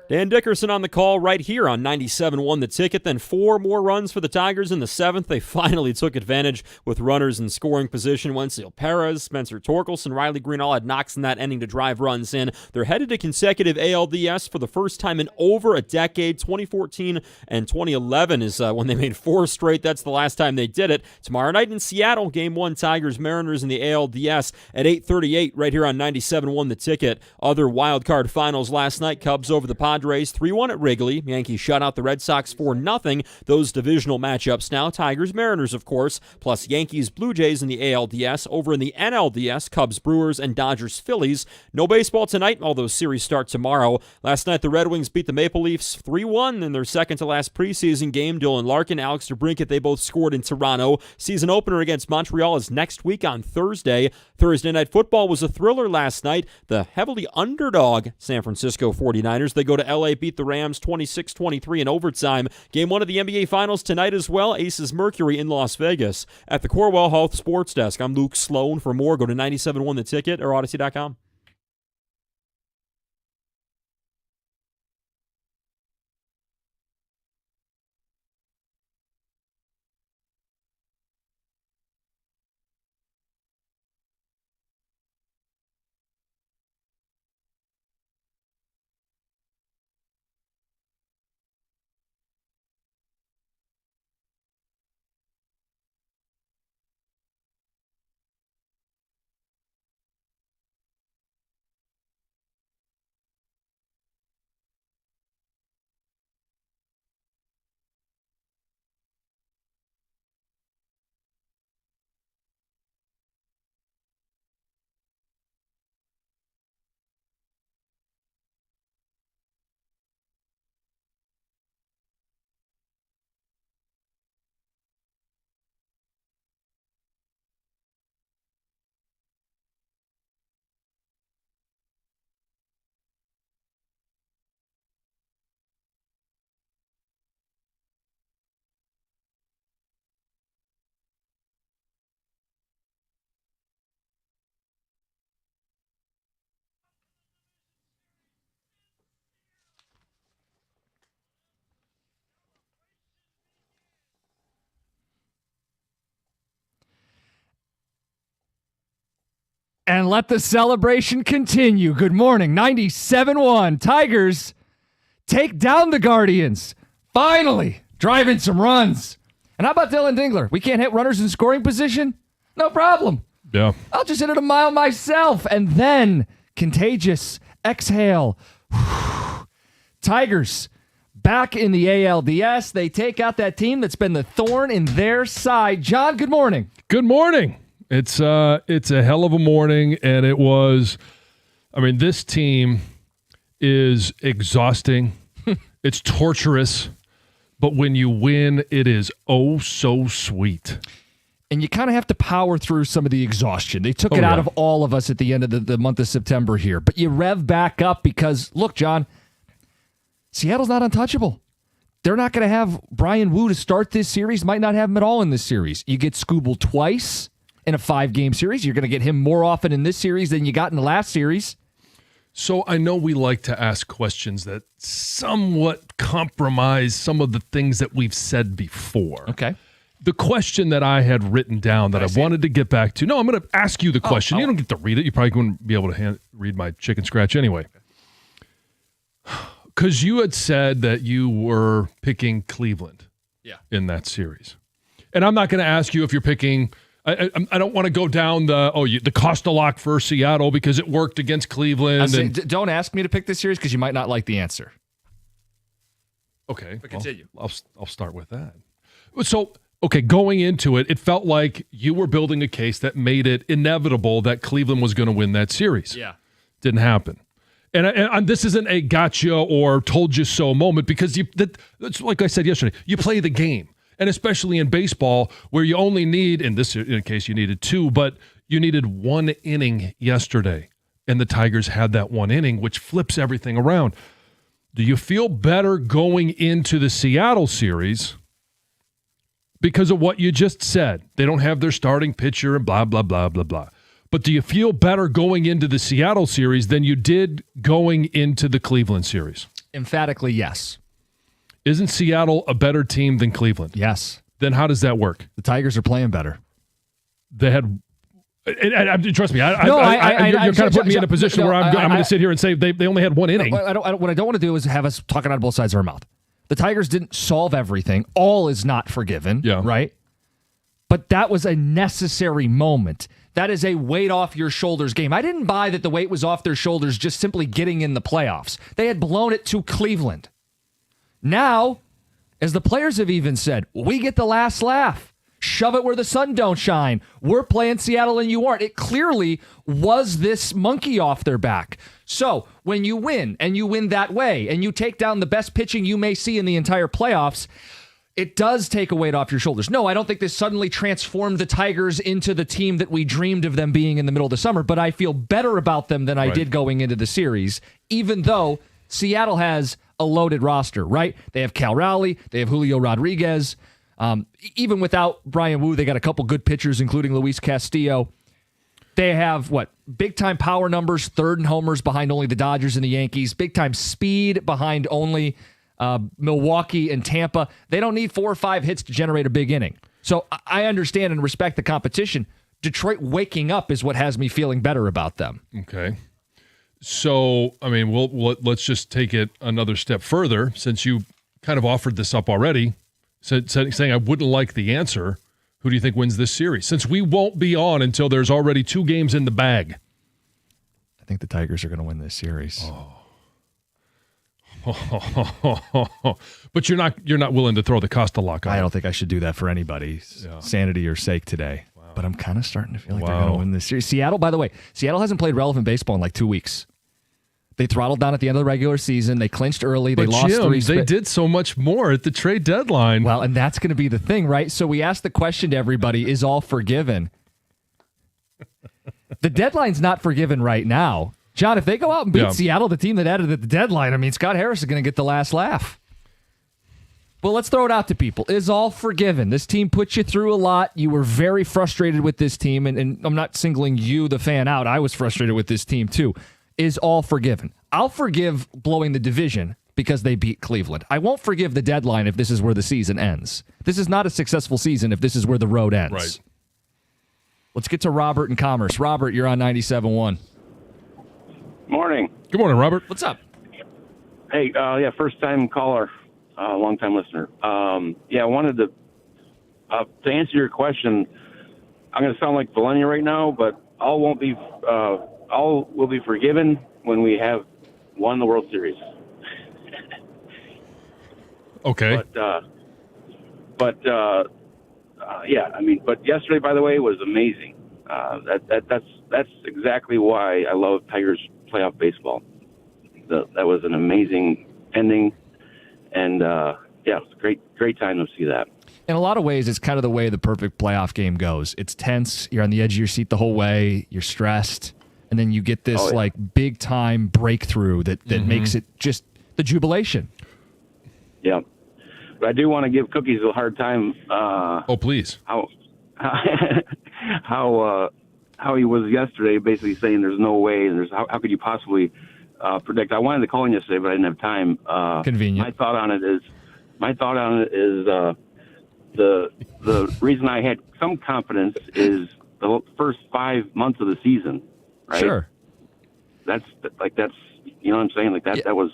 Dan Dickerson on the call right here on 97.1 The Ticket. Then 4 more runs for the Tigers in the 7th. They finally took advantage with runners in scoring position. Wenzel Perez, Spencer Torkelson, Riley Green all had knocks in that inning to drive runs in. They're headed to consecutive ALDS for the first time in over a decade. 2014 and 2011 is when they made 4 straight. That's the last time they did it. Tomorrow night in Seattle, Game 1, Tigers-Mariners in the ALDS at 8:38 right here on 97.1 The Ticket. Other wild card finals last night, Cubs over the Padres 3-1 at Wrigley. Yankees shut out the Red Sox 4-0. Those divisional matchups now. Tigers-Mariners, of course, plus Yankees-Blue Jays in the ALDS. Over in the NLDS, Cubs-Brewers and Dodgers-Phillies. No baseball tonight. All those series start tomorrow. Last night, the Red Wings beat the Maple Leafs 3-1 in their second-to-last preseason game. Dylan Larkin, Alex DeBrincat, they both scored in Toronto. Season opener against Montreal is next week on Thursday. Thursday Night Football was a thriller last night. The heavily underdog San Francisco 49ers, they go to LA, beat the Rams 26-23 in overtime. Game 1 of the NBA Finals tonight as well. Aces Mercury in Las Vegas. At the Corwell Health Sports Desk, I'm Luke Sloan. For more, go to 97.1 The Ticket or Odyssey.com. and let the celebration continue. Good morning. 97-1. Tigers take down the Guardians. Finally, driving some runs. And how about Dylan Dingler? We can't hit runners in scoring position? No problem. Yeah. I'll just hit it a mile myself. And then, contagious, exhale. Tigers back in the ALDS. They take out that team that's been the thorn in their side. John, good morning. Good morning. It's a hell of a morning, and it was, this team is exhausting. It's torturous, but when you win, it is oh so sweet. And you kind of have to power through some of the exhaustion. They took it out of all of us at the end of the month of September here. But you rev back up because, look, John, Seattle's not untouchable. They're not going to have Brian Wu to start this series, might not have him at all in this series. You get Skubal twice in a 5-game series. You're going to get him more often in this series than you got in the last series. So I know we like to ask questions that somewhat compromise some of the things that we've said before. Okay. The question that I had written down that I wanted to get back to. No, I'm going to ask you the question. You don't get to read it. You probably wouldn't be able to read my chicken scratch anyway. Because you had said that you were picking Cleveland in that series. And I'm not going to ask you if you're picking – I don't want to go down the Costa lock for Seattle because it worked against Cleveland. Don't ask me to pick this series because you might not like the answer. Okay. But continue. I'll start with that. So – okay, going into it, it felt like you were building a case that made it inevitable that Cleveland was going to win that series. Yeah. Didn't happen. And this isn't a gotcha or told you so moment because that's like I said yesterday, you play the game. And especially in baseball where you only need, in case you needed 2, but you needed 1 inning yesterday. And the Tigers had that 1 inning, which flips everything around. Do you feel better going into the Seattle series because of what you just said? They don't have their starting pitcher and blah, blah, blah, blah, blah. But do you feel better going into the Seattle series than you did going into the Cleveland series? Emphatically, yes. Isn't Seattle a better team than Cleveland? Yes. Then how does that work? The Tigers are playing better. They had... trust me, you're kind of putting me in a position where I'm going to sit here and say they only had 1 inning. What I don't want to do is have us talking out of both sides of our mouth. The Tigers didn't solve everything. All is not forgiven, right? But that was a necessary moment. That is a weight off your shoulders game. I didn't buy that the weight was off their shoulders just simply getting in the playoffs. They had blown it to Cleveland. Now, as the players have even said, we get the last laugh. Shove it where the sun don't shine. We're playing Seattle and you aren't. It clearly was this monkey off their back. So when you win, and you win that way, and you take down the best pitching you may see in the entire playoffs, it does take a weight off your shoulders. No, I don't think this suddenly transformed the Tigers into the team that we dreamed of them being in the middle of the summer, but I feel better about them than I did going into the series, even though Seattle has a loaded roster, right? They have Cal Raleigh, they have Julio Rodriguez. Even without Brian Wu, they got a couple good pitchers, including Luis Castillo. They have, big-time power numbers, third in homers behind only the Dodgers and the Yankees. Big-time speed behind only Milwaukee and Tampa. They don't need 4 or 5 hits to generate a big inning. So I understand and respect the competition. Detroit waking up is what has me feeling better about them. Okay. So, let's just take it another step further, since you kind of offered this up already, saying I wouldn't like the answer. Who do you think wins this series? Since we won't be on until there's already 2 games in the bag. I think the Tigers are going to win this series. But you're not willing to throw the Costa lock on. I don't think I should do that for anybody's sanity or sake today. Wow. But I'm kind of starting to feel like they're going to win this series. Seattle, by the way, hasn't played relevant baseball in like 2 weeks. They throttled down at the end of the regular season. They clinched early. They lost 3. They did so much more at the trade deadline. Well, and that's going to be the thing, right? So we asked the question to everybody, is all forgiven? The deadline's not forgiven right now. John, if they go out and beat Seattle, the team that added at the deadline, Scott Harris is going to get the last laugh. Well, let's throw it out to people. Is all forgiven? This team put you through a lot. You were very frustrated with this team, and I'm not singling you, the fan, out. I was frustrated with this team, too. Is all forgiven? I'll forgive blowing the division because they beat Cleveland. I won't forgive the deadline if this is where the season ends. This is not a successful season if this is where the road ends. Right. Let's get to Robert in Commerce. Robert, you're on 97.1. Morning. Good morning, Robert. What's up? Hey, first time caller, long time listener. I wanted to answer your question. I'm going to sound like Valenia right now, but all will be forgiven when we have won the World Series. Okay. But yesterday, by the way, was amazing. That's exactly why I love Tigers playoff baseball. That was an amazing ending, and it was a great time to see that. In a lot of ways, it's kind of the way the perfect playoff game goes. It's tense. You're on the edge of your seat the whole way. You're stressed. And then you get this big time breakthrough that makes it just the jubilation. Yeah. But I do want to give Cookies a hard time. Please. How he was yesterday, basically saying there's no way, and how could you possibly predict? I wanted to call in yesterday, but I didn't have time. Convenient. My thought on it is the reason I had some confidence is the first 5 months of the season, right? Sure. That's you know what I'm saying? Like that. Yeah. That was.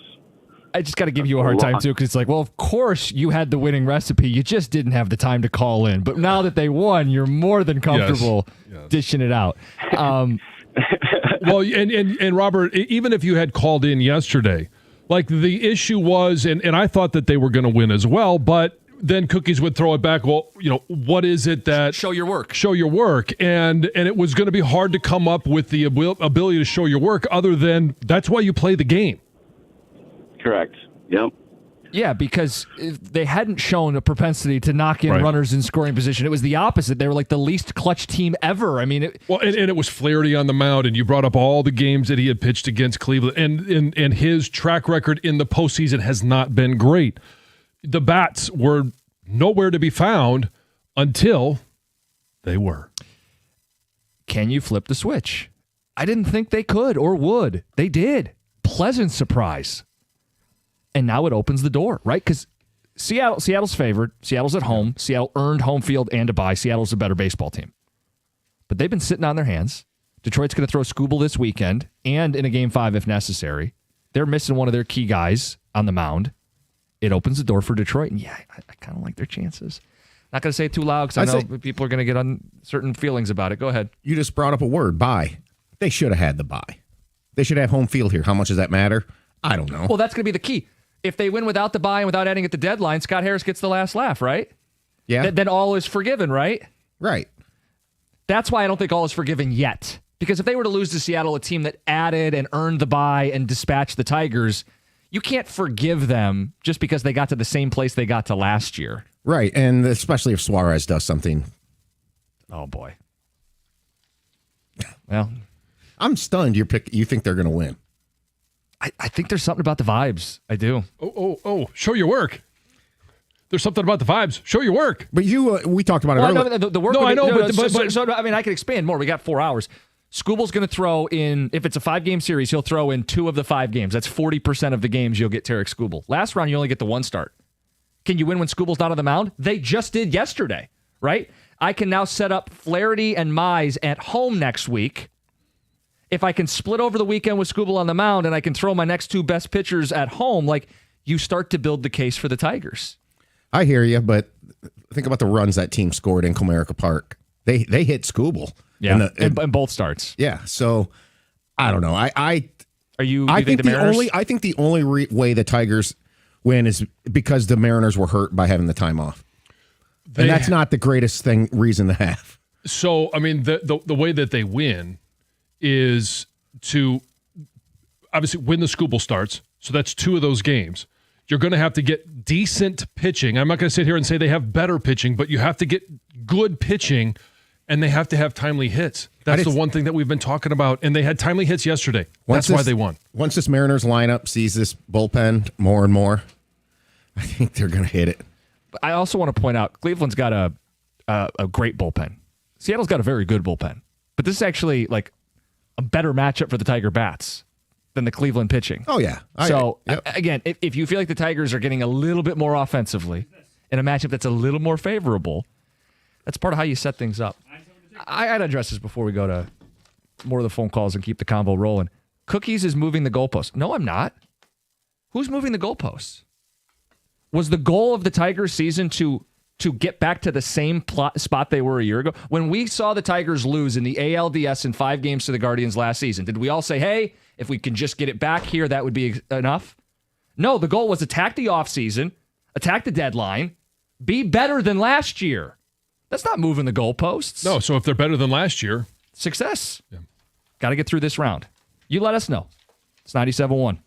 I just got to give you a hard time, too, because it's like, well, of course you had the winning recipe. You just didn't have the time to call in. But now that they won, you're more than comfortable dishing it out. Well, and Robert, even if you had called in yesterday, like the issue was, and I thought that they were going to win as well, but then Cookies would throw it back. Well, what is it that... Show your work. Show your work. And it was going to be hard to come up with the ability to show your work other than that's why you play the game. Correct. Yep. Yeah, because if they hadn't shown a propensity to knock in runners in scoring position. It was the opposite. They were like the least clutch team ever. I mean, and it was Flaherty on the mound, and you brought up all the games that he had pitched against Cleveland, and his track record in the postseason has not been great. The bats were nowhere to be found until they were. Can you flip the switch? I didn't think they could or would. They did. Pleasant surprise. And now it opens the door, right? Because Seattle's favored. Seattle's at home. Seattle earned home field and a bye. Seattle's a better baseball team. But they've been sitting on their hands. Detroit's going to throw Skubal this weekend and in a Game 5 if necessary. They're missing one of their key guys on the mound. It opens the door for Detroit. And I kind of like their chances. Not going to say it too loud because I know people are going to get on certain feelings about it. Go ahead. You just brought up a word, bye. They should have had the bye. They should have home field here. How much does that matter? I don't know. Well, that's going to be the key. If they win without the bye and without adding at the deadline, Scott Harris gets the last laugh, right? Yeah. Then all is forgiven, right? Right. That's why I don't think all is forgiven yet. Because if they were to lose to Seattle, a team that added and earned the bye and dispatched the Tigers, you can't forgive them just because they got to the same place they got to last year. Right, and especially if Suarez does something. Oh, boy. Well, I'm stunned you think they're going to win. I think there's something about the vibes. I do. Oh! Show your work. There's something about the vibes. Show your work. But we talked about it earlier. The work. No, I know, I mean, I can expand more. We got 4 hours. Skubal's going to throw in, if it's a 5-game series, he'll throw in 2 of the 5 games. That's 40% of the games you'll get Tarek Skubal. Last round, you only get the 1 start. Can you win when Skubal's not on the mound? They just did yesterday, right? I can now set up Flaherty and Mize at home next week. If I can split over the weekend with Skubal on the mound and I can throw my next 2 best pitchers at home, you start to build the case for the Tigers. I hear you, but think about the runs that team scored in Comerica Park. They hit Skubal. Yeah, in both starts. Yeah, so I don't know. I think the only way the Tigers win is because the Mariners were hurt by having the time off, and that's not the greatest reason to have. So I mean, the way that they win is to obviously win the Skubal starts. So that's 2 of those games. You're going to have to get decent pitching. I'm not going to sit here and say they have better pitching, but you have to get good pitching, and they have to have timely hits. That's the one thing that we've been talking about, and they had timely hits yesterday. That's why they won. Once this Mariners lineup sees this bullpen more and more, I think they're going to hit it. I also want to point out, Cleveland's got a great bullpen. Seattle's got a very good bullpen. But this is actually a better matchup for the Tiger bats than the Cleveland pitching. Oh, yeah. Again, if you feel like the Tigers are getting a little bit more offensively in a matchup that's a little more favorable, that's part of how you set things up. I got to address this before we go to more of the phone calls and keep the combo rolling. Cookies is moving the goalposts. No, I'm not. Who's moving the goalposts? Was the goal of the Tigers season to get back to the same spot they were a year ago? When we saw the Tigers lose in the ALDS in 5 games to the Guardians last season, did we all say, hey, if we can just get it back here, that would be enough? No, the goal was attack the offseason, attack the deadline, be better than last year. That's not moving the goalposts. No, so if they're better than last year. Success. Yeah. Got to get through this round. You let us know. It's 97.1.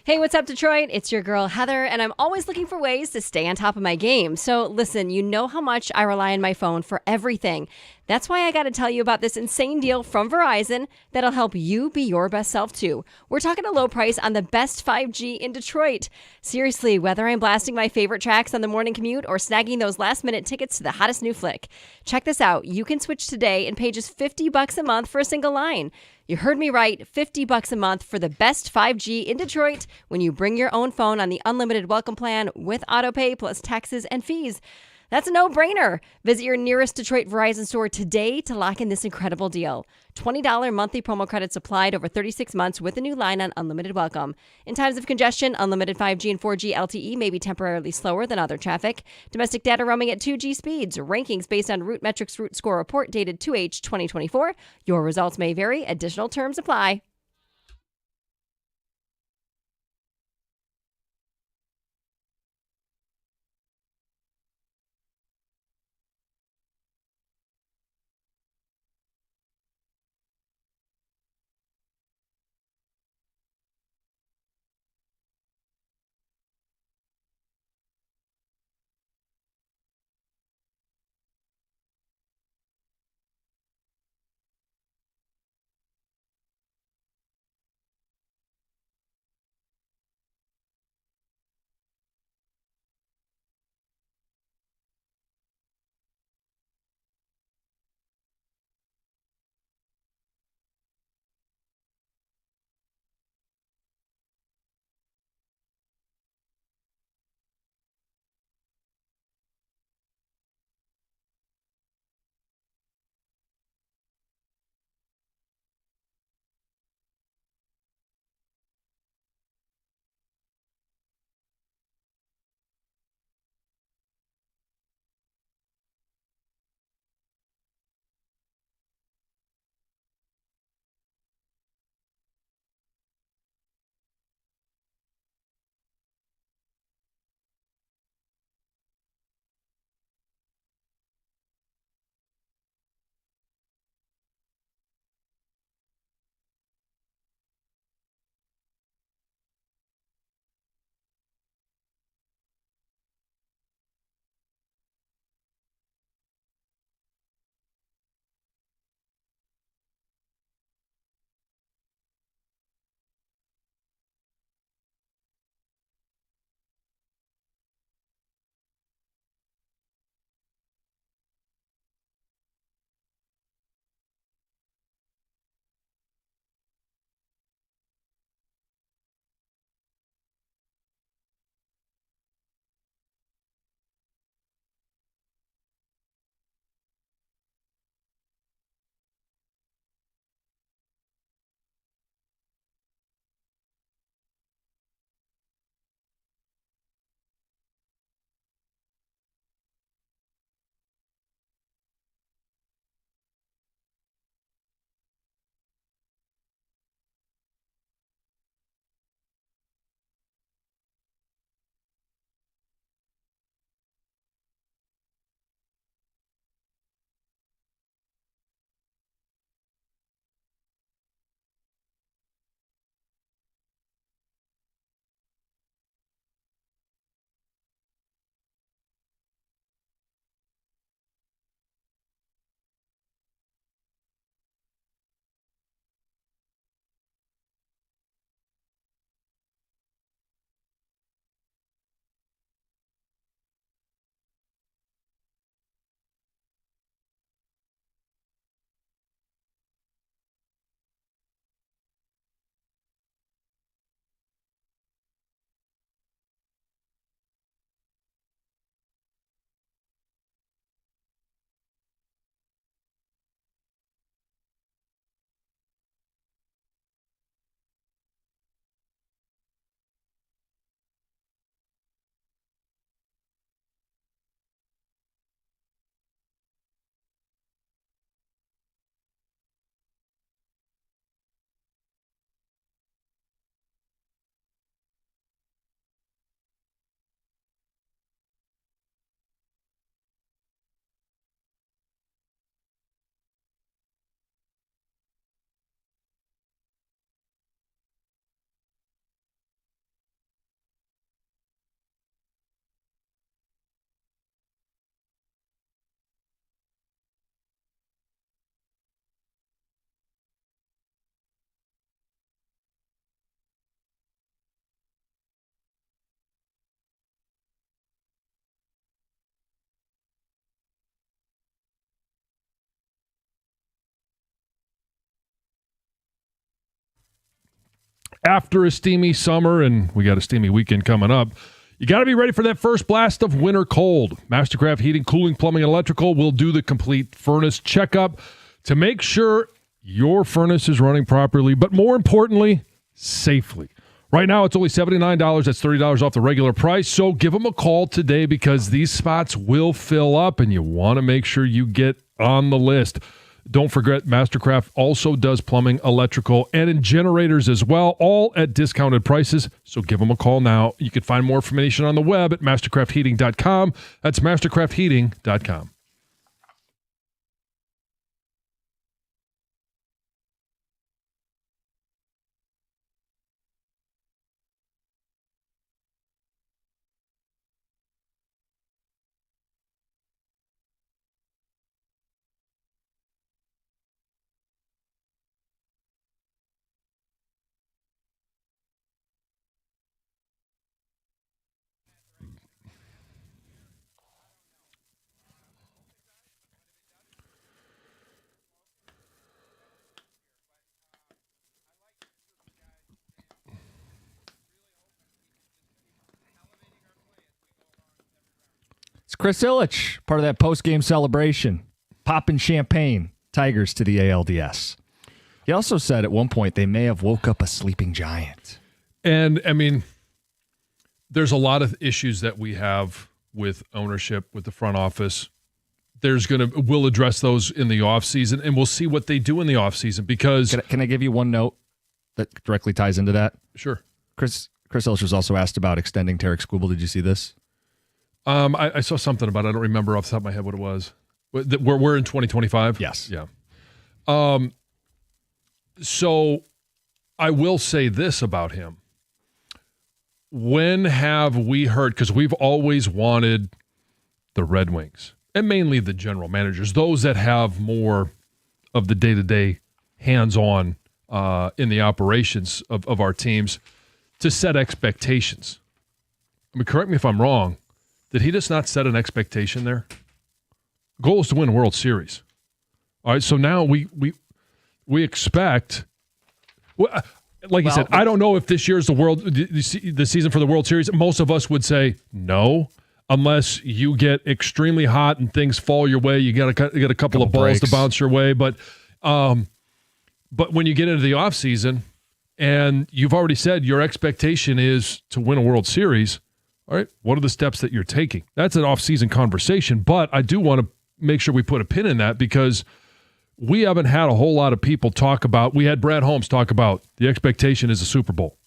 Hey, what's up, Detroit? It's your girl, Heather, and I'm always looking for ways to stay on top of my game. So listen, you know how much I rely on my phone for everything. That's why I got to tell you about this insane deal from Verizon that'll help you be your best self, too. We're talking a low price on the best 5G in Detroit. Seriously, whether I'm blasting my favorite tracks on the morning commute or snagging those last-minute tickets to the hottest new flick. Check this out. You can switch today and pay just $50 a month for a single line. You heard me right, $50 a month for the best 5G in Detroit when you bring your own phone on the unlimited welcome plan with autopay plus taxes and fees. That's a no-brainer. Visit your nearest Detroit Verizon store today to lock in this incredible deal. $20 monthly promo credits applied over 36 months with a new line on unlimited welcome. In times of congestion, unlimited 5G and 4G LTE may be temporarily slower than other traffic. Domestic data roaming at 2G speeds. Rankings based on Root Metrics Root Score report dated 2H 2024. Your results may vary. Additional terms apply. after a steamy summer, and we got a steamy weekend coming up, you got to be ready for that first blast of winter cold. Mastercraft Heating, Cooling, Plumbing, and Electrical will do the complete furnace checkup to make sure your furnace is running properly, but more importantly, safely. Right now, it's only $79. That's $30 off the regular price. So give them a call today because these spots will fill up, and you want to make sure you get on the list. Don't forget, Mastercraft also does plumbing, electrical, and in generators as well, all at discounted prices. So give them a call now. You can find more information on the web at mastercraftheating.com. That's mastercraftheating.com. It's Chris Ilitch, part of that post-game celebration. Popping champagne, Tigers to the ALDS. He also said at one point they may have woke up a sleeping giant. And, I mean, there's a lot of issues that we have with ownership, with the front office. We'll address those in the offseason, and we'll see what they do in the offseason because... Can I give you one note that directly ties into that? Sure. Chris Ilitch was also asked about extending Tarek Skubal. Did you see this? I saw something about it. I don't remember off the top of my head what it was. We're in 2025? Yes. Yeah. So I will say this about him. When have we heard, because we've always wanted the Red Wings, and mainly the general managers, those that have more of the day-to-day hands-on in the operations of our teams, to set expectations. I mean, correct me if I'm wrong. Did he just not set an expectation there? The goal is to win a World Series. All right, so now we expect. Like you said, I don't know if this year's the season for the World Series. Most of us would say no, unless you get extremely hot and things fall your way. You get a couple of balls breaks to bounce your way. But when you get into the offseason and you've already said your expectation is to win a World Series. All right, what are the steps that you're taking? That's an off-season conversation, but I do want to make sure we put a pin in that because we haven't had a whole lot of people talk about, we had Brad Holmes talk about the expectation is a Super Bowl.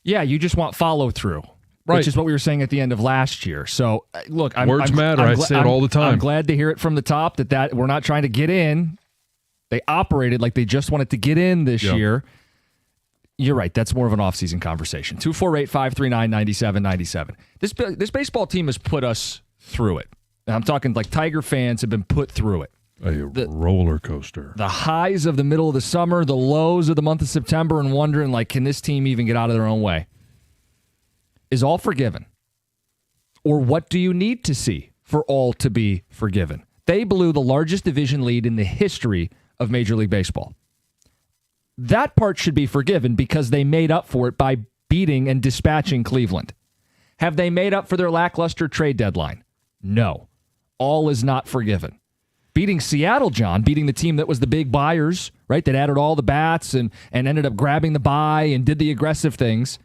Yeah, you just want follow-through, right, which is what we were saying at the end of last year. So, look, words matter. I say it all the time. I'm glad to hear it from the top that we're not trying to get in. They operated like they just wanted to get in this year. You're right. That's more of an off-season conversation. 248-539-9797. This baseball team has put us through it. And I'm talking like Tiger fans have been put through it. A roller coaster. The highs of the middle of the summer, the lows of the month of September, and wondering, like, can this team even get out of their own way? Is all forgiven? Or what do you need to see for all to be forgiven? They blew the largest division lead in the history of Major League Baseball. That part should be forgiven because they made up for it by beating and dispatching Cleveland. Have they made up for their lackluster trade deadline? No. All is not forgiven. Beating Seattle, John, beating the team that was the big buyers, right, that added all the bats and ended up grabbing the buy and did the aggressive things.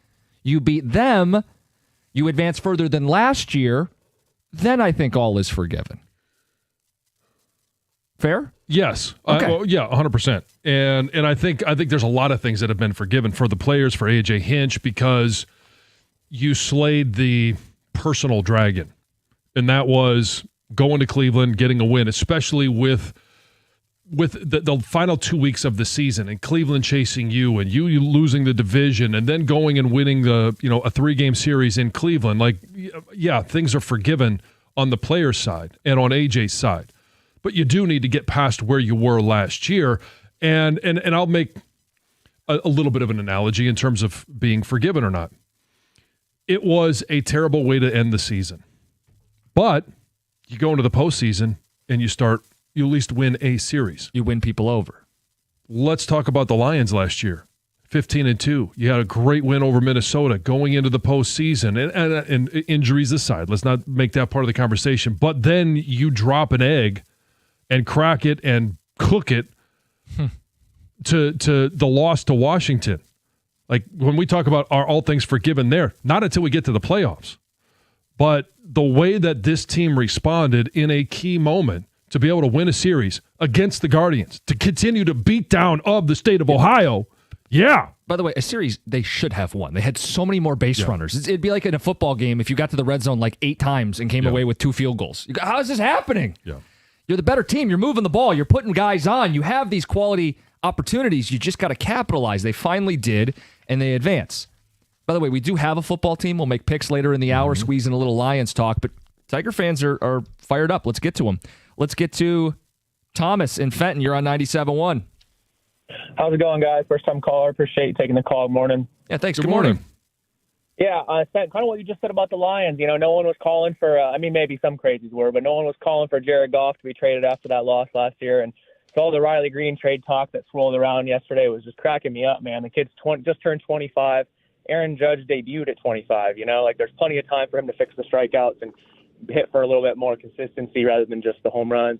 You beat them, you advance further than last year, then I think all is forgiven. Fair? Yes. Okay. 100%. And I think there's a lot of things that have been forgiven for the players, for AJ Hinch, because you slayed the personal dragon. And that was going to Cleveland, getting a win, especially with the final 2 weeks of the season and Cleveland chasing you and you losing the division and then going and winning a 3-game series in Cleveland. Like, yeah, things are forgiven on the player's side and on AJ's side. But you do need to get past where you were last year. And I'll make a little bit of an analogy in terms of being forgiven or not. It was a terrible way to end the season. But you go into the postseason and you at least win a series. You win people over. Let's talk about the Lions last year. 15-2. You had a great win over Minnesota going into the postseason. And injuries aside, let's not make that part of the conversation. But then you drop an egg and crack it and cook it to the loss to Washington. Like, when we talk about are all things forgiven there, not until we get to the playoffs. But the way that this team responded in a key moment to be able to win a series against the Guardians, to continue to beat down of the state of Ohio, yeah. By the way, a series they should have won. They had so many more base runners. It'd be like in a football game if you got to the red zone like 8 times and came away with 2 field goals. You go, how is this happening? Yeah. You're the better team. You're moving the ball. You're putting guys on. You have these quality opportunities. You just got to capitalize. They finally did, and they advance. By the way, we do have a football team. We'll make picks later in the hour, squeeze in a little Lions talk, but Tiger fans are fired up. Let's get to them. Let's get to Thomas in Fenton. You're on 97.1. How's it going, guys? First-time caller. Appreciate you taking the call. Good morning. Yeah, thanks. Good morning. Yeah, kind of what you just said about the Lions. You know, no one was calling for, maybe some crazies were, but no one was calling for Jared Goff to be traded after that loss last year. And so all the Riley Green trade talk that swirled around yesterday was just cracking me up, man. The kid's just turned 25. Aaron Judge debuted at 25. You know, like, there's plenty of time for him to fix the strikeouts and hit for a little bit more consistency rather than just the home runs.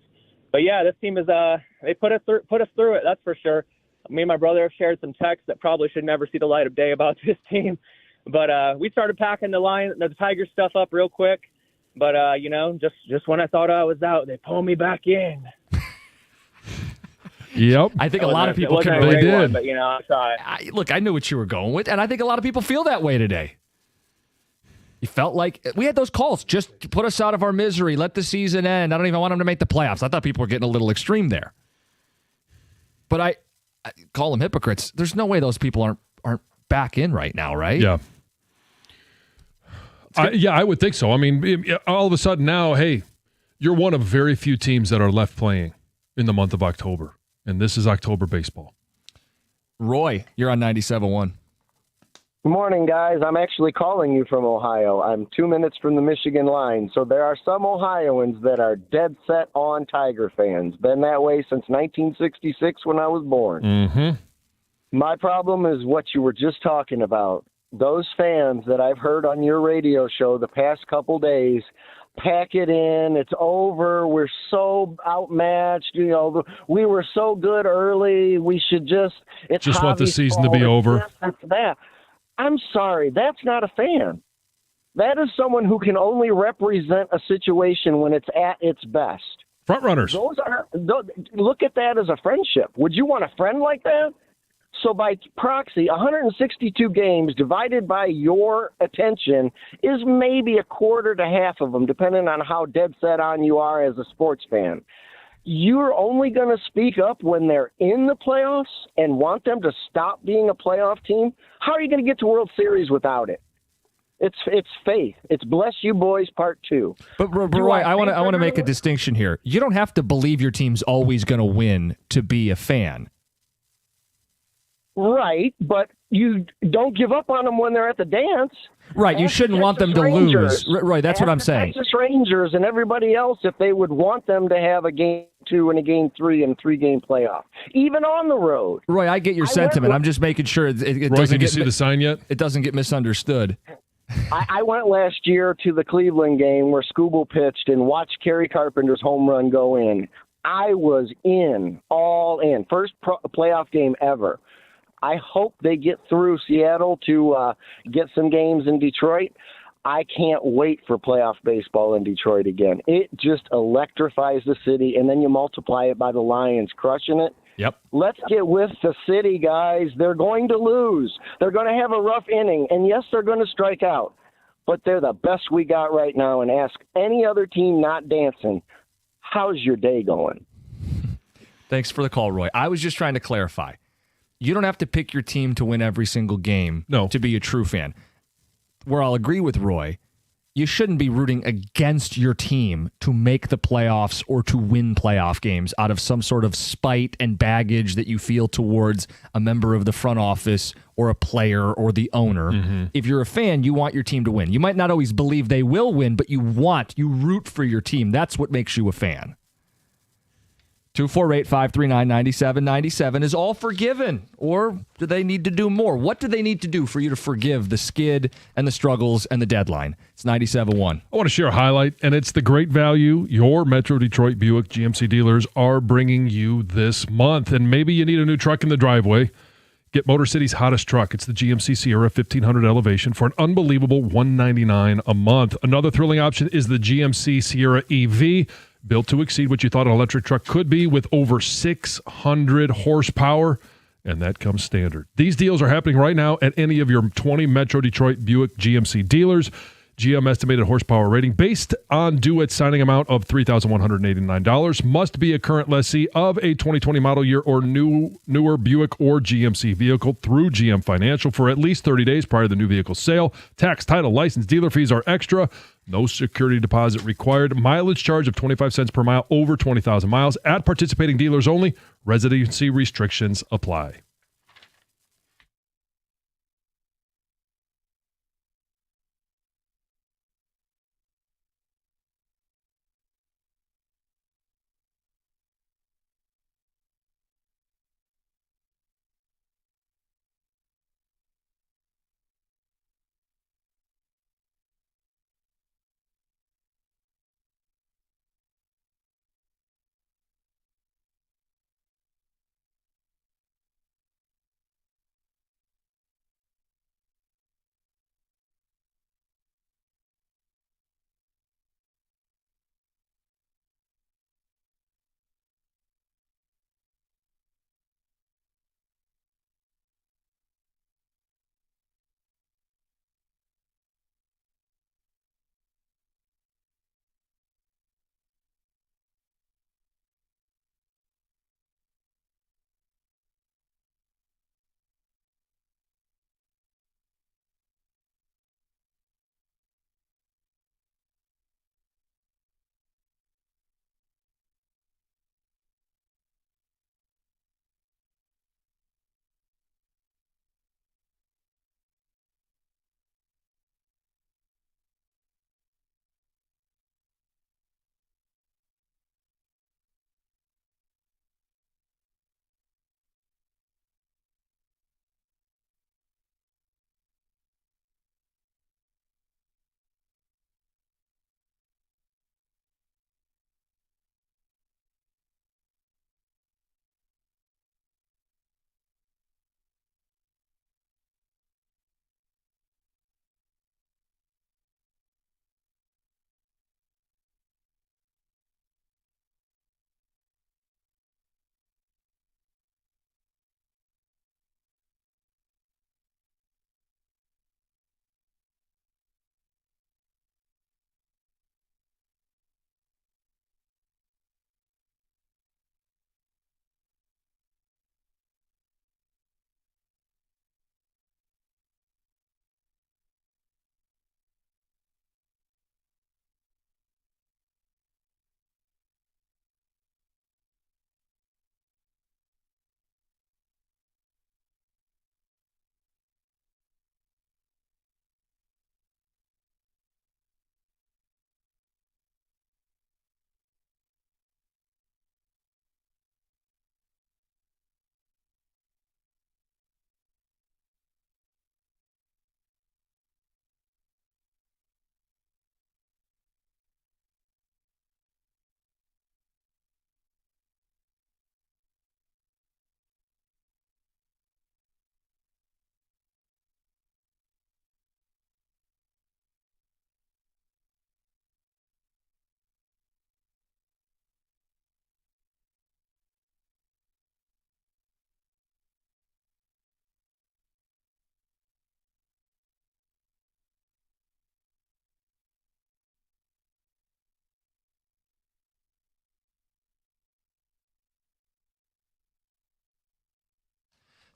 But yeah, this team is they put us through it. That's for sure. Me and my brother have shared some texts that probably should never see the light of day about this team. But we started packing the Tiger stuff up real quick. But just when I thought I was out, they pulled me back in. Yep. I think a lot of people can relate. They did. But I saw it. Look, I knew what you were going with, and I think a lot of people feel that way today. You felt like we had those calls. Just put us out of our misery. Let the season end. I don't even want them to make the playoffs. I thought people were getting a little extreme there. But I call them hypocrites. There's no way those people aren't back in right now, right? Yeah. I would think so. I mean, all of a sudden now, hey, you're one of very few teams that are left playing in the month of October, and this is October baseball. Roy, you're on 97.1. Good morning, guys. I'm actually calling you from Ohio. I'm 2 minutes from the Michigan line, so there are some Ohioans that are dead set on Tiger fans. Been that way since 1966 when I was born. Mm-hmm. My problem is what you were just talking about. Those fans that I've heard on your radio show the past couple days, pack it in, it's over, we're so outmatched, we were so good early, we should just want the season to be over. That's that. I'm sorry, that's not a fan. That is someone who can only represent a situation when it's at its best. Front runners. Look at that as a friendship. Would you want a friend like that? So by proxy, 162 games divided by your attention is maybe a quarter to half of them, depending on how dead set on you are as a sports fan. You're only going to speak up when they're in the playoffs and want them to stop being a playoff team? How are you going to get to World Series without it? It's faith. It's bless you boys part 2. But Roy, I want to make a distinction here. You don't have to believe your team's always going to win to be a fan. Right, but you don't give up on them when they're at the dance. Right, you shouldn't want them to lose. Right, that's what I'm saying. Texas Rangers and everybody else, if they would want them to have a game 2 and a game 3 and 3-game playoff, even on the road. Roy, I get your sentiment. I'm just making sure it Roy, doesn't did you see the sign yet? It doesn't get misunderstood. I went last year to the Cleveland game where Skubal pitched and watched Kerry Carpenter's home run go in. I was all in. First playoff game ever. I hope they get through Seattle to get some games in Detroit. I can't wait for playoff baseball in Detroit again. It just electrifies the city, and then you multiply it by the Lions crushing it. Yep. Let's get with the city, guys. They're going to lose. They're going to have a rough inning, and yes, they're going to strike out. But they're the best we got right now, and ask any other team not dancing, how's your day going? Thanks for the call, Roy. I was just trying to clarify. You don't have to pick your team to win every single game to be a true fan. Where I'll agree with Roy, you shouldn't be rooting against your team to make the playoffs or to win playoff games out of some sort of spite and baggage that you feel towards a member of the front office or a player or the owner. Mm-hmm. If you're a fan, you want your team to win. You might not always believe they will win, but you root for your team. That's what makes you a fan. 248-539-9797. Is all forgiven, or do they need to do more? What do they need to do for you to forgive the skid and the struggles and the deadline? It's 97.1. I want to share a highlight, and it's the great value your Metro Detroit Buick GMC dealers are bringing you this month. And maybe you need a new truck in the driveway. Get Motor City's hottest truck. It's the GMC Sierra 1500 Elevation for an unbelievable $199 a month. Another thrilling option is the GMC Sierra EV, built to exceed what you thought an electric truck could be, with over 600 horsepower, and that comes standard. These deals are happening right now at any of your 20 Metro Detroit Buick GMC dealers. GM estimated horsepower rating based on due at signing amount of $3,189. Must be a current lessee of a 2020 model year or newer Buick or GMC vehicle through GM Financial for at least 30 days prior to the new vehicle sale. Tax, title, license, dealer fees are extra. No security deposit required. Mileage charge of 25 cents per mile over 20,000 miles at participating dealers only. Residency restrictions apply.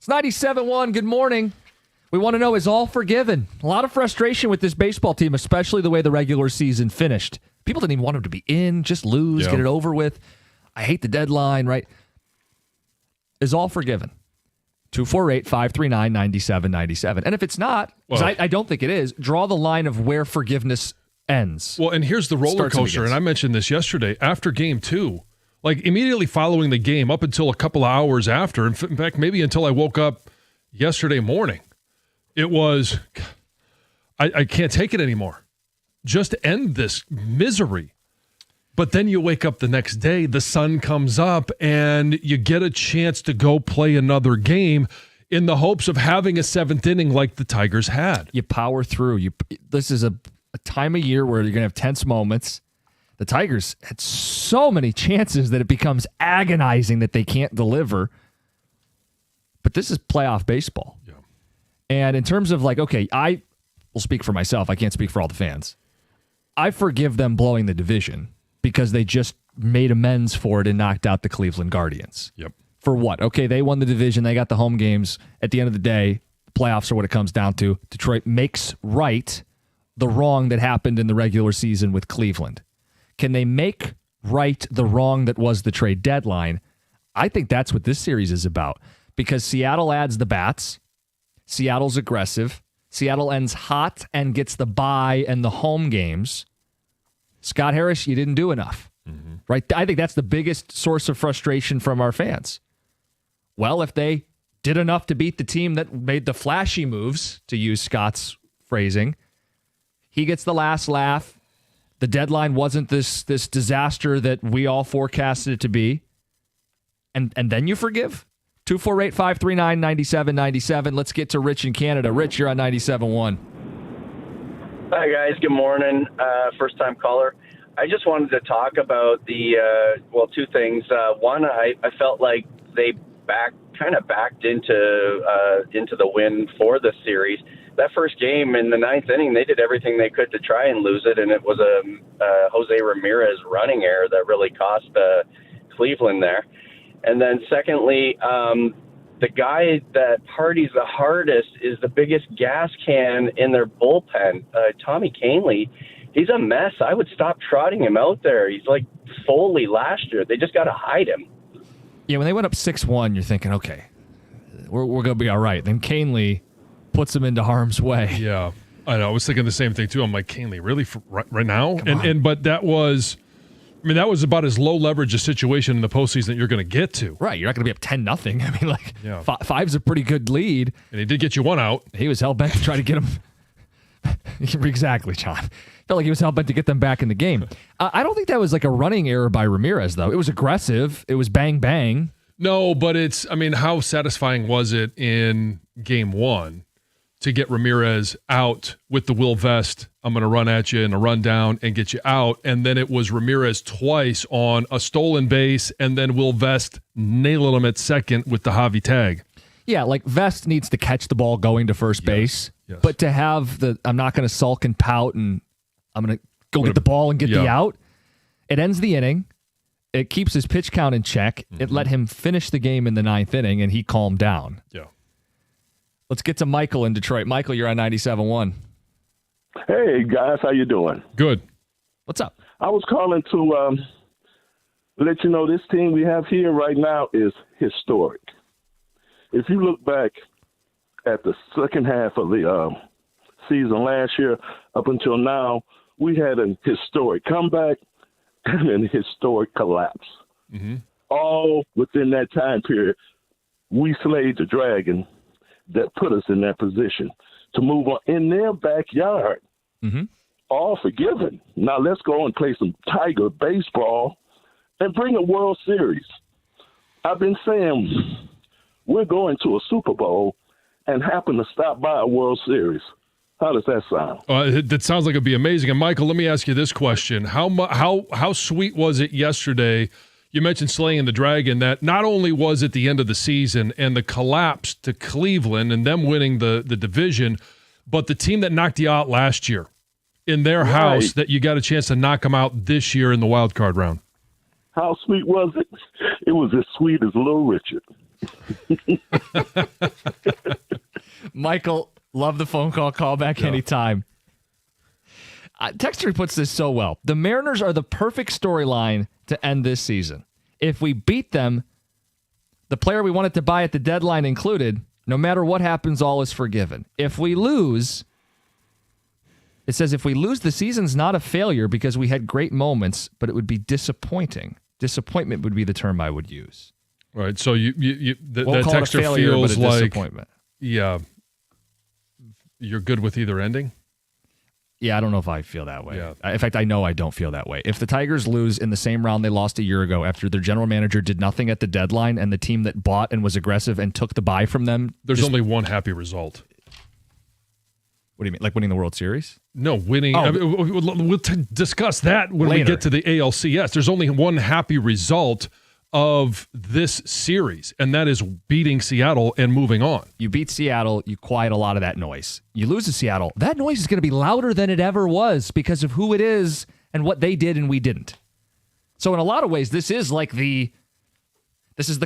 It's 97.1. Good morning. We want to know, is all forgiven? A lot of frustration with this baseball team, especially the way the regular season finished. People didn't even want them to be in, just lose, get it over with. I hate the deadline, right? Is all forgiven? 248-539-9797. And if it's not, because I don't think it is, draw the line of where forgiveness ends. Well, and here's the roller coaster, and I mentioned this yesterday. After game 2, Like immediately following the game, up until a couple of hours after, in fact, maybe until I woke up yesterday morning, it was, I can't take it anymore. Just end this misery. But then you wake up the next day, the sun comes up, and you get a chance to go play another game in the hopes of having a seventh inning like the Tigers had. You power through. This is a time of year where you're going to have tense moments. The Tigers had so many chances that it becomes agonizing that they can't deliver. But this is playoff baseball. Yeah. And in terms of okay, I will speak for myself. I can't speak for all the fans. I forgive them blowing the division because they just made amends for it and knocked out the Cleveland Guardians. Yep. For what? Okay, they won the division. They got the home games. At the end of the day, the playoffs are what it comes down to. Detroit makes right the wrong that happened in the regular season with Cleveland. Can they make right the wrong that was the trade deadline? I think that's what this series is about because Seattle adds the bats. Seattle's aggressive. Seattle ends hot and gets the bye and the home games. Scott Harris, you didn't do enough. Mm-hmm. Right? I think that's the biggest source of frustration from our fans. Well, if they did enough to beat the team that made the flashy moves, to use Scott's phrasing, he gets the last laugh. The deadline wasn't this disaster that we all forecasted it to be. And then you forgive? 248-539-9797. Let's get to Rich in Canada. Rich, you're on 97.1. Hi, guys. Good morning. First-time caller. I just wanted to talk about the, two things. One, I felt like they backed into the win for the series. That first game in the ninth inning, they did everything they could to try and lose it, and it was a Jose Ramirez running error that really cost Cleveland there. And then secondly, the guy that parties the hardest is the biggest gas can in their bullpen, Tommy Kahnle. He's a mess. I would stop trotting him out there. He's like Foley last year. They just got to hide him. Yeah, when they went up 6-1, you're thinking, okay, we're going to be all right. Then Kahnle puts him into harm's way. Yeah, I know. I was thinking the same thing, too. I'm like, Kahnle, really? Right now? But that was about as low leverage a situation in the postseason that you're going to get to. Right. You're not going to be up 10-0. I mean, five's a pretty good lead. And he did get you one out. He was hell-bent to try to get him. Exactly, John. Felt like he was hell-bent to get them back in the game. I don't think that was like a running error by Ramirez, though. It was aggressive. It was bang, bang. No, but how satisfying was it in game one to get Ramirez out with the Will Vest, I'm going to run at you and a rundown and get you out. And then it was Ramirez twice on a stolen base and then Will Vest nailing him at second with the Javi tag. Yeah, like Vest needs to catch the ball going to first base. Yes. But to have I'm not going to sulk and pout and I'm going to go get the ball and get the out. It ends the inning. It keeps his pitch count in check. Mm-hmm. It let him finish the game in the ninth inning, and he calmed down. Yeah. Let's get to Michael in Detroit. Michael, you're on 97.1. Hey, guys. How you doing? Good. What's up? I was calling to let you know this team we have here right now is historic. If you look back at the second half of the season last year up until now, we had a historic comeback and a historic collapse. Mm-hmm. All within that time period, we slayed the dragon that put us in that position to move on in their backyard. Mm-hmm. All forgiven. Now let's go and play some Tiger baseball and bring a World Series. I've been saying we're going to a Super Bowl and happen to stop by a World Series. How does that sound? That sounds like it'd be amazing. And Michael, let me ask you this question: How sweet was it yesterday? You mentioned slaying the dragon. That not only was it the end of the season and the collapse to Cleveland and them winning the division, but the team that knocked you out last year in their house, that you got a chance to knock them out this year in the wild card round. How sweet was it? It was as sweet as Little Richard. Michael, love the phone call. Call back anytime. Texter puts this so well. The Mariners are the perfect storyline to end this season. If we beat them, the player we wanted to buy at the deadline included, no matter what happens, all is forgiven. If we lose, it says if we lose, the season's not a failure because we had great moments, but it would be disappointing Disappointment would be the term I would use. Right. So the Won't call it a texter failure, feels but a like disappointment. Yeah, you're good with either ending. Yeah, I don't know if I feel that way. Yeah. In fact, I know I don't feel that way. If the Tigers lose in the same round they lost a year ago after their general manager did nothing at the deadline and the team that bought and was aggressive and took the buy from them. There's only one happy result. What do you mean? Like winning the World Series? No, winning. Oh. I mean, we'll discuss that when we Later. get to the ALCS. There's only one happy result of this series, and that is beating Seattle and moving on. You beat Seattle, you quiet a lot of that noise. You lose to Seattle, that noise is going to be louder than it ever was because of who it is and what they did and we didn't. So in a lot of ways, this is the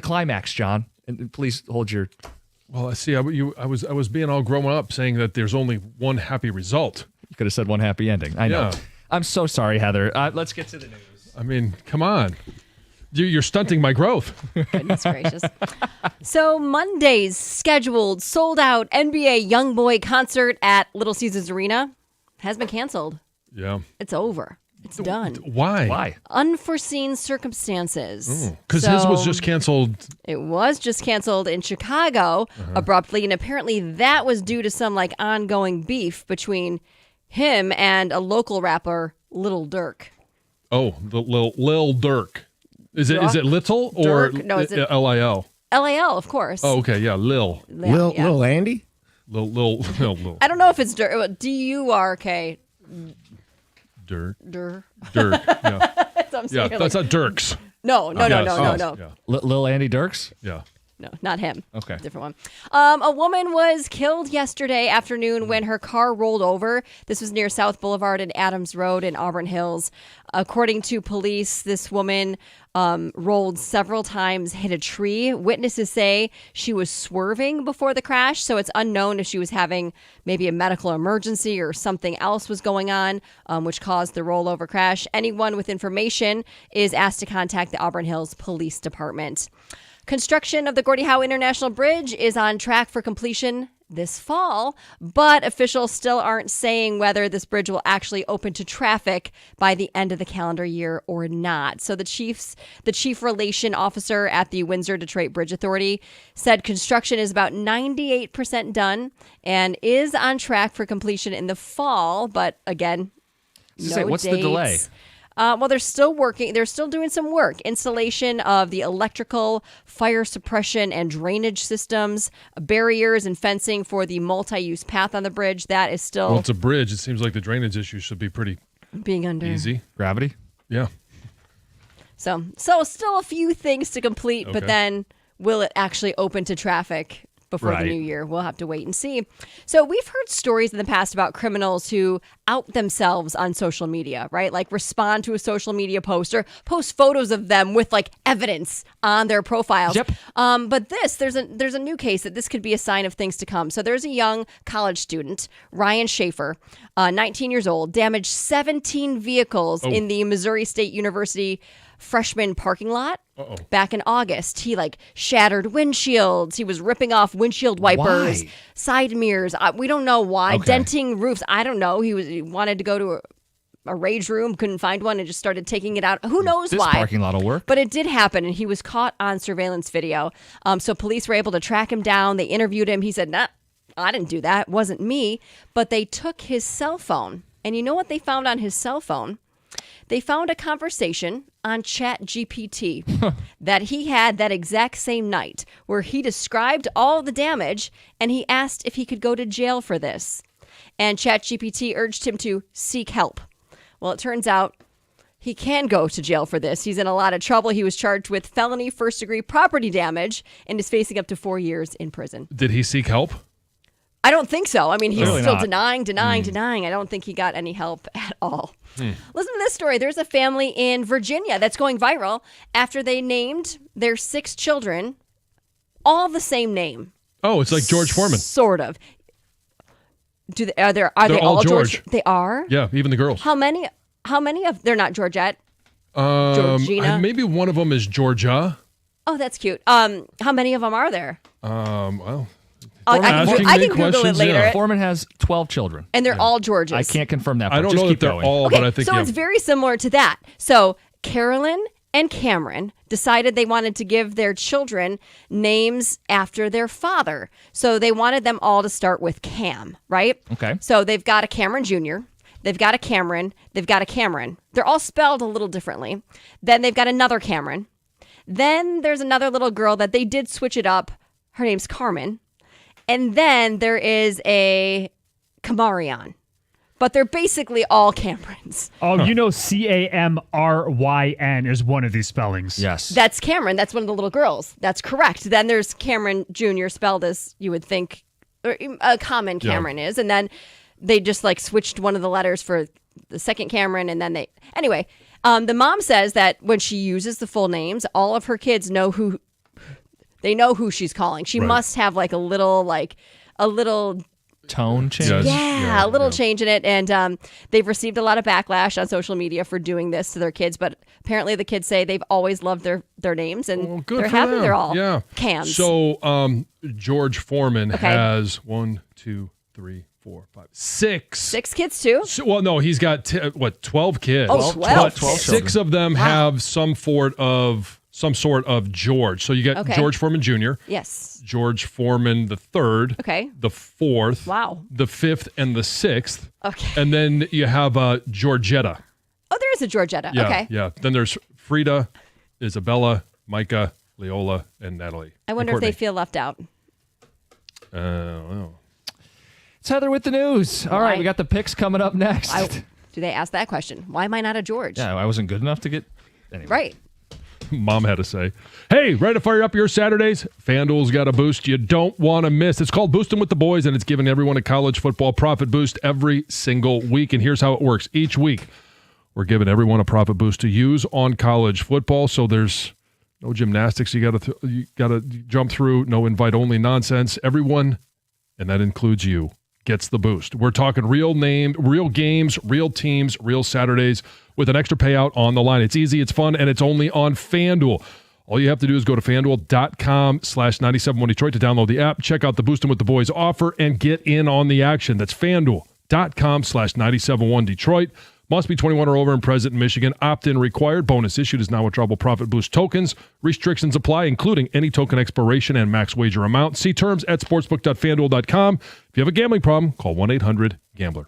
climax, John. And please hold your... Well, I see. I was being all grown up saying that there's only one happy result. You could have said one happy ending. I know. Yeah. I'm so sorry, Heather. Let's get to the news. I mean, come on. You're stunting my growth. Goodness gracious. So Monday's scheduled sold-out NBA Youngboy concert at Little Caesars Arena has been canceled. Yeah. It's over. It's done. Why? Unforeseen circumstances. Because his was just canceled. It was just canceled in Chicago abruptly, and apparently that was due to some ongoing beef between him and a local rapper, Lil Durk. Oh, the Lil Durk. Is it Little or Durk? No, is it Lil? LAL, of course. Oh, okay, yeah, Lil. Yeah, yeah. Lil Andy? Lil. I don't know if it's Durk. D-U-R-K. Dirk. Durk. Yeah. So I'm Yeah, saying, that's not Dirks. No. Yeah. Lil Andy Dirks? Yeah. No, not him. Okay. Different one. A woman was killed yesterday afternoon when her car rolled over. This was near South Boulevard and Adams Road in Auburn Hills. According to police, this woman rolled several times, hit a tree. Witnesses say she was swerving before the crash, so it's unknown if she was having maybe a medical emergency or something else was going on, which caused the rollover crash. Anyone with information is asked to contact the Auburn Hills Police Department. Construction of the Gordie Howe International Bridge is on track for completion this fall, but officials still aren't saying whether this bridge will actually open to traffic by the end of the calendar year or not. So the chief relation officer at the Windsor-Detroit Bridge Authority said construction is about 98% done and is on track for completion in the fall, but again, no what's dates. the delay? Well, they're still working. They're still doing some work. Installation of the electrical, fire suppression, and drainage systems, barriers and fencing for the multi-use path on the bridge. That is still Well, it's a bridge. It seems like the drainage issue should be pretty being under easy. Gravity? Yeah. So still a few things to complete, but Okay. then will it actually open to traffic before Right. the new year? We'll have to wait and see. So we've heard stories in the past about criminals who out themselves on social media, right? Like respond to a social media post or post photos of them with evidence on their profiles. Yep. But there's a new case that this could be a sign of things to come. So there's a young college student, Ryan Schaefer, 19 years old, damaged 17 vehicles in the Missouri State University freshman parking lot. Back in August. He shattered windshields. He was ripping off windshield wipers, Why? side mirrors. We don't know why. Okay. Denting roofs. I don't know. He wanted to go to a rage room, couldn't find one, and just started taking it out. Who knows This why? parking lot will work. But it did happen, and he was caught on surveillance video. So police were able to track him down. They interviewed him. He said, "Nah, I didn't do that. It wasn't me." But they took his cell phone. And you know what they found on his cell phone? They found a conversation on ChatGPT that he had that exact same night where he described all the damage and he asked if he could go to jail for this. And ChatGPT urged him to seek help. Well, it turns out he can go to jail for this. He's in a lot of trouble. He was charged with felony first-degree property damage and is facing up to 4 years in prison. Did he seek help? I don't think so. I mean, he's Really still not. denying. I don't think he got any help at all. Listen to this story. There's a family in Virginia that's going viral after they named their 6 children all the same name. Oh, it's like George Foreman. Sort of. Are they They're all all George? George. They are? Yeah, even the girls. How many of they're not Georgette? Georgina? Maybe one of them is Georgia. Oh, that's cute. How many of them are there? Well, I asking can me Google it questions, later. yeah. Foreman has 12 children. And they're all Georges. I can't confirm that. I Part. don't Just know keep that they're going. all, Okay, but I think so yeah. it's very similar to that. So Carolyn and Cameron decided they wanted to give their children names after their father. So they wanted them all to start with Cam, right? Okay. So they've got a Cameron Jr., they've got a Cameron, they've got a Cameron. They're all spelled a little differently. Then they've got another Cameron. Then there's another little girl that they did switch it up. Her name's Carmen. And then there is a Camarion. But they're basically all Camerons. Oh, you know Camryn is one of these spellings. Yes. That's Cameron. That's one of the little girls. That's correct. Then there's Cameron Jr. spelled as you would think a common Cameron is. And then they just like switched one of the letters for the second Cameron. And then anyway, the mom says that when she uses the full names, all of her kids know who she's calling. She must have like a little tone change. A little change in it. And they've received a lot of backlash on social media for doing this to their kids. But apparently the kids say they've always loved their names and they're happy they're all Cams. So George Foreman has 1, 2, 3, 4, 5, 6. 6 kids too? Well, no, he's got 12 kids. Oh, 12. 6 of them have some sort of George. So you got George Foreman Jr. Yes. George Foreman the third. Okay. The fourth. Wow. The fifth and the sixth. Okay. And then you have Georgetta. Oh, there is a Georgetta. Yeah, okay. Yeah. Then there's Frida, Isabella, Micah, Leola, and Natalie. I wonder if they feel left out. Well. It's Heather with the news. All right, we got the picks coming up next. Do they ask that question? Why am I not a George? Yeah, I wasn't good enough to get. Anyway. Right. Mom had to say, hey, ready to fire up your Saturdays? FanDuel's got a boost you don't want to miss. It's called Boostin' with the Boys, and it's giving everyone a college football profit boost every single week. And here's how it works. Each week, we're giving everyone a profit boost to use on college football. So there's no gymnastics you got to jump through, no invite-only nonsense. Everyone, and that includes you, gets the boost. We're talking real games, real teams, real Saturdays with an extra payout on the line. It's easy, it's fun, and it's only on FanDuel. All you have to do is go to FanDuel.com/971Detroit to download the app, check out the Boostin' with the Boys offer, and get in on the action. That's FanDuel.com/971Detroit. Must be 21 or over and present in Michigan. Opt-in required. Bonus issued is now withdrawable profit boost tokens. Restrictions apply, including any token expiration and max wager amount. See terms at sportsbook.fanduel.com. If you have a gambling problem, call 1-800-GAMBLER.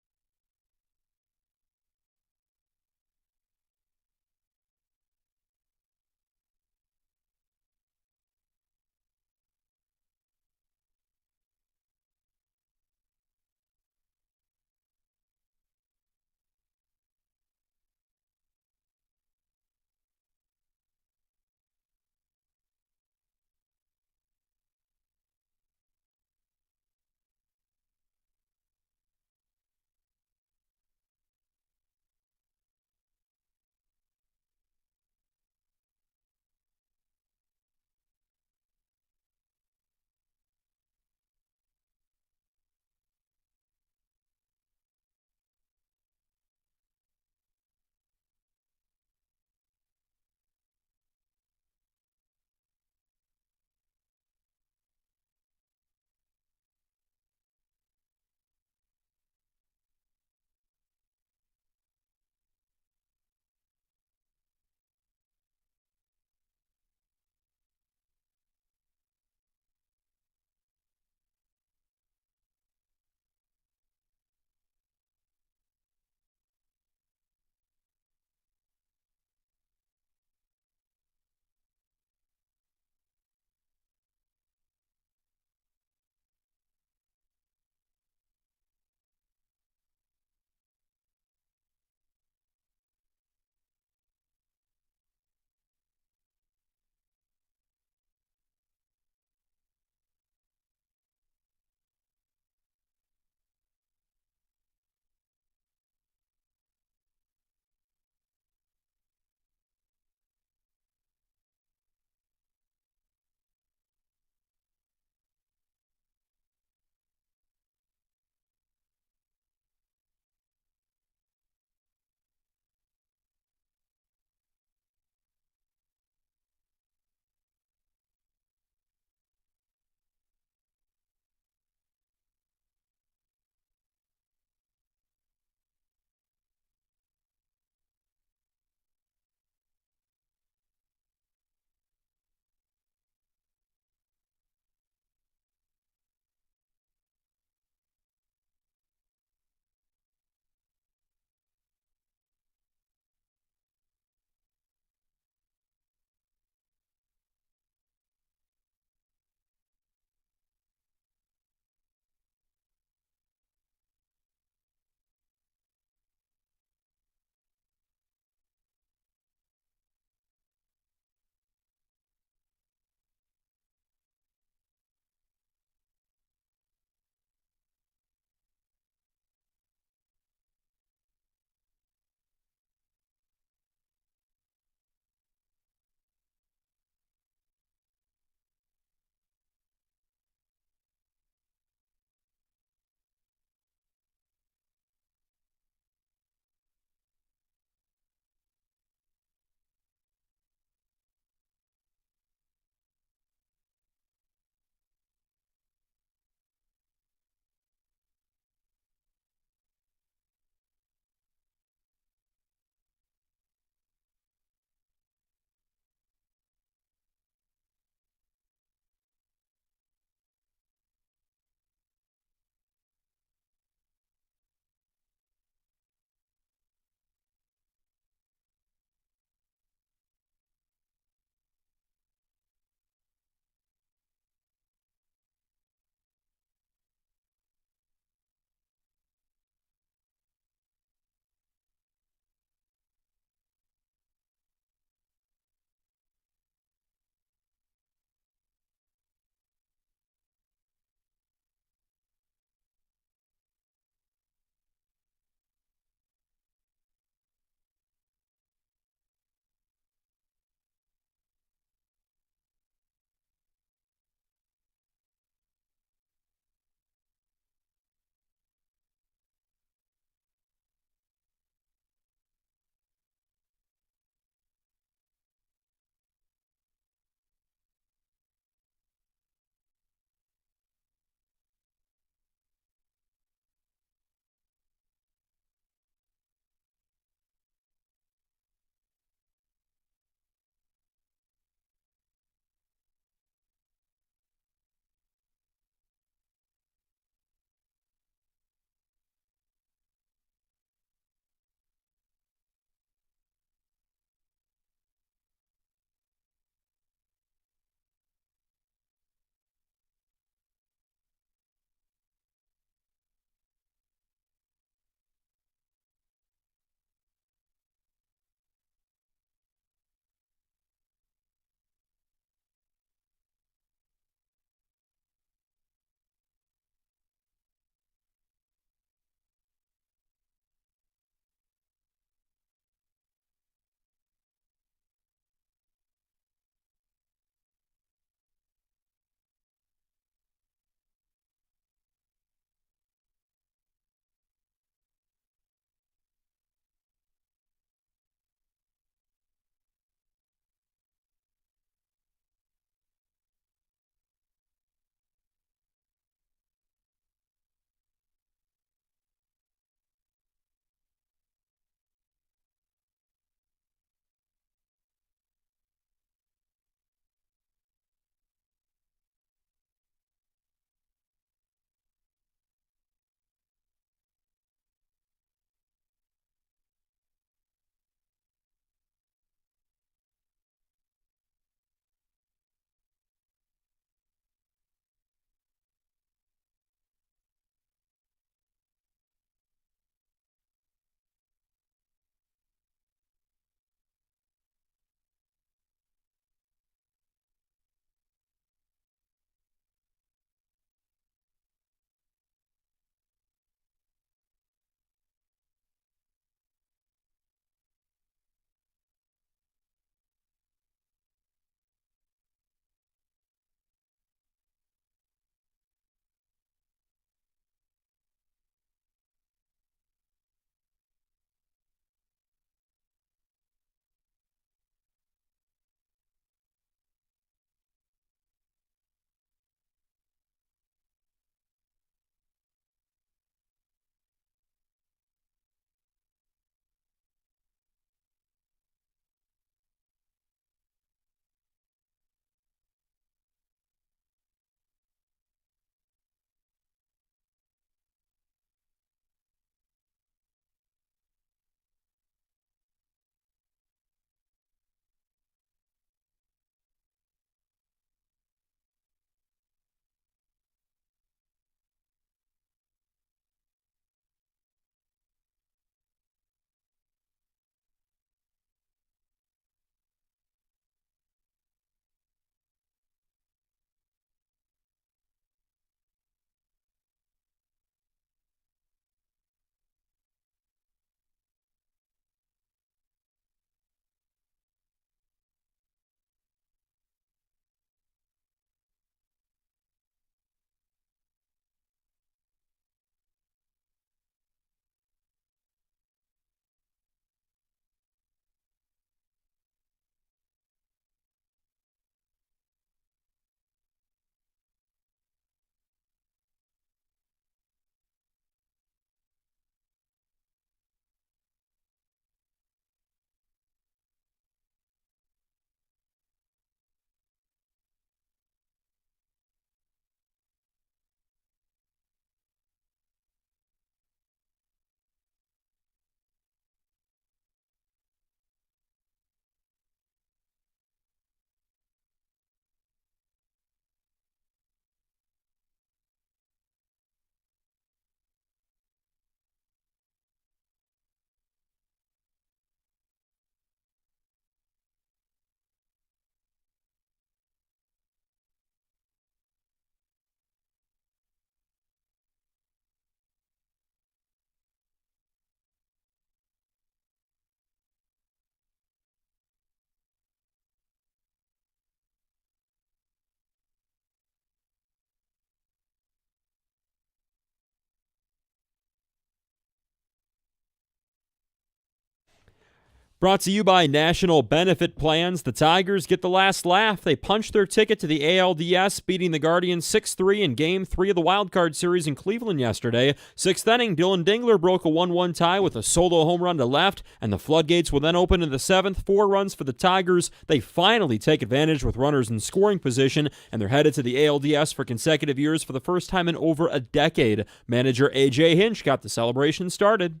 Brought to you by National Benefit Plans. The Tigers get the last laugh. They punched their ticket to the ALDS, beating the Guardians 6-3 in Game 3 of the Wild Card Series in Cleveland yesterday. Sixth inning, Dylan Dingler broke a 1-1 tie with a solo home run to left, and the floodgates will then open in the seventh. 4 runs for the Tigers. They finally take advantage with runners in scoring position, and they're headed to the ALDS for consecutive years for the first time in over a decade. Manager A.J. Hinch got the celebration started.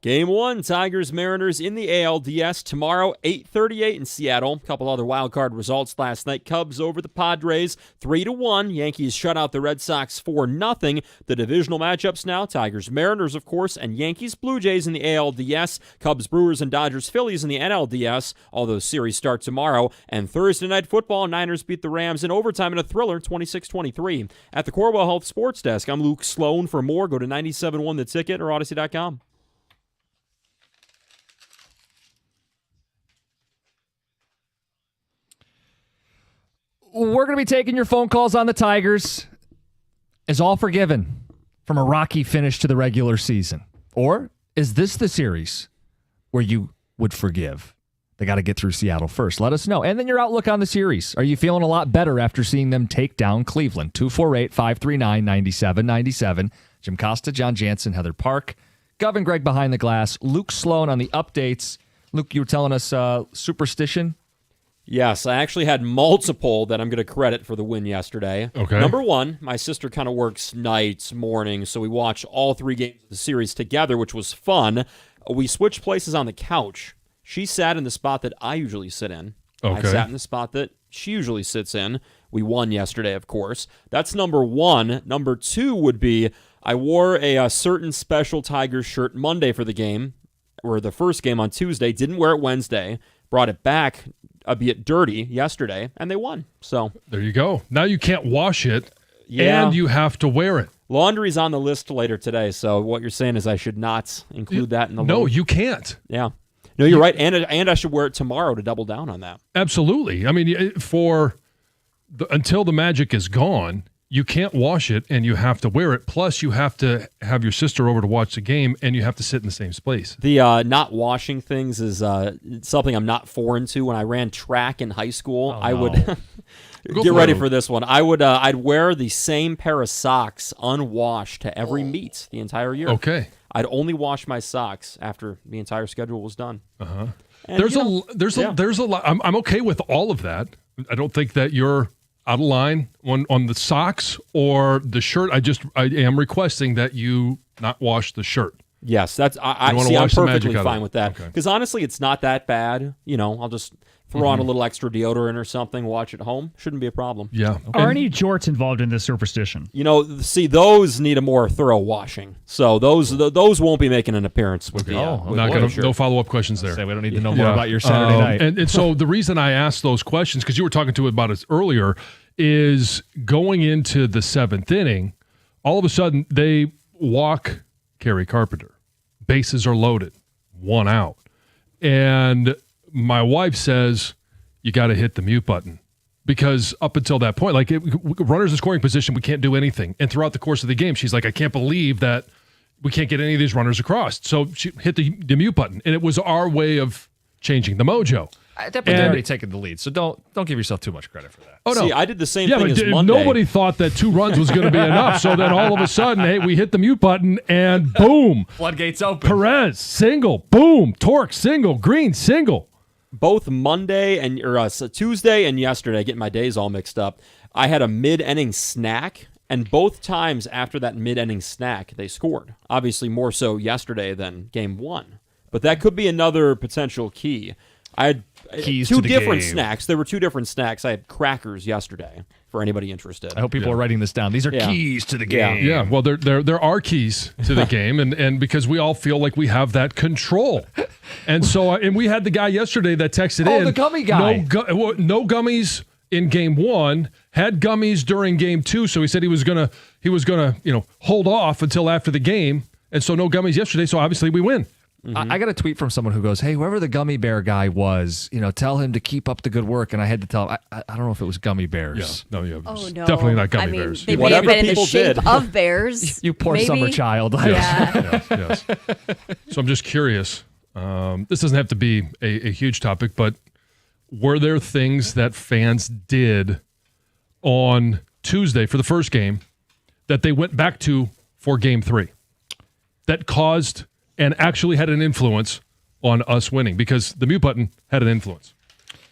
Game 1, Tigers-Mariners in the ALDS tomorrow, 8:38 in Seattle. A couple other wild-card results last night. Cubs over the Padres, 3-1. Yankees shut out the Red Sox 4-0. The divisional matchups now, Tigers-Mariners, of course, and Yankees-Blue Jays in the ALDS. Cubs-Brewers and Dodgers-Phillies in the NLDS. All those series start tomorrow. And Thursday Night Football, Niners beat the Rams in overtime in a thriller, 26-23. At the Corwell Health Sports Desk, I'm Luke Sloan. For more, go to 97.1 The Ticket or Odyssey.com. We're going to be taking your phone calls on the Tigers. Is all forgiven from a rocky finish to the regular season? Or is this the series where you would forgive? They got to get through Seattle first. Let us know. And then your outlook on the series. Are you feeling a lot better after seeing them take down Cleveland? 248-539-9797. Jim Costa, John Jansen, Heather Park, Gov and Greg behind the glass. Luke Sloan on the updates. Luke, you were telling us superstition. Yes, I actually had multiple that I'm going to credit for the win yesterday. Okay. Number one, my sister kind of works nights, mornings, so we watched all 3 games of the series together, which was fun. We switched places on the couch. She sat in the spot that I usually sit in. Okay. I sat in the spot that she usually sits in. We won yesterday, of course. That's number one. Number 2 would be I wore a certain special Tigers shirt Monday for the game, or the first game on Tuesday. Didn't wear it Wednesday. Brought it back, albeit dirty, yesterday, and they won. So there you go. Now you can't wash it, yeah. and you have to wear it. Laundry's on the list later today, so what you're saying is I should not include that in the No, load. you can't. Yeah. No, you're right, and I should wear it tomorrow to double down on that. Absolutely. I mean, until the magic is gone, you can't wash it, and you have to wear it. Plus, you have to have your sister over to watch the game, and you have to sit in the same place. The not washing things is something I'm not foreign to. When I ran track in high school, I would get ready for this one. I'd wear the same pair of socks unwashed to every meet the entire year. Okay. I'd only wash my socks after the entire schedule was done. Uh-huh. There's a lot. I'm okay with all of that. I don't think that you're out of line on the socks or the shirt. I am requesting that you not wash the shirt. Yes, I'm perfectly fine with that. Because honestly, it's not that bad. I'll just throw on a little extra deodorant or something, watch at home. Shouldn't be a problem. Yeah. Are any jorts involved in this superstition? See, those need a more thorough washing. So those won't be making an appearance with no follow-up questions there. We don't need to know more about your Saturday night. And so the reason I asked those questions, because you were talking to about it earlier, is going into the 7th inning, all of a sudden they walk Kerry Carpenter. Bases are loaded. 1 out. And my wife says, you got to hit the mute button. Because up until that point, runners in scoring position, we can't do anything. And throughout the course of the game, she's like, I can't believe that we can't get any of these runners across. So she hit the mute button. And it was our way of changing the mojo. They've already taken the lead, so don't give yourself too much credit for that. Oh, no. See, I did the same thing as Monday. Nobody thought that 2 runs was going to be enough. So then all of a sudden, hey, we hit the mute button and boom. Floodgates open. Perez, single. Boom. Torque, single. Green, single. Both Monday and Tuesday and yesterday, getting my days all mixed up, I had a mid-inning snack, and both times after that mid-inning snack, they scored. Obviously more so yesterday than game 1. But that could be another potential key. I had keys two to the different game. snacks. There were 2 different snacks. I had crackers yesterday, for anybody interested. I hope people are writing this down. These are keys to the game. Yeah, well, there are keys to the game, and because we all feel like we have that control. And so, and we had the guy yesterday that texted in. Oh, the gummy guy. No gummies in game 1, had gummies during game 2, so he said he was gonna hold off until after the game. And so no gummies yesterday, so obviously we win. I got a tweet from someone who goes, "Hey, whoever the gummy bear guy was, tell him to keep up the good work." And I had to tell him, I don't know if it was gummy bears. Yeah, no, Oh, no. definitely not gummy I mean, bears. They may have been in the shape of bears. You poor maybe. summer child. Yeah. Yes. So I'm just curious. This doesn't have to be a huge topic, but were there things that fans did on Tuesday for the first game that they went back to for game 3 that caused and actually had an influence on us winning? Because the mute button had an influence.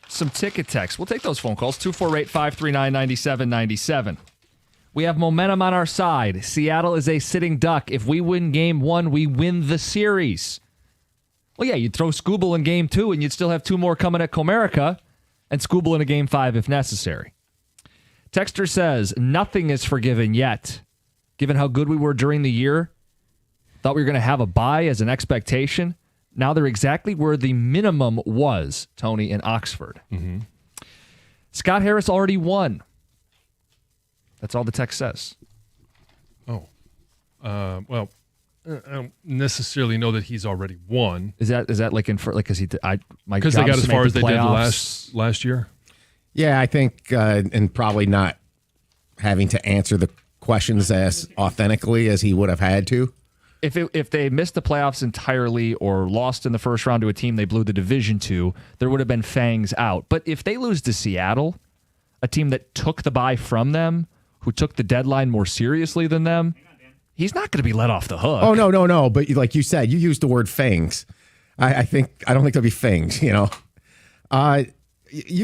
Some ticket text. We'll take those phone calls. 248-539-9797. We have momentum on our side. Seattle is a sitting duck. If we win game 1, we win the series. Well, yeah, you'd throw Skubal in game 2, and you'd still have 2 more coming at Comerica, and Skubal in a game 5 if necessary. Texter says, nothing is forgiven yet. Given how good we were during the year, thought we were going to have a bye as an expectation. Now they're exactly where the minimum was, Tony, in Oxford. Mm-hmm. Scott Harris already won. That's all the text says. Oh. Well, I don't necessarily know that he's already won. Is that like because he? Because they got as far as they did last year. Yeah, I think, and probably not having to answer the questions as authentically as he would have had to. If they missed the playoffs entirely or lost in the first round to a team they blew the division to, there would have been fangs out. But if they lose to Seattle, a team that took the bye from them, who took the deadline more seriously than them, he's not going to be let off the hook. Oh, no. But like you said, you used the word fangs. I don't think there'll be fangs, You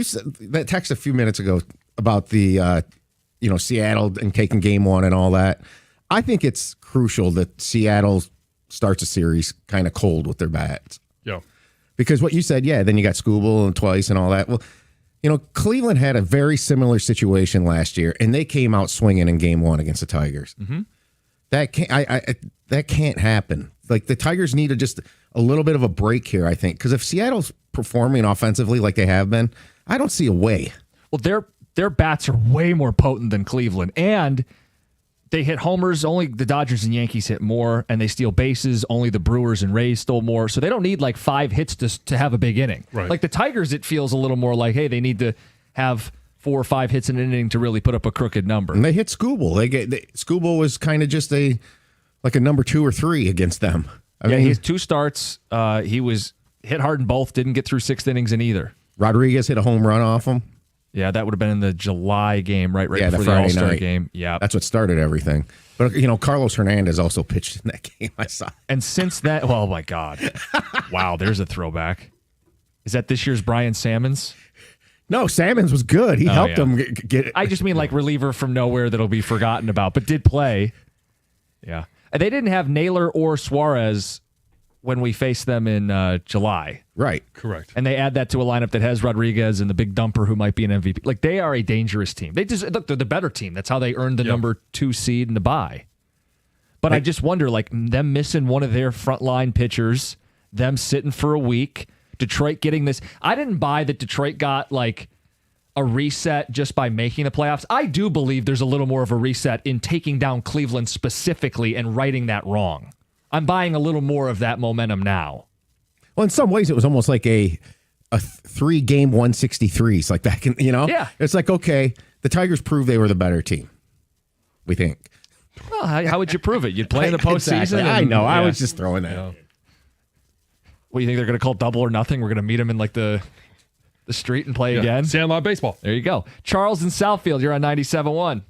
said that text a few minutes ago about the, Seattle and taking game 1 and all that. I think it's crucial that Seattle starts a series kind of cold with their bats. Yeah. Because what you said, then you got Skubal and twice and all that. Well, Cleveland had a very similar situation last year, and they came out swinging in game 1 against the Tigers. Mm-hmm. That can't happen. Like, the Tigers need just a little bit of a break here, I think. Because if Seattle's performing offensively like they have been, I don't see a way. Well, their bats are way more potent than Cleveland, and they hit homers. Only the Dodgers and Yankees hit more, and they steal bases. Only the Brewers and Rays stole more. So they don't need like 5 hits to have a big inning. Right. Like the Tigers, it feels a little more like, hey, they need to have 4 or 5 hits in an inning to really put up a crooked number. And they hit Skubal. Skubal was kind of just a number 2 or 3 against them. I mean, he has 2 starts. He was hit hard in both. Didn't get through 6 innings in either. Rodriguez hit a home run off him. Yeah, that would have been in the July game, right the before the Friday All-Star night game. Yeah, that's what started everything. But Carlos Hernandez also pitched in that game. I saw. And since that, oh my God, wow, there's a throwback. Is that this year's Brian Sammons? No, Sammons was good. He helped them get it. I just mean like reliever from nowhere that'll be forgotten about, but did play. Yeah, and they didn't have Naylor or Suarez when we faced them in July. Right. Correct. And they add that to a lineup that has Rodriguez and the big dumper who might be an MVP. Like, they are a dangerous team. They're the better team. That's how they earned the number 2 seed in the bye. But I just wonder, like, them missing one of their frontline pitchers, them sitting for a week, Detroit getting this. I didn't buy that Detroit got, like, a reset just by making the playoffs. I do believe there's a little more of a reset in taking down Cleveland specifically and righting that wrong. I'm buying a little more of that momentum now. Well, in some ways, it was almost like a 3-game 163s, like back in, Yeah. It's like, okay, the Tigers proved they were the better team, we think. Well, how would you prove it? You'd play in the postseason? Exactly. I know. I was just throwing that. What do you think they're going to call double or nothing? We're going to meet them in like the street and play again? Sandlot baseball. There you go. Charles in Southfield, you're on 97.1.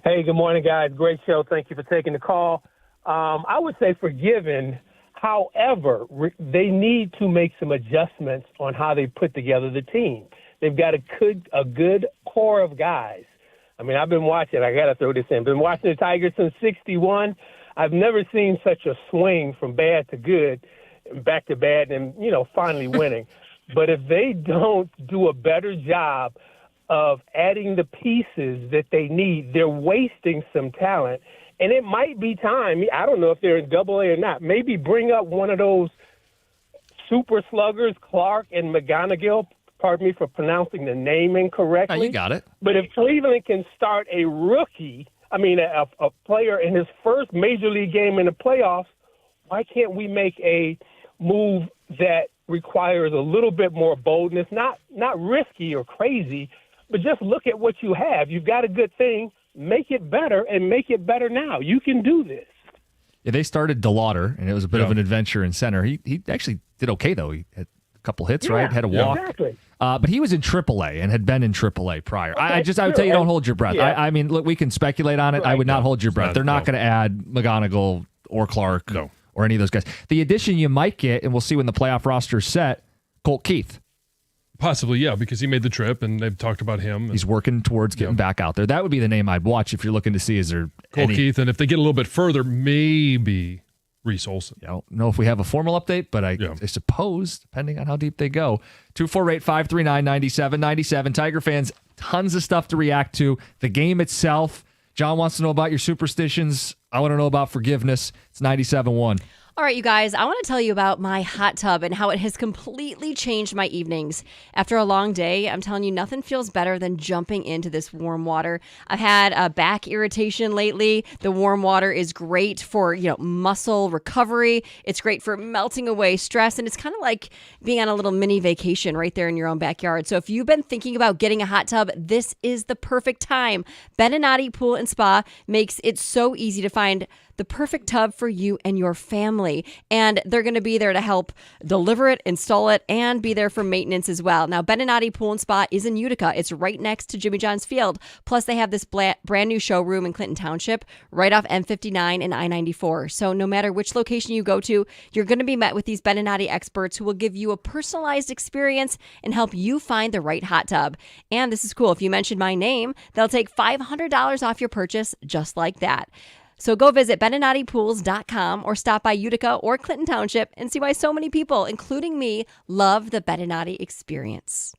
Hey, good morning, guys. Great show. Thank you for taking the call. I would say forgiven. However, they need to make some adjustments on how they put together the team. They've got a good core of guys. I mean, I've been watching. I got to throw this in. Been watching the Tigers since '61. I've never seen such a swing from bad to good, back to bad, and finally winning. But if they don't do a better job of adding the pieces that they need, they're wasting some talent. And it might be time. I don't know if they're in Double-A or not. Maybe bring up one of those super sluggers, Clark and McGonigal. Pardon me for pronouncing the name incorrectly. Oh, you got it. But if Cleveland can start a rookie, a player in his first major league game in the playoffs, why can't we make a move that requires a little bit more boldness, not risky or crazy, but just look at what you have. You've got a good thing, make it better, and make it better now. You can do this. Yeah, they started DeLauder, and it was a bit of an adventure in center. He actually did okay, though. He had a couple hits, right? Had a walk. Exactly. But he was in AAA and had been in AAA prior. Okay, I would tell you, don't hold your breath. Yeah. I mean, look, we can speculate on it. I would not hold your breath. They're not going to add McGonigal or Clark or any of those guys. The addition you might get, and we'll see when the playoff roster's set, Colt Keith. Possibly, yeah, because he made the trip, and they've talked about him. He's working towards getting back out there. That would be the name I'd watch if you're looking to see is there Colt Keith, and if they get a little bit further, maybe Reese Olson. I don't know if we have a formal update, but I suppose, depending on how deep they go, 248-539-9797. Tiger fans, tons of stuff to react to. The game itself. John wants to know about your superstitions. I want to know about forgiveness. It's 97.1. All right, you guys, I want to tell you about my hot tub and how it has completely changed my evenings. After a long day, I'm telling you, nothing feels better than jumping into this warm water. I've had a back irritation lately. The warm water is great for, muscle recovery. It's great for melting away stress, and it's kind of like being on a little mini vacation right there in your own backyard. So if you've been thinking about getting a hot tub, this is the perfect time. Beninati Pool and Spa makes it so easy to find the perfect tub for you and your family. And they're going to be there to help deliver it, install it, and be there for maintenance as well. Now, Beninati Pool and Spa is in Utica. It's right next to Jimmy John's Field. Plus, they have this brand new showroom in Clinton Township, right off M59 and I-94. So no matter which location you go to, you're going to be met with these Beninati experts who will give you a personalized experience and help you find the right hot tub. And this is cool. If you mention my name, they'll take $500 off your purchase just like that. So go visit BeninatiPools.com or stop by Utica or Clinton Township and see why so many people, including me, love the Beninati experience.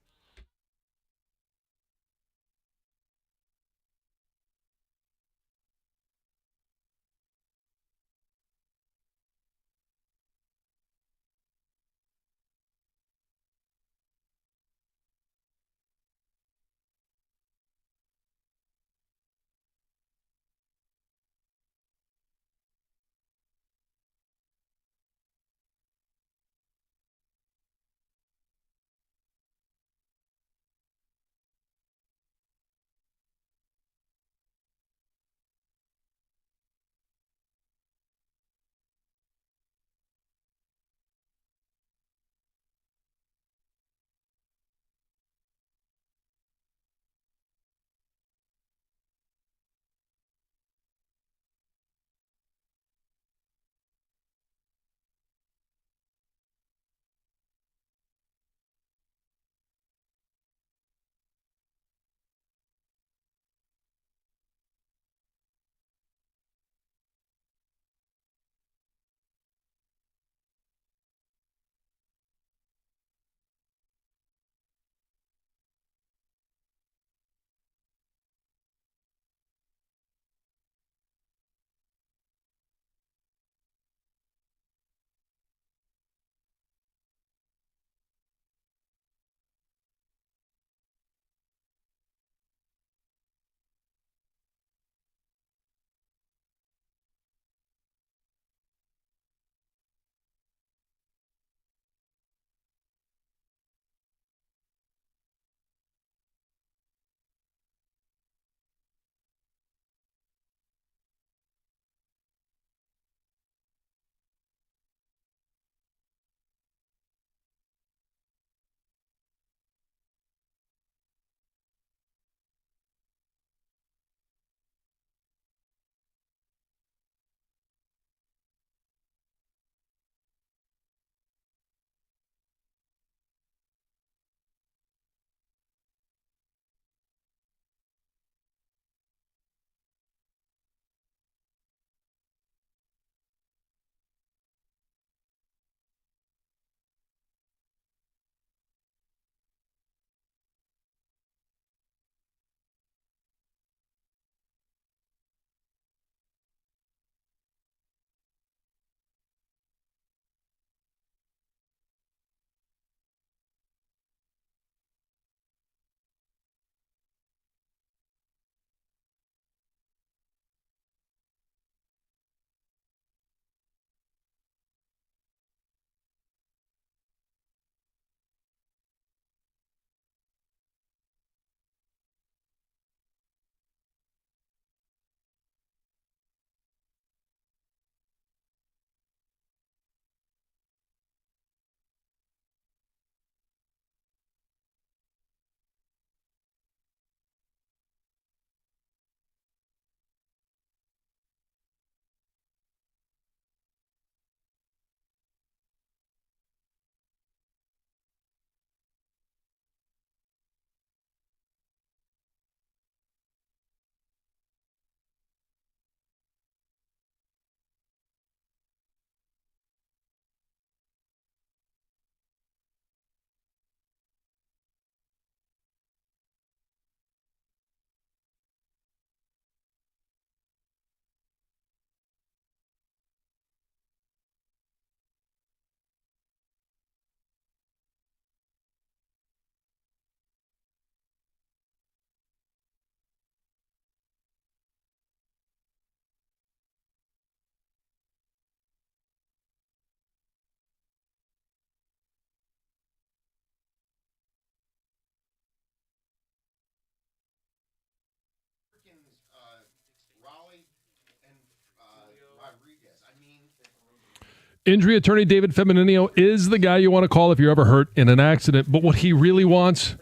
Injury attorney David Feminino is the guy you want to call if you're ever hurt in an accident. But what he really wants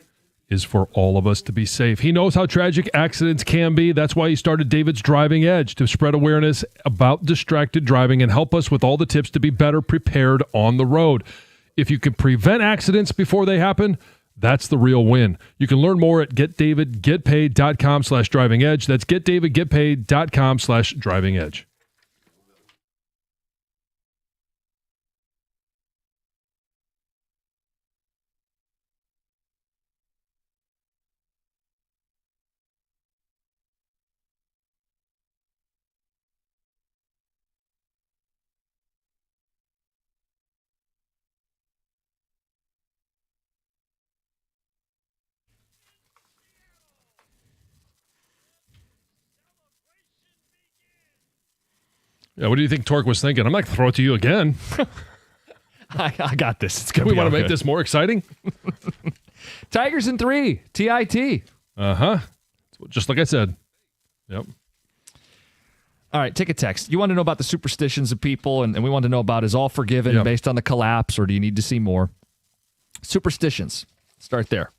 is for all of us to be safe. He knows how tragic accidents can be. That's why he started David's Driving Edge, to spread awareness about distracted driving and help us with all the tips to be better prepared on the road. If you can prevent accidents before they happen, that's the real win. You can learn more at getdavidgetpaid.com/driving edge. That's getdavidgetpaid.com/driving edge. Yeah, what do you think Torque was thinking? I'm not going to throw it to you again. I got this. It's gonna we be want to all make good. this more exciting? Tigers in 3. TIT. Uh-huh. Just like I said. Yep. All right, take a text. You want to know about the superstitions of people, and we want to know about is all forgiven based on the collapse, or do you need to see more? Superstitions. Start there.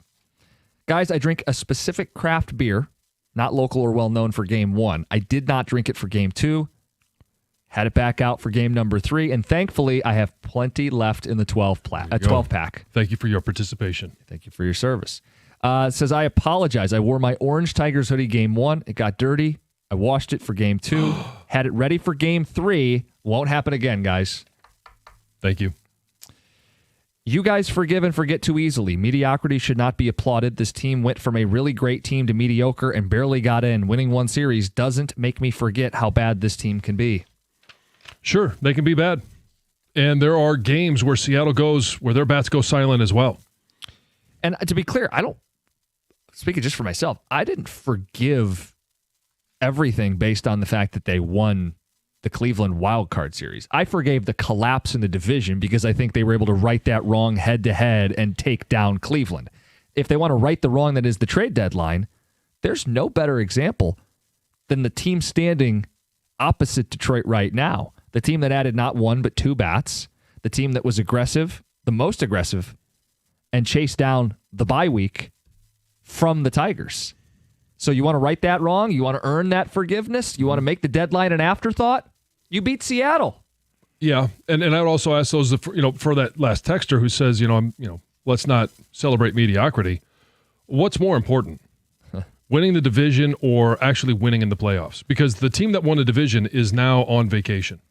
Guys, I drink a specific craft beer, not local or well-known, for game 1. I did not drink it for game 2. Had it back out for game number 3, and thankfully, I have plenty left in the 12-pack. Thank you for your participation. Thank you for your service. It says, I apologize. I wore my orange Tigers hoodie game 1. It got dirty. I washed it for game 2. Had it ready for game 3. Won't happen again, guys. Thank you. You guys forgive and forget too easily. Mediocrity should not be applauded. This team went from a really great team to mediocre and barely got in. Winning one series doesn't make me forget how bad this team can be. Sure, they can be bad. And there are games where Seattle goes, where their bats go silent as well. And to be clear, speaking just for myself, I didn't forgive everything based on the fact that they won the Cleveland Wild Card Series. I forgave the collapse in the division because I think they were able to right that wrong head-to-head and take down Cleveland. If they want to right the wrong that is the trade deadline, there's no better example than the team standing opposite Detroit right now. The team that added not 1 but 2 bats, the team that was aggressive, the most aggressive, and chased down the bye week from the Tigers. So you want to right that wrong? You want to earn that forgiveness? You want to make the deadline an afterthought? You beat Seattle. Yeah, and I would also ask those, for that last texter who says, let's not celebrate mediocrity. What's more important? Winning the division or actually winning in the playoffs? Because the team that won the division is now on vacation.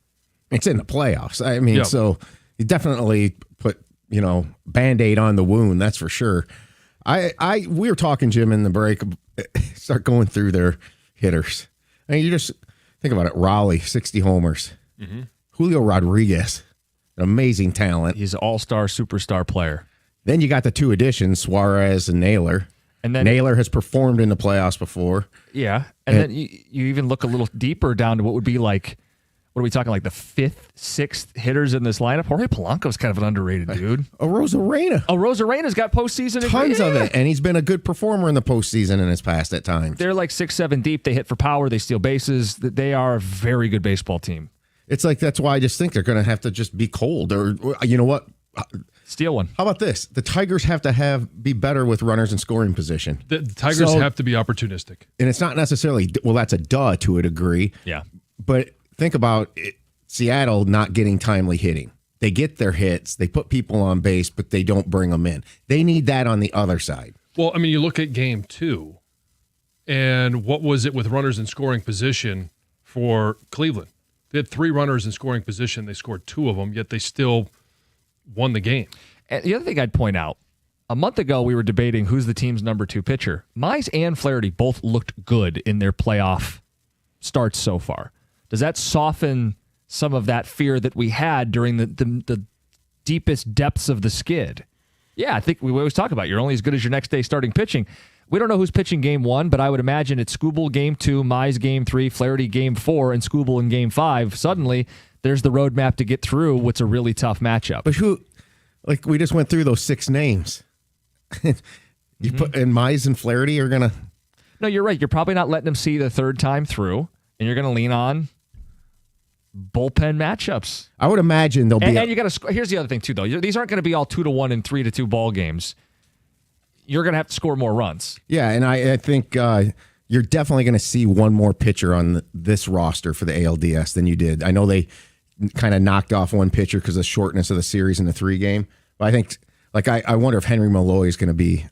It's in the playoffs. I mean, so you definitely put, Band-Aid on the wound, that's for sure. We were talking, Jim, in the break, start going through their hitters. I mean, you just think about it. Raleigh, 60 homers. Mm-hmm. Julio Rodriguez, an amazing talent. He's an all-star, superstar player. Then you got the 2 additions, Suarez and Naylor. And then Naylor has performed in the playoffs before. Yeah. And then you even look a little deeper down to what would be like, what are we talking, like the 5th, 6th hitters in this lineup? Jorge Polanco's kind of an underrated dude. Rosarena's got postseason. Tons of it. And he's been a good performer in the postseason in his past at times. They're like 6, 7 deep. They hit for power. They steal bases. They are a very good baseball team. It's like, that's why I just think they're going to have to just be cold. Or you know what? Steal one. How about this? The Tigers have to be better with runners in scoring position. The Tigers have to be opportunistic. And it's not necessarily, that's a duh to a degree. Yeah. But think about it, Seattle not getting timely hitting. They get their hits. They put people on base, but they don't bring them in. They need that on the other side. Well, I mean, you look at game 2, and what was it with runners in scoring position for Cleveland? They had 3 runners in scoring position. They scored 2 of them, yet they still won the game. And the other thing I'd point out, a month ago we were debating who's the team's number 2 pitcher. Mize and Flaherty both looked good in their playoff starts so far. Does that soften some of that fear that we had during the deepest depths of the skid? Yeah, I think we always talk about you're only as good as your next day starting pitching. We don't know who's pitching game 1, but I would imagine it's Skubal game 2, Mize game 3, Flaherty game 4, and Skubal in game 5. Suddenly, there's the roadmap to get through what's a really tough matchup. But we just went through those 6 names. You put, and Mize and Flaherty are going to... No, you're right. You're probably not letting them see the 3rd time through, and you're going to lean on bullpen matchups. I would imagine there'll be. And you got to. Here's the other thing too, though. These aren't going to be all 2-1 and 3-2 ball games. You're going to have to score more runs. Yeah, and I think you're definitely going to see one more pitcher on this roster for the ALDS than you did. I know they kind of knocked off one pitcher because of the shortness of the series in the 3 game. But I think, I wonder if Henry Malloy is going to be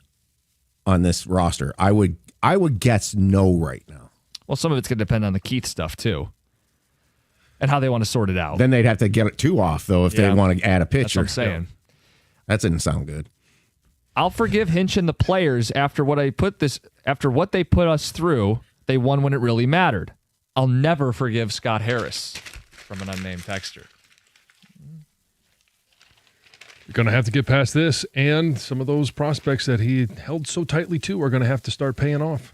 on this roster. I would guess no right now. Well, some of it's going to depend on the Keith stuff too, and how they want to sort it out. Then they'd have to get it 2 off though if they want to add a pitcher. That's what I'm saying. That didn't sound good. I'll forgive Hinch and the players after what they put us through. They won when it really mattered. I'll never forgive Scott Harris, from an unnamed texter. You're going to have to get past this, and some of those prospects that he held so tightly to are going to have to start paying off.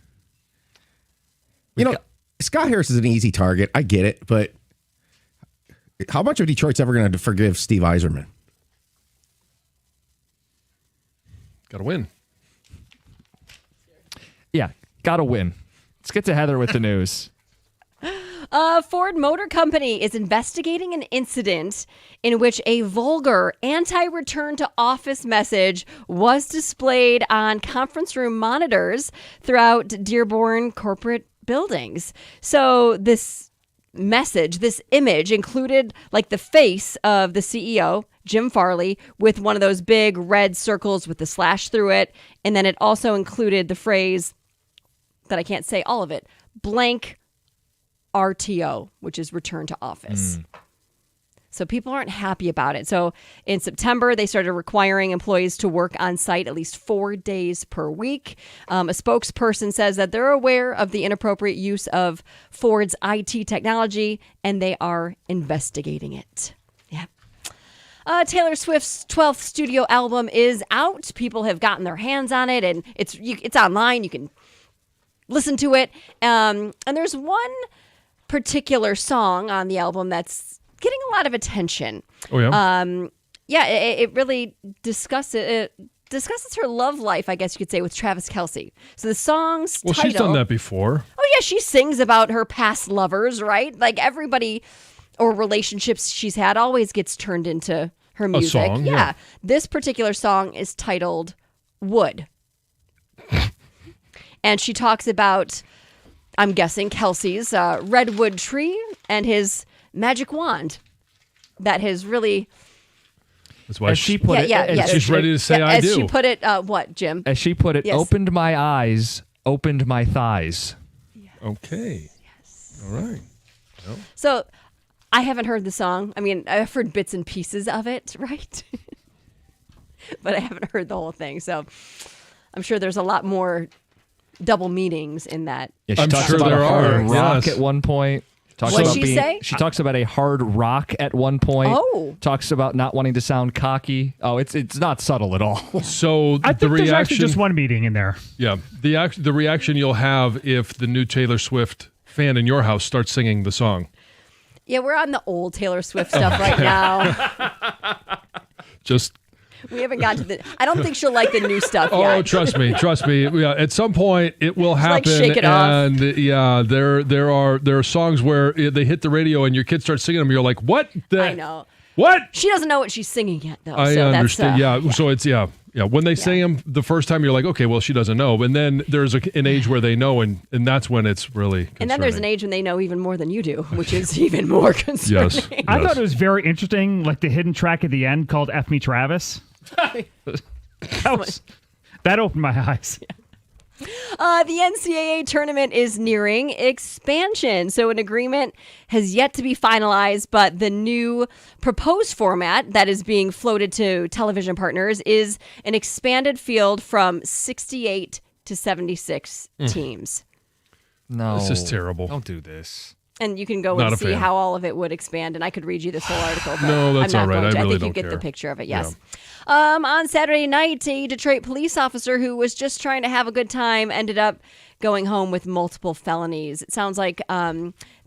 Scott Harris is an easy target. I get it, but how much of Detroit's ever going to forgive Steve Yzerman? Got to win. Yeah, got to win. Let's get to Heather with the news. Ford Motor Company is investigating an incident in which a vulgar anti-return to office message was displayed on conference room monitors throughout Dearborn corporate buildings. So this message, this image included the face of the CEO, Jim Farley, with one of those big red circles with the slash through it. And then it also included the phrase that I can't say all of it, blank RTO, which is return to office. So people aren't happy about it. So in September, they started requiring employees to work on site at least 4 days per week. A spokesperson says that they're aware of the inappropriate use of Ford's IT technology, and they are investigating it. Yeah. Taylor Swift's 12th studio album is out. People have gotten their hands on it, and it's online. You can listen to it. And there's one particular song on the album that's getting a lot of attention. Oh, yeah? It really discusses her love life, I guess you could say, with Travis Kelce. So the song's title... she's done that before. Oh, yeah, she sings about her past lovers, right? Everybody or relationships she's had always gets turned into her music. A song, yeah. This particular song is titled Wood. And she talks about, I'm guessing, Kelce's redwood tree and his magic wand that has really... That's why she put it. She's ready to say I do. As she put it, what, Jim? As she put it, Yes. opened my eyes, opened my thighs. Okay. Yes. All right. Well. So I haven't heard the song. I mean, I've heard bits and pieces of it, right? But I haven't heard the whole thing. So I'm sure there's a lot more double meanings in that. Yeah, she I'm talks sure about there a hard are. rock Yes. at one point. What'd she say? She talks about a hard rock at one point. Oh. Talks about not wanting to sound cocky. Oh, it's not subtle at all. So I the think there's actually reaction, just one meeting in there. yeah, the reaction you'll have if the new Taylor Swift fan in your house starts singing the song. Yeah, we're on the old Taylor Swift stuff right now. Just We haven't gotten to the... I don't think she'll like the new stuff yet. oh, trust me. Yeah, at some point it will happen. shake it off. And yeah, there are songs where they hit the radio and your kids start singing them. You're like, what? I know. What? She doesn't know what she's singing yet, though. I so understand. That's, So it's yeah. When they sing them the first time, you're like, okay, well, she doesn't know. And then there's an age where they know, and that's when it's really concerning. And then there's an age when they know even more than you do, which is even more concerning. Yes. I thought it was very interesting, the hidden track at the end called F Me Travis. That opened my eyes. The NCAA tournament is nearing expansion. So an agreement has yet to be finalized, but the new proposed format that is being floated to television partners is an expanded field from 68 to 76 teams. No. This is terrible. Don't do this. And you can go Not and a see fan. how all of it would expand, and I could read you this whole article. But No, that's I'm not all right. going to. I really think you don't get the care. picture of it, yes. On Saturday night, a Detroit police officer who was just trying to have a good time ended up going home with multiple felonies. It sounds like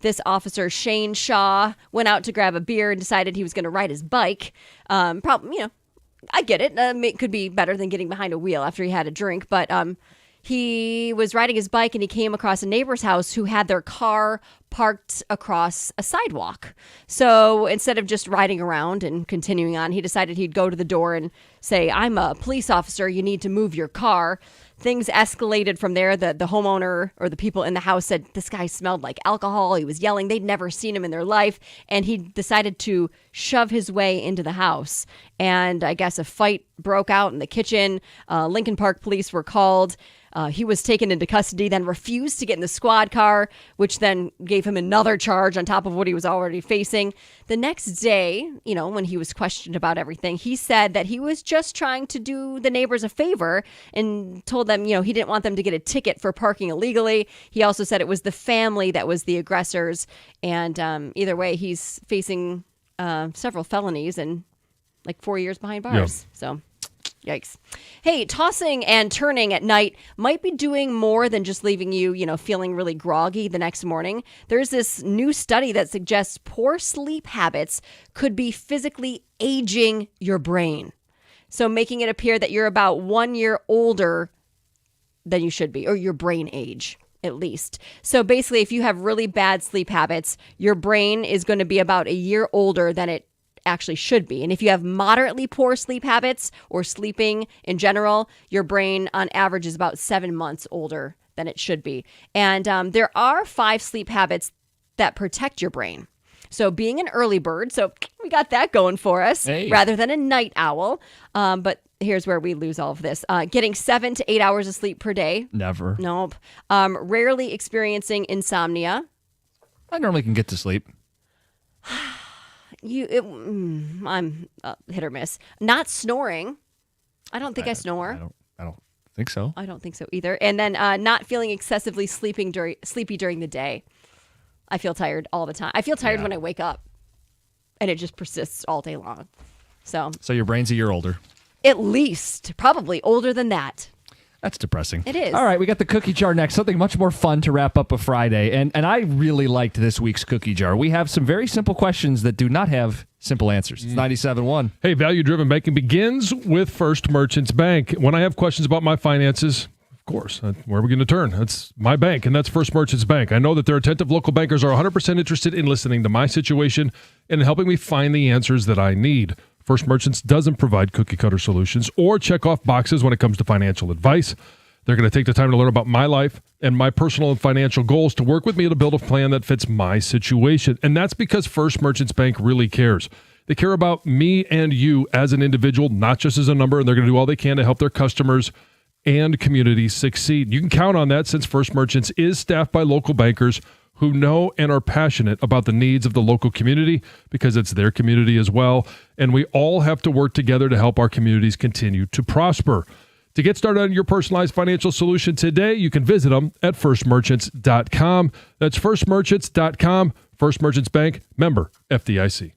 this officer, Shane Shaw, went out to grab a beer and decided he was going to ride his bike. Probably, I get it. It could be better than getting behind a wheel after he had a drink, but he was riding his bike and he came across a neighbor's house who had their car parked across a sidewalk. So instead of just riding around and continuing on, he decided he'd go to the door and say, "I'm a police officer. You need to move your car." Things escalated from there. The homeowner or the people in the house said this guy smelled like alcohol. He was yelling. They'd never seen him in their life. And he decided to shove his way into the house. And I guess a fight broke out in the kitchen. Lincoln Park police were called. He was taken into custody, then refused to get in the squad car, which then gave him another charge on top of what he was already facing. The next day, when he was questioned about everything, he said that he was just trying to do the neighbors a favor and told them, he didn't want them to get a ticket for parking illegally. He also said it was the family that was the aggressors. And either way, he's facing several felonies and like 4 years behind bars. Yeah. So... yikes. Hey, tossing and turning at night might be doing more than just leaving you, feeling really groggy the next morning. There's this new study that suggests poor sleep habits could be physically aging your brain. So making it appear that you're about 1 year older than you should be, or your brain age, at least. So basically, if you have really bad sleep habits, your brain is going to be about a year older than it actually should be. And if you have moderately poor sleep habits or sleeping in general, your brain on average is about 7 months older than it should be. And there are 5 sleep habits that protect your brain. So being an early bird, so we got that going for us, rather than a night owl. But here's where we lose all of this. Getting 7 to 8 hours of sleep per day. Never. Nope. Rarely experiencing insomnia. I normally can get to sleep. I'm hit or miss. Not snoring. I don't think I snore. I don't think so. I don't think so either. And then not feeling excessively sleepy during the day. I feel tired all the time. I feel tired when I wake up, and it just persists all day long. So your brain's a year older. At least, probably older than that. That's depressing. It is. All right, we got the cookie jar next. Something much more fun to wrap up a Friday. And I really liked this week's cookie jar. We have some very simple questions that do not have simple answers. It's 97.1. Hey, value-driven banking begins with First Merchants Bank. When I have questions about my finances, of course, where are we going to turn? That's my bank, and that's First Merchants Bank. I know that their attentive local bankers are 100% interested in listening to my situation and in helping me find the answers that I need. First Merchants doesn't provide cookie-cutter solutions or check-off boxes when it comes to financial advice. They're going to take the time to learn about my life and my personal and financial goals to work with me to build a plan that fits my situation. And that's because First Merchants Bank really cares. They care about me and you as an individual, not just as a number, and they're going to do all they can to help their customers and communities succeed. You can count on that since First Merchants is staffed by local bankers who know and are passionate about the needs of the local community because it's their community as well. And we all have to work together to help our communities continue to prosper. To get started on your personalized financial solution today, you can visit them at firstmerchants.com. That's firstmerchants.com. First Merchants Bank, member FDIC.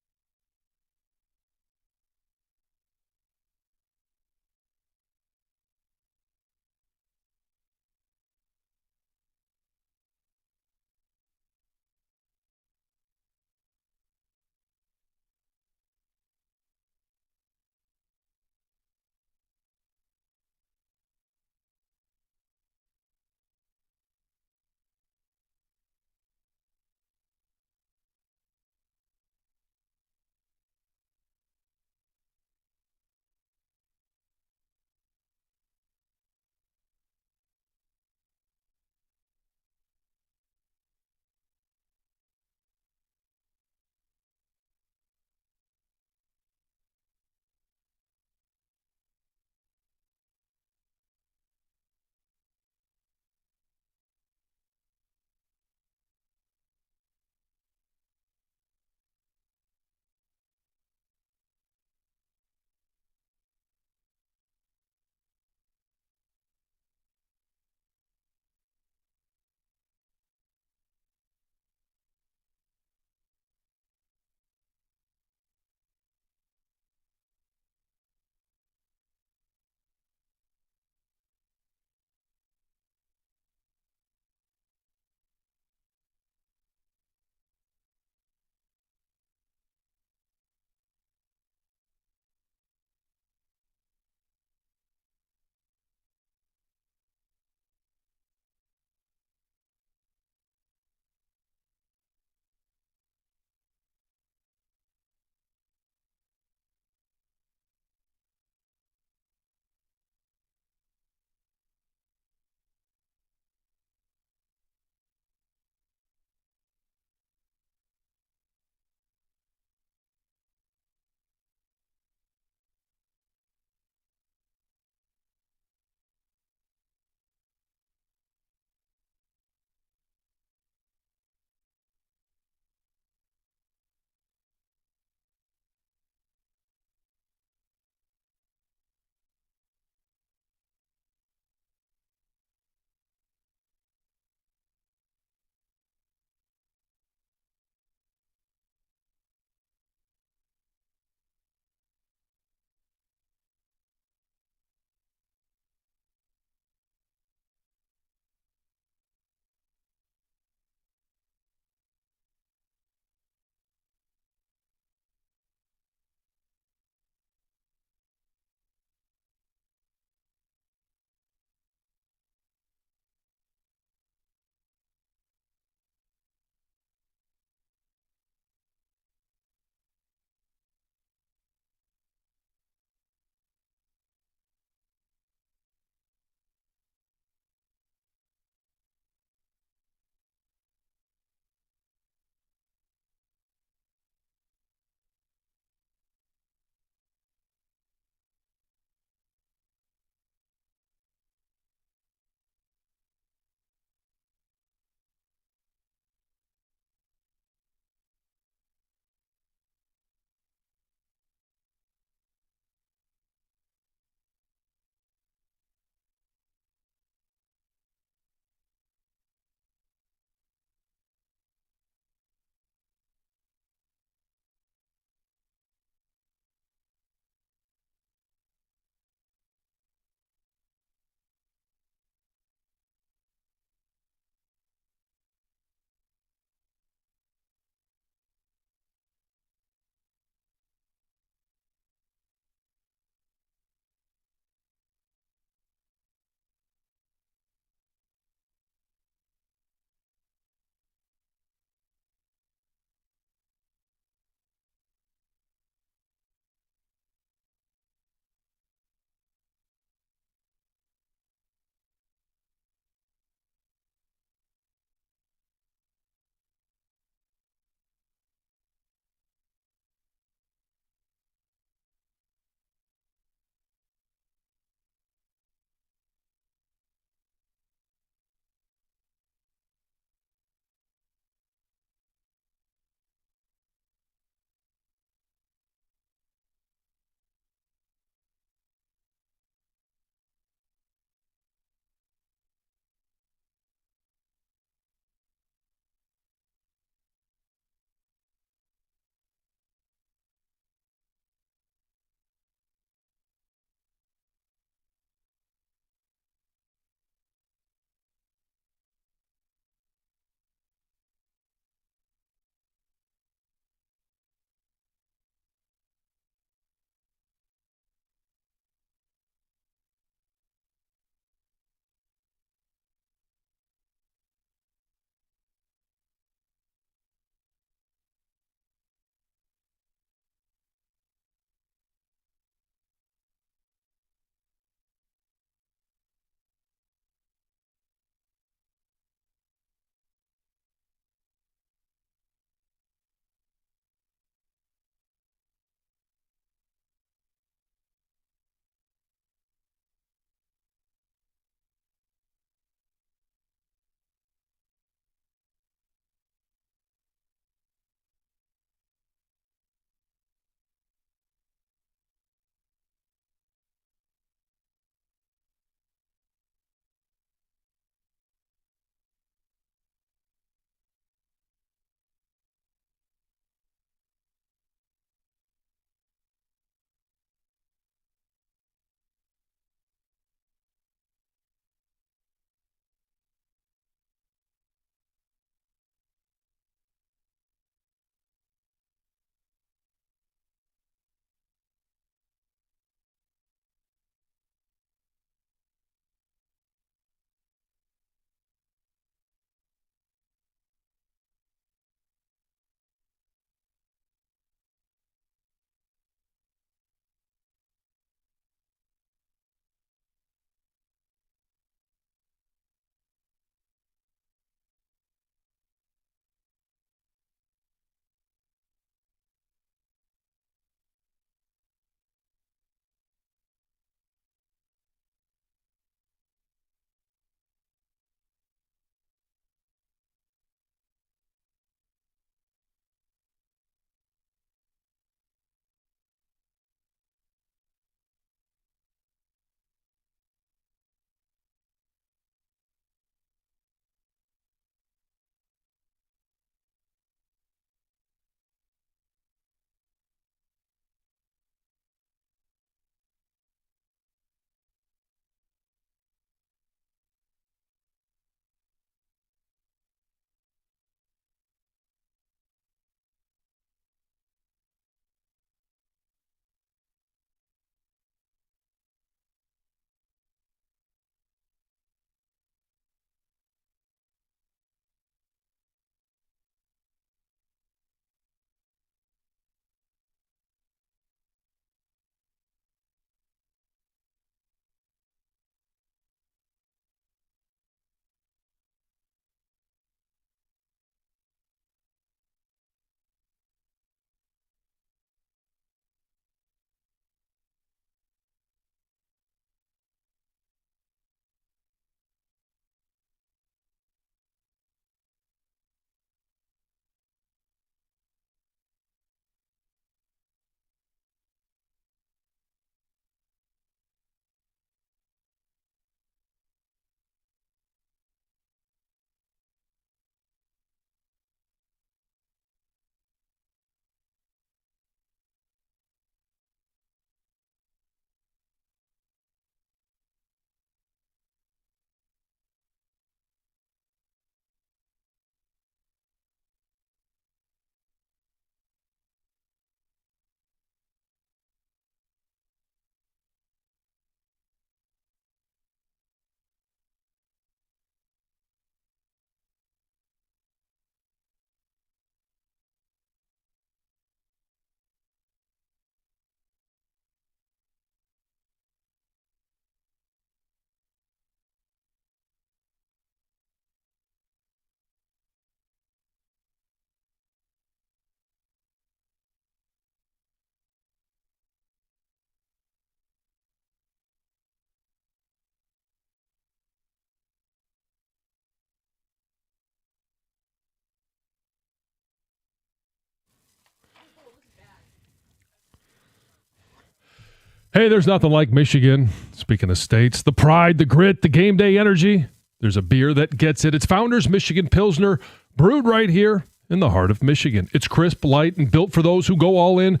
Hey, there's nothing like Michigan. Speaking of states, the pride, the grit, the game day energy. There's a beer that gets it. It's Founders Michigan Pilsner, brewed right here in the heart of Michigan. It's crisp, light, and built for those who go all in.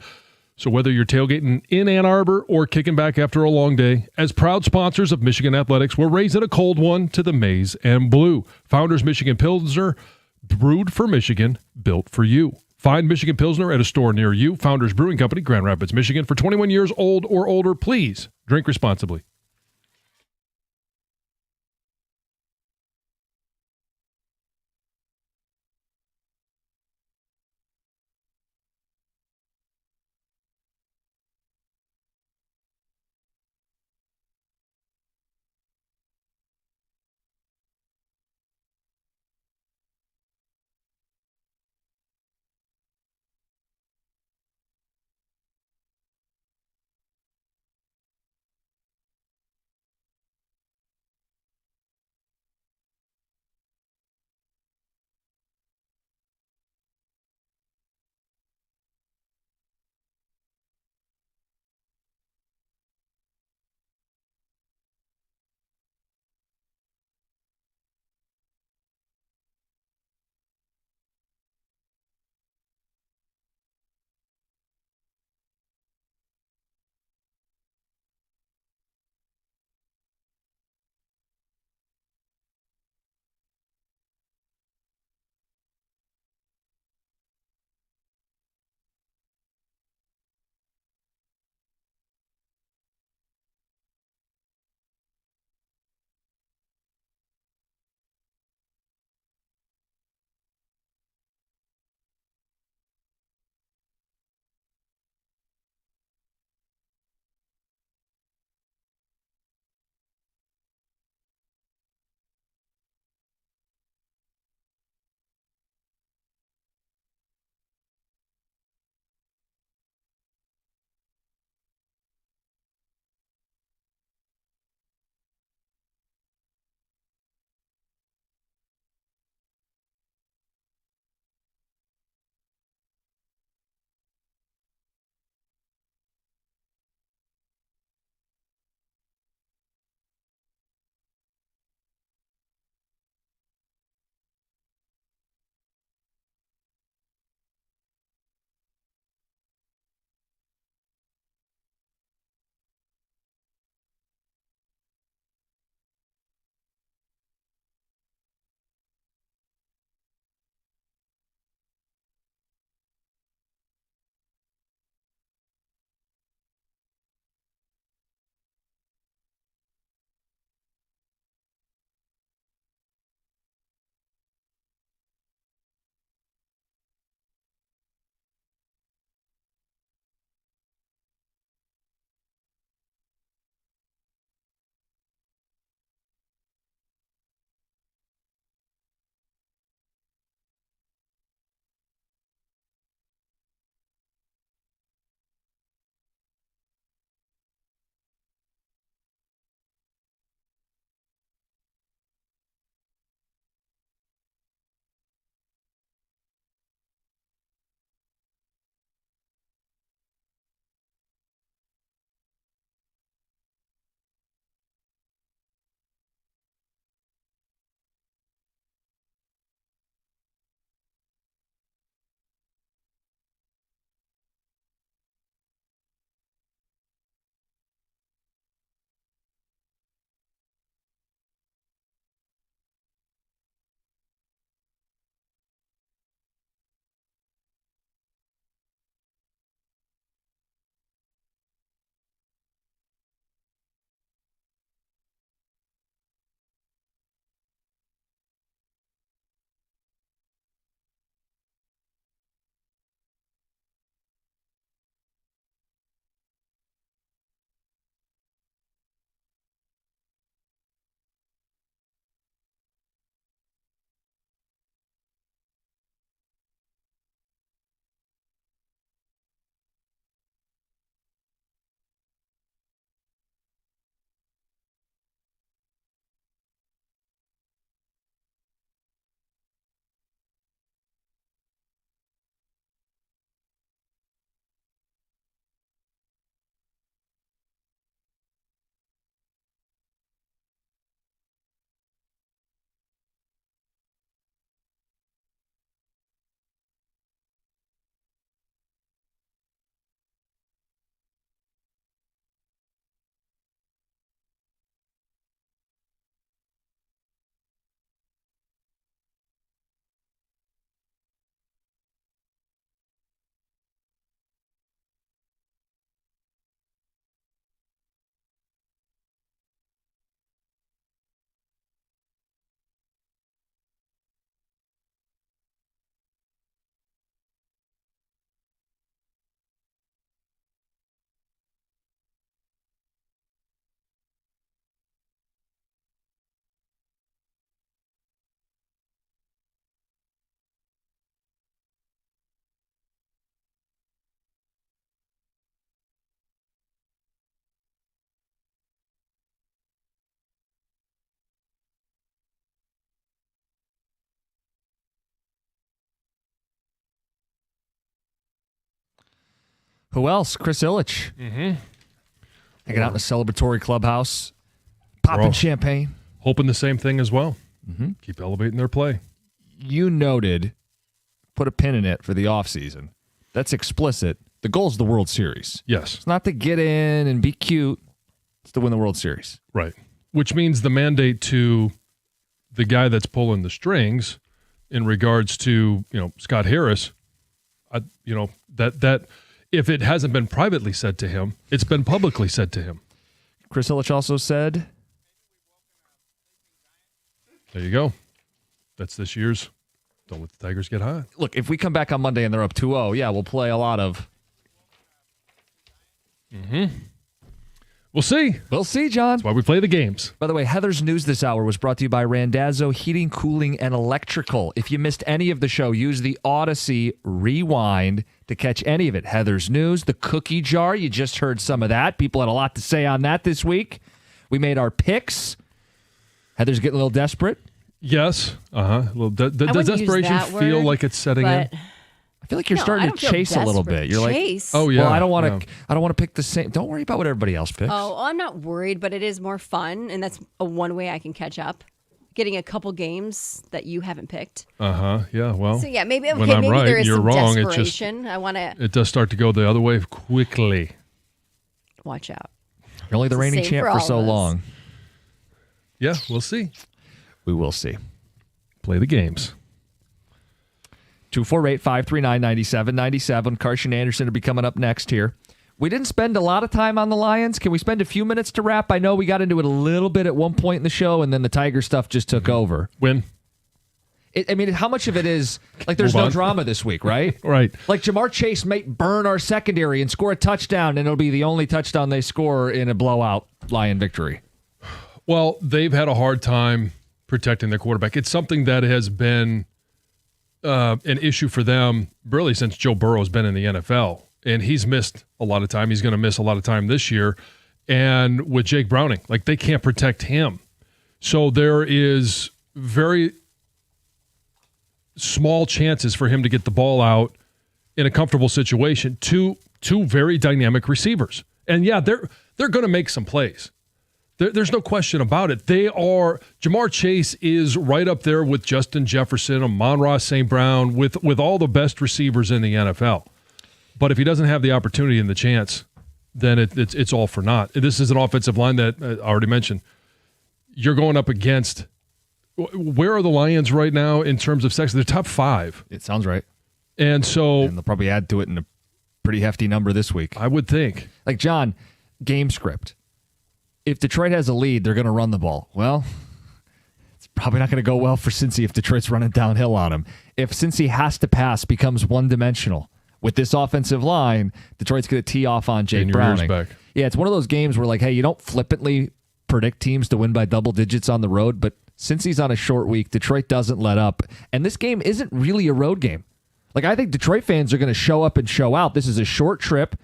So whether you're tailgating in Ann Arbor or kicking back after a long day, as proud sponsors of Michigan Athletics, we're raising a cold one to the maize and blue. Founders Michigan Pilsner, brewed for Michigan, built for you. Find Michigan Pilsner at a store near you. Founders Brewing Company, Grand Rapids, Michigan. For 21 years old or older, please drink responsibly. Who else? Chris Ilitch. Mm-hmm. Hanging out in a celebratory clubhouse, popping champagne. Hoping the same thing as well. Mm-hmm. Keep elevating their play. You noted, put a pin in it for the offseason. That's explicit. The goal is the World Series. Yes. It's not to get in and be cute. It's to win the World Series. Right. Which means the mandate to the guy that's pulling the strings in regards to, Scott Harris, that if it hasn't been privately said to him, it's been publicly said to him. Chris Ilitch also said, there you go. That's this year's Don't Let the Tigers Get High. Look, if we come back on Monday and they're up 2-0, yeah, we'll play a lot of. Mm-hmm. We'll see. We'll see, John. That's why we play the games. By the way, Heather's News this hour was brought to you by Randazzo Heating, Cooling, and Electrical. If you missed any of the show, use the Odyssey Rewind to catch any of it. Heather's News, the cookie jar, you just heard some of that. People had a lot to say on that this week. We made our picks. Heather's getting a little desperate. Yes. Uh-huh. Does desperation feel like it's setting in? I feel like you're starting to chase a little bit. You're Chase? like, oh yeah. Well, I don't want to pick the same. Don't worry about what everybody else picks. Oh, I'm not worried, but it is more fun, and that's one way I can catch up. Getting a couple games that you haven't picked. Uh-huh. Yeah, well. So yeah, maybe when I'm right, there is you're some wrong. desperation. I want to It does start to go the other way quickly. watch out. You're only the It's the reigning same champ for for all so of us. long. Yeah, we'll see. We will see. Play the games. 248-539-9797. Carson Anderson will be coming up next here. We didn't spend a lot of time on the Lions. Can we spend a few minutes to wrap? I know we got into it a little bit at one point in the show, and then the Tiger stuff just took over. Win. How much of it is, like, there's no drama this week, right? Right. Like, Jamar Chase might burn our secondary and score a touchdown, and it'll be the only touchdown they score in a blowout Lion victory. Well, they've had a hard time protecting their quarterback. It's something that has been an issue for them really since Joe Burrow's been in the NFL. And he's missed a lot of time. He's going to miss a lot of time this year. And with Jake Browning, like, they can't protect him. So there is very small chances for him to get the ball out in a comfortable situation to two very dynamic receivers. And yeah, they're going to make some plays. There's no question about it. Jamar Chase is right up there with Justin Jefferson, Amon-Ra St. Brown, with all the best receivers in the NFL. But if he doesn't have the opportunity and the chance, then it's all for naught. This is an offensive line that I already mentioned. You're going up against, where are the Lions right now in terms of sacks? They're top 5. It sounds right. And so. And they'll probably add to it in a pretty hefty number this week. I would think. Like, John, game script. If Detroit has a lead, they're going to run the ball. Well, it's probably not going to go well for Cincy if Detroit's running downhill on him. If Cincy has to pass, becomes one-dimensional. With this offensive line, Detroit's going to tee off on Jake Browning. Back. Yeah, it's one of those games where, like, hey, you don't flippantly predict teams to win by double digits on the road, but since he's on a short week, Detroit doesn't let up. And this game isn't really a road game. Like, I think Detroit fans are going to show up and show out. This is a short trip.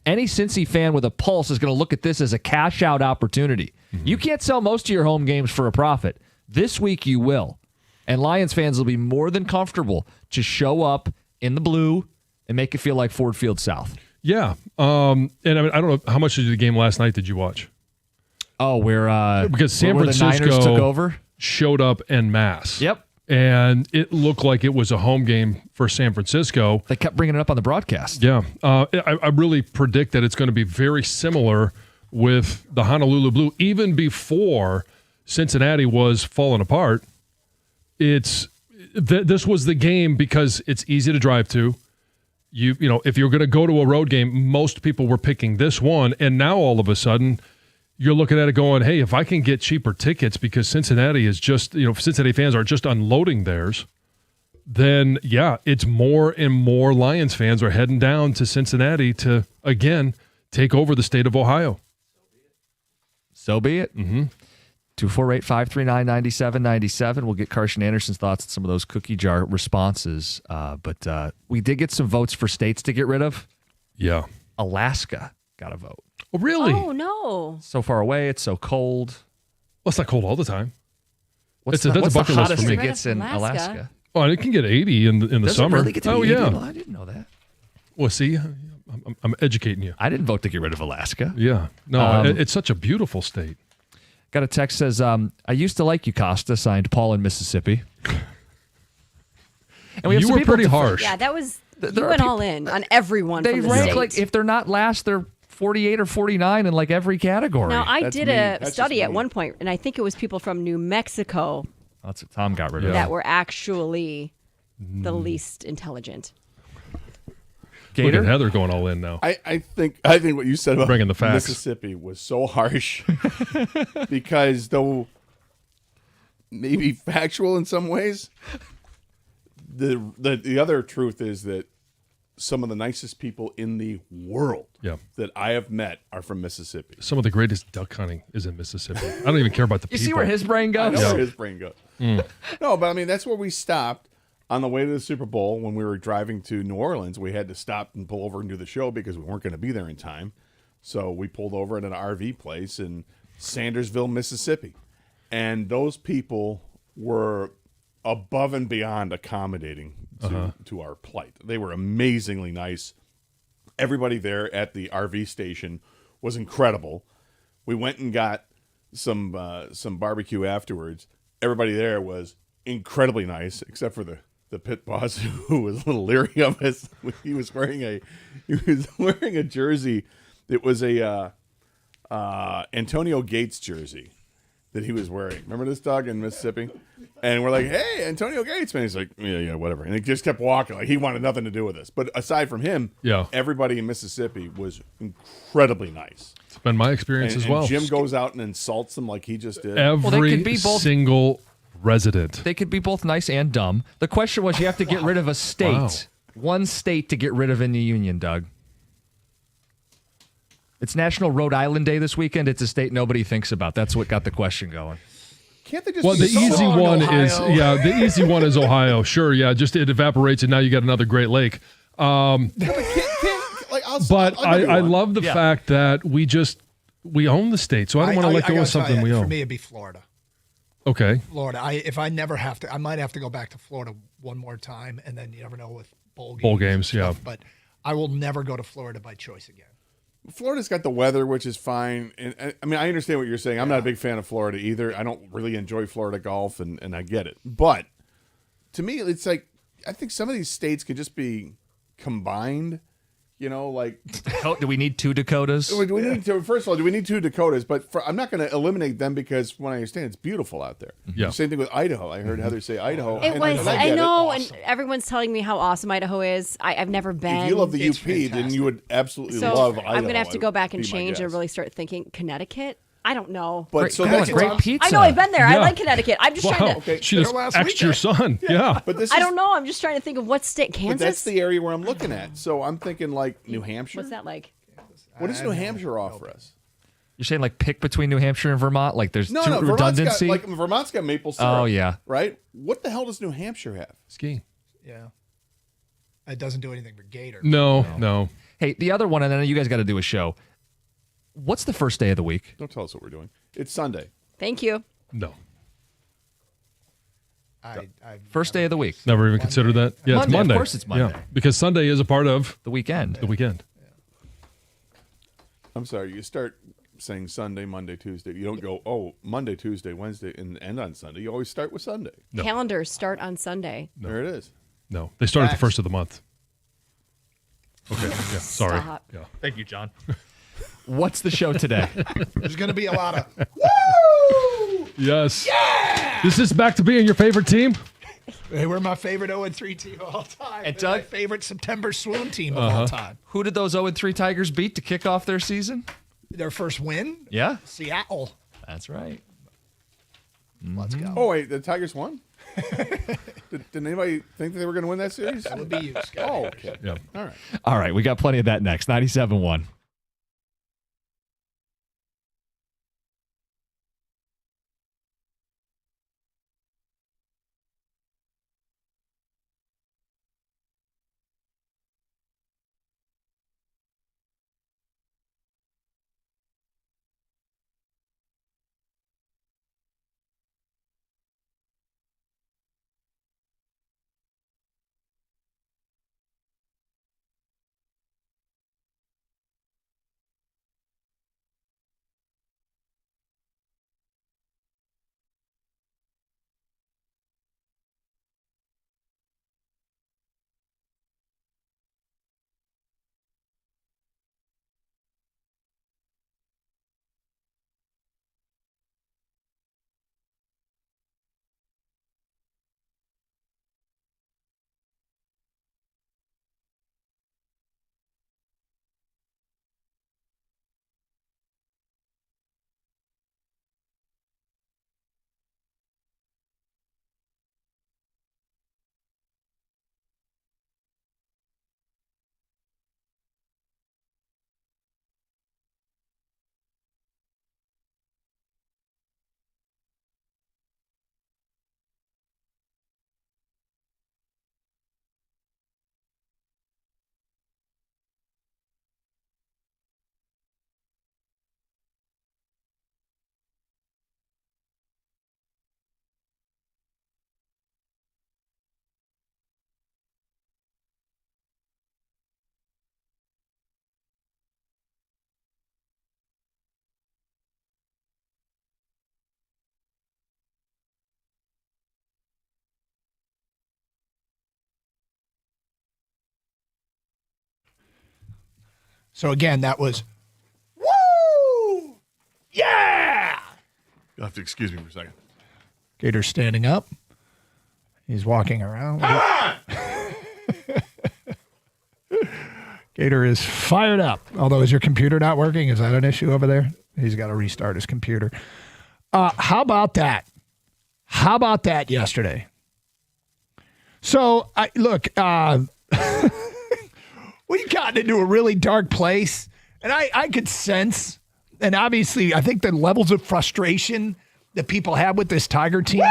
Any Cincy fan with a pulse is going to look at this as a cash-out opportunity. Mm-hmm. You can't sell most of your home games for a profit. This week you will. And Lions fans will be more than comfortable to show up in the blue and make it feel like Ford Field South. Yeah. And I don't know, how much of the game last night did you watch? Oh, because San Francisco the Niners took over? Showed up en masse. Yep. And it looked like it was a home game for San Francisco. They kept bringing it up on the broadcast. Yeah. I really predict that it's going to be very similar with the Honolulu Blue. Even before Cincinnati was falling apart, this was the game because it's easy to drive to. You know, if you're going to go to a road game, most people were picking this one. And now all of a sudden, you're looking at it going, hey, if I can get cheaper tickets because Cincinnati is just, Cincinnati fans are just unloading theirs, then, yeah, it's more and more Lions fans are heading down to Cincinnati to, again, take over the state of Ohio. So be it. Mm-hmm. 248-539-9797. We'll get Carson Anderson's thoughts on some of those cookie jar responses. But we did get some votes for states to get rid of. Yeah. Alaska got a vote. Oh, really? Oh, no. So far away. It's so cold. Well, it's not cold all the time. What's that's the a bucket list hottest for me. it gets in Alaska? Oh, and it can get 80 in the Does summer. It really get to 80? Yeah. I didn't know that. Well, see, I'm educating you. I didn't vote to get rid of Alaska. Yeah. No, it's such a beautiful state. Got a text says, I used to like you, Costa, signed Paul in Mississippi. And we have You some were people pretty harsh. Yeah, that was. There You are went peop- all in on everyone. They from the rank state. like, if they're not last, they're 48 or 49 in like every category. Now, I That's did mean. a That's study just at mean. one point, and I think it was people from New Mexico That's what Tom got rid of. that were actually the least intelligent. Look at Heather going all in now. I think what you said about Bringing the facts. Mississippi was so harsh because though maybe factual in some ways, the other truth is that some of the nicest people in the world that I have met are from Mississippi. Some of the greatest duck hunting is in Mississippi. I don't even care about the You people. see where his brain I goes? know where his brain goes. Mm. No, but I mean that's where we stopped on the way to the Super Bowl when we were driving to New Orleans. We had to stop and pull over and do the show because we weren't going to be there in time. So we pulled over at an RV place in Sandersville, Mississippi. And those people were above and beyond accommodating to our plight. They were amazingly nice. Everybody there at the RV station was incredible. We went and got some barbecue afterwards. Everybody there was incredibly nice, except for the pit boss who was a little leery of us. He was wearing a jersey. It was a Antonio Gates jersey that he was wearing. Remember this dog in Mississippi? And we're like, hey, Antonio Gates, man. He's like, yeah, whatever. And he just kept walking. Like he wanted nothing to do with us. But aside from him, everybody in Mississippi was incredibly nice. It's been my experience as well. And Jim goes out and insults them like he just did. Every single resident. They could be both nice and dumb. The question was, you have to get rid of a state. Wow. One state to get rid of in the union, Doug. It's National Rhode Island Day this weekend. It's a state nobody thinks about. That's what got the question going. Can't they just Well, be the so easy on one Ohio? is the easy one is Ohio. Sure, yeah, just it evaporates and now you got another Great Lake. But I love the fact that we own the state, so I don't want to let go gotta of something tell we you, own. For me, it'd be Florida. Okay. Florida. If I never have to, I might have to go back to Florida one more time, and then you never know with bowl games. Bowl games, and stuff, But I will never go to Florida by choice again. Florida's got the weather, which is fine. And I mean, I understand what you're saying. I'm not a big fan of Florida either. I don't really enjoy Florida golf, and I get it. But to me, it's like I think some of these states could just be combined. You know, like do we need two Dakotas? Do we need to, first of all, do we need two Dakotas? But I'm not going to eliminate them because, from what I understand, it's beautiful out there. Yeah. Same thing with Idaho. I heard Heather say Idaho. It and was. I I get know, it. and everyone's telling me how awesome Idaho is. I've never been. If you love the UP, then you would absolutely So love Idaho. I'm gonna have to go back and would be my change and guess. really start thinking Connecticut. I don't know. But so that's great pizza. I know I've been there. I Yeah. like Connecticut. I'm just trying to. Okay. She just axed your son. Yeah. But this I is, don't know. I'm just trying to think of what state. Kansas. But that's the area where I'm looking at. So I'm thinking like New Hampshire. What's that like? What does New Hampshire offer us? You're saying like pick between New Hampshire and Vermont? Like there's No, too no. redundancy? Vermont's got maple syrup. Oh, yeah. Right? What the hell does New Hampshire have? Skiing. Yeah. It doesn't do anything for Gator. No. Hey, the other one, and then you guys got to do a show. What's the first day of the week? Don't tell us what we're doing. It's Sunday. Thank you. No. First day of the week. Never even considered that. Yeah, Monday. it's Monday. Of course it's Monday. Yeah, because Sunday is a part of the weekend. The weekend. I'm sorry. You start saying Sunday, Monday, Tuesday. You don't go, Monday, Tuesday, Wednesday, and end on Sunday. You always start with Sunday. No. Calendars start on Sunday. There it is. No, they start at the first of the month. Okay. Yeah. Sorry. Stop. Yeah. Thank you, John. What's the show today? There's going to be a lot of. Yes. Yeah. Is this back to being your favorite team? They were my favorite 0-3 team of all time. And They're my Doug? favorite September swoon team of all time. Who did those 0-3 Tigers beat to kick off their season? Their first win? Yeah. Seattle. That's right. Let's go. Oh, wait. The Tigers won? did anybody think that they were going to win that series? That would be you, Scott. Oh, okay. Yeah. All right. All right, we got plenty of that next. 97.1. So again, that was, woo! Yeah! You'll have to excuse me for a second. Gator's standing up. He's walking around. Gator is fired up. Although, is your computer not working? Is that an issue over there? He's got to restart his computer. How about that? How about that yesterday? So, look, we've gotten into a really dark place, and I could sense, and obviously I think the levels of frustration that people had with this Tiger team,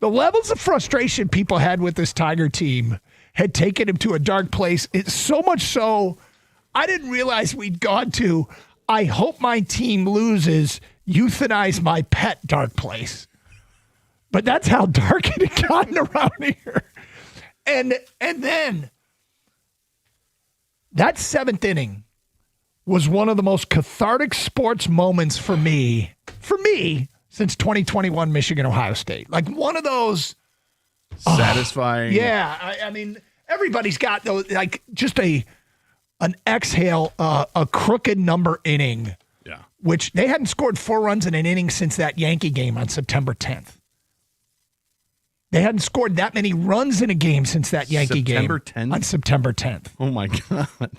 the levels of frustration people had with this Tiger team had taken him to a dark place. It's so much so, I didn't realize we'd gone to, I hope my team loses, euthanize my pet dark place. But that's how dark it had gotten around here. And then that seventh inning was one of the most cathartic sports moments for me since 2021 Michigan-Ohio State. Like one of those satisfying. Yeah, I mean, everybody's got those, like just an exhale, a crooked number inning. Yeah. Which they hadn't scored 4 runs in an inning since that Yankee game on September 10th. They hadn't scored that many runs in a game since that Yankee game on September 10th. Oh, my God.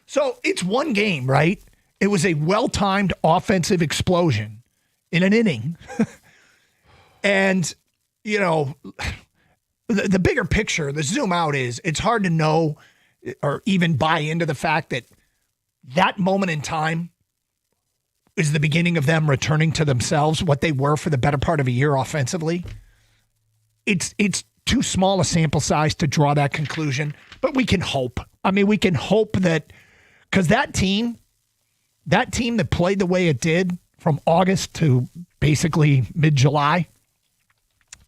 So it's one game, right? It was a well-timed offensive explosion in an inning. And, you know, the bigger picture, the zoom out is it's hard to know or even buy into the fact that that moment in time is the beginning of them returning to themselves, what they were for the better part of a year offensively. It's too small a sample size to draw that conclusion, but we can hope. I mean, we can hope that because that team that played the way it did from August to basically mid-July,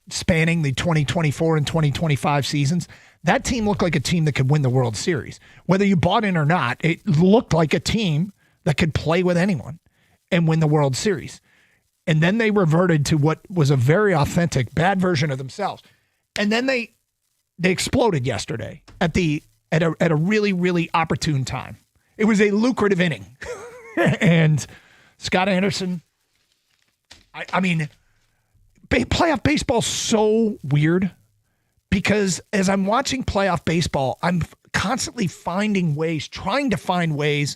spanning the 2024 and 2025 seasons, that team looked like a team that could win the World Series. Whether you bought in or not, it looked like a team that could play with anyone and win the World Series. And then they reverted to what was a very authentic, bad version of themselves. And then they exploded yesterday at a really, really opportune time. It was a lucrative inning. And Scott Anderson, I mean, playoff baseball's so weird because as I'm watching playoff baseball, I'm constantly trying to find ways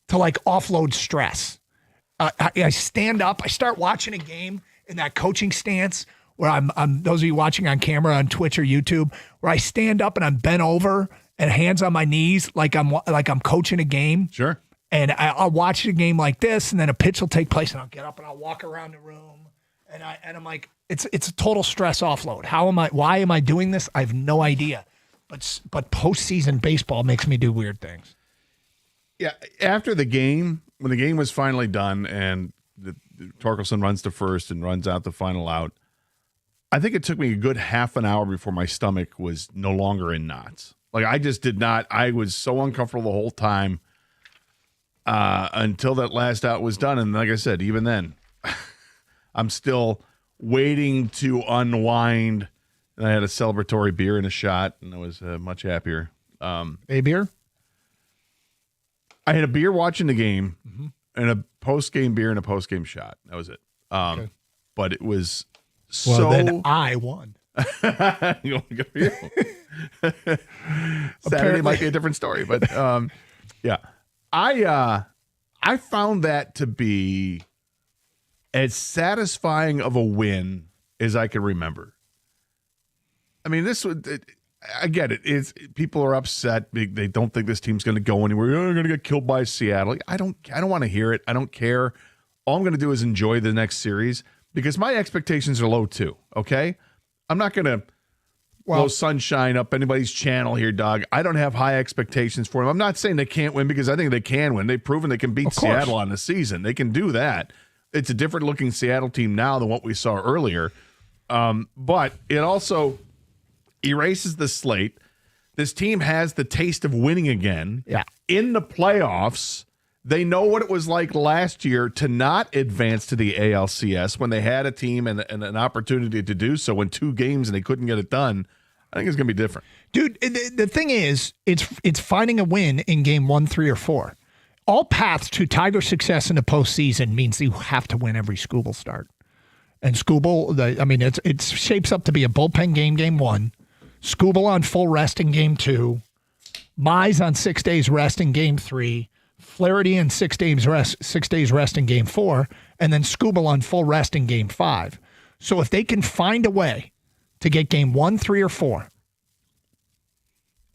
to like offload stress. I stand up, I start watching a game in that coaching stance where I'm those of you watching on camera on Twitch or YouTube, where I stand up and I'm bent over and hands on my knees like I'm coaching a game. Sure. And I'll watch a game like this, and then a pitch will take place, and I'll get up and I'll walk around the room, and I'm like, it's a total stress offload. Why am I doing this? I have no idea. But postseason baseball makes me do weird things. Yeah, after the game, when the game was finally done and Torkelson runs to first and runs out the final out, I think it took me a good half an hour before my stomach was no longer in knots. Like I just did not. I was so uncomfortable the whole time until that last out was done. And like I said, even then, I'm still waiting to unwind. And I had a celebratory beer and a shot, and I was much happier. A beer? I had a beer watching the game, and a post-game beer and a post-game shot. That was it. Okay. But it was well, then I won. Good for you. Saturday might be a different story, but yeah, I found that to be as satisfying of a win as I can remember. I mean, I get it. People are upset. They don't think this team's going to go anywhere. They're going to get killed by Seattle. I don't want to hear it. I don't care. All I'm going to do is enjoy the next series because my expectations are low too. Okay, I'm not going to blow sunshine up anybody's channel here, dog. I don't have high expectations for them. I'm not saying they can't win because I think they can win. They've proven they can beat Seattle on the season. They can do that. It's a different looking Seattle team now than what we saw earlier. But it also erases the slate. This team has the taste of winning again. Yeah. In the playoffs, they know what it was like last year to not advance to the ALCS when they had a team and an opportunity to do so in 2 games and they couldn't get it done. I think it's going to be different. Dude, the thing is, it's finding a win in game 1, 3, or 4. All paths to Tiger success in the postseason means you have to win every Scooble start. And Scooble, it shapes up to be a bullpen game 1, Scooble on full rest in game 2, Mize on 6 days rest in game 3, Flaherty on 6 days rest in game 4, and then Scooble on full rest in game 5. So if they can find a way to get game 1, 3, or 4,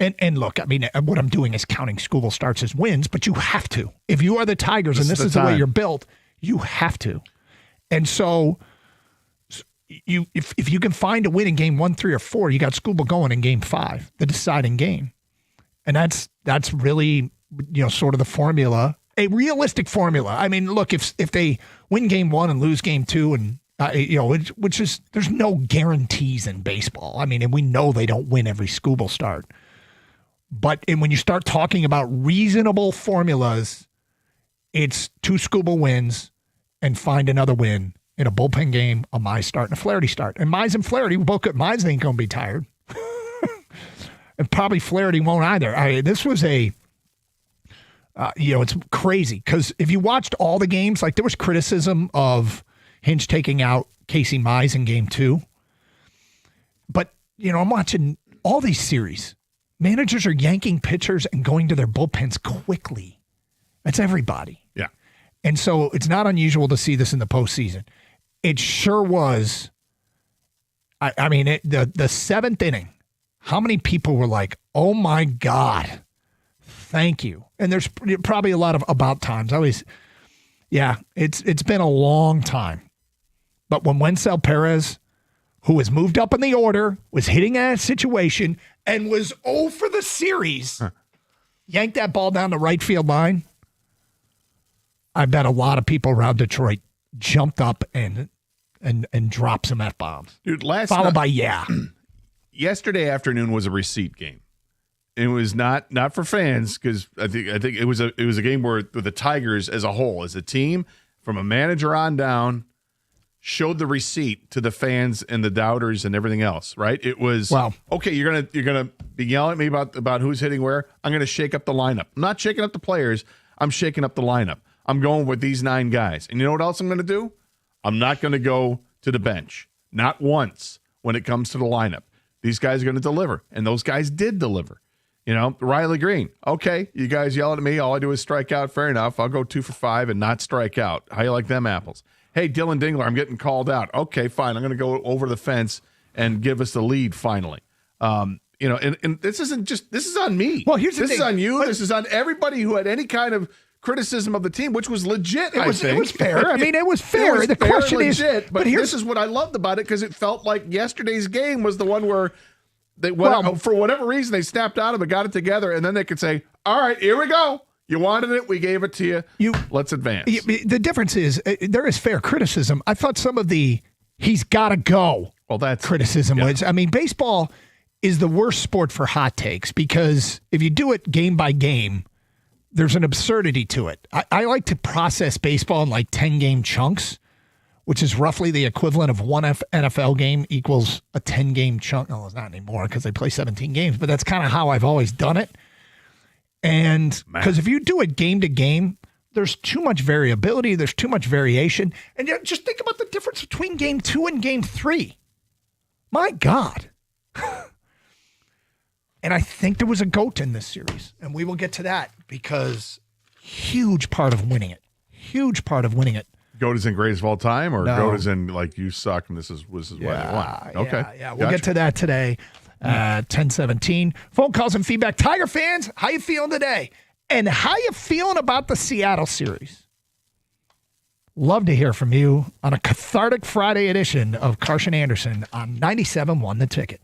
and look, what I'm doing is counting Scooble starts as wins, but you have to. If you are the Tigers, and this is the way you're built, you have to. And so if you can find a win in game 1, 3, or 4, you got Scooble going in game 5, the deciding game. And that's really, sort of the formula, a realistic formula. I mean, look, if they win game 1 and lose game 2, and which is, there's no guarantees in baseball. I mean, and we know they don't win every Scooble start. But when you start talking about reasonable formulas, it's 2 Scooble wins and find another win in a bullpen game, a Mize start, and a Flaherty start. And Mize and Flaherty, we both got Mize ain't going to be tired. And probably Flaherty won't either. This was it's crazy because if you watched all the games, like there was criticism of Hinch taking out Casey Mize in game 2. But, I'm watching all these series. Managers are yanking pitchers and going to their bullpens quickly. That's everybody. Yeah. And so it's not unusual to see this in the postseason. It sure was. The 7th inning, how many people were like, oh my God, thank you. And there's probably a lot of about times. It's been a long time. But when Wencel Perez, who was moved up in the order, was hitting a situation and was 0 for the series, yanked that ball down the right field line, I bet a lot of people around Detroit jumped up and dropped some F-bombs. Dude, followed by yesterday afternoon was a receipt game. It was not for fans because I think it was a game where the Tigers as a whole, as a team, from a manager on down, showed the receipt to the fans and the doubters and everything else. Right? It was okay. You're gonna be yelling at me about who's hitting where. I'm gonna shake up the lineup. I'm not shaking up the players. I'm shaking up the lineup. I'm going with these 9 guys. And you know what else I'm going to do? I'm not going to go to the bench. Not once when it comes to the lineup. These guys are going to deliver. And those guys did deliver. Riley Green. Okay, you guys yelling at me. All I do is strike out. Fair enough. I'll go 2 for 5 and not strike out. How you like them apples? Hey, Dylan Dingler, I'm getting called out. Okay, fine. I'm going to go over the fence and give us the lead finally. And this isn't just, this is on me. Well, here's the thing. This is on you. This is on everybody who had any kind of criticism of the team, which was legit. It was fair. It was fair. It was the fair, question legit, is, but this is what I loved about it because it felt like yesterday's game was the one where they for whatever reason they snapped out of it, got it together, and then they could say, "All right, here we go. You wanted it, we gave it to you. Let's advance." The difference is there is fair criticism. I thought some of the he's got to go. Well, that's criticism was. Baseball is the worst sport for hot takes because if you do it game by game, there's an absurdity to it. I like to process baseball in like 10-game chunks, which is roughly the equivalent of one NFL game equals a 10-game chunk. No, it's not anymore because they play 17 games, but that's kind of how I've always done it. And because if you do it game to game, there's too much variability. There's too much variation. And just think about the difference between game 2 and game 3. My God. And I think there was a GOAT in this series. And we will get to that because huge part of winning it. Huge part of winning it. GOAT is in greatest of all time, or No. GOAT is in like you suck and this is why you won. Okay. Yeah. We'll get to that today. 10:17. Phone calls and feedback. Tiger fans, how you feeling today? And how you feeling about the Seattle series? Love to hear from you on a cathartic Friday edition of Karsch and Anderson on 97.1 The Ticket.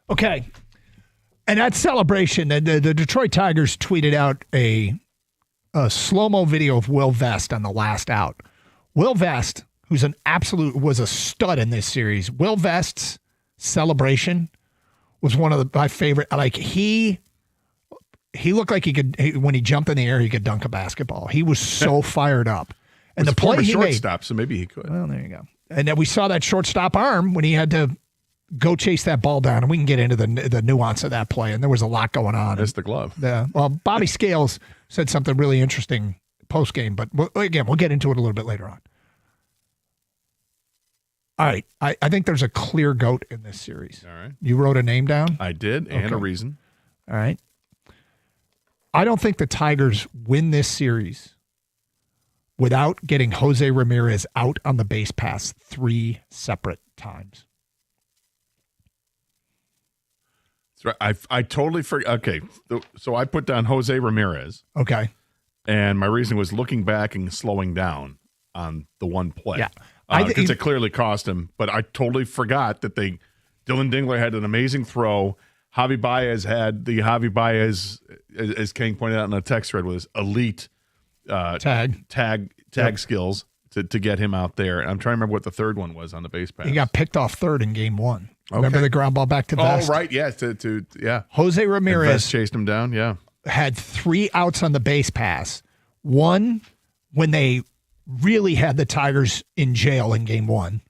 Okay. And that celebration, the Detroit Tigers tweeted out a slow-mo video of Will Vest on the last out. Will Vest, who's was a stud in this series. Will Vest's celebration was one of my favorite. Like he looked like when he jumped in the air, he could dunk a basketball. He was so fired up. And the play he made, shortstop, so maybe he could. Well, there you go. And then we saw that shortstop arm when he had to go chase that ball down, and we can get into the nuance of that play. And there was a lot going on. Missed the glove. Well, Bobby Scales said something really interesting post game, but again, we'll get into it a little bit later on. All right, I think there's a clear GOAT in this series. All right, you wrote a name down. I did, and a reason. All right, I don't think the Tigers win this series without getting Jose Ramirez out on the base pass 3 separate times. That's right. I totally forgot. Okay, so I put down Jose Ramirez. Okay. And my reason was looking back and slowing down on the one play. Yeah. Because it clearly cost him. But I totally forgot that Dylan Dingler had an amazing throw. Javi Baez had Javi Baez, as King pointed out in the text thread, was elite tag skills to get him out there. And I'm trying to remember what the third one was on the base pass. He got picked off third in game 1. Remember the ground ball back to Vest? Oh, right. Yeah. Yeah. Jose Ramirez Vest chased him down. Yeah. Had 3 outs on the base pass. One, when they really had the Tigers in jail in game 1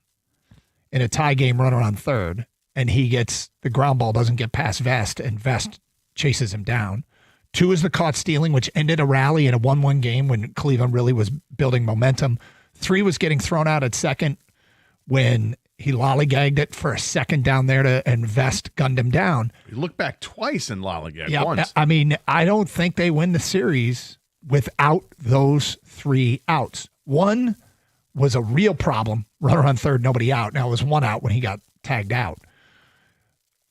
in a tie game runner on third, and he gets the ground ball, doesn't get past Vest, and Vest chases him down. 2 is the caught stealing, which ended a rally in a 1-1 game when Cleveland really was building momentum. 3 was getting thrown out at second when he lollygagged it for a second down there and Vest gunned him down. He looked back twice and lollygagged once. I mean, I don't think they win the series without those 3 outs. 1 was a real problem, runner on third, nobody out. Now it was 1 out when he got tagged out.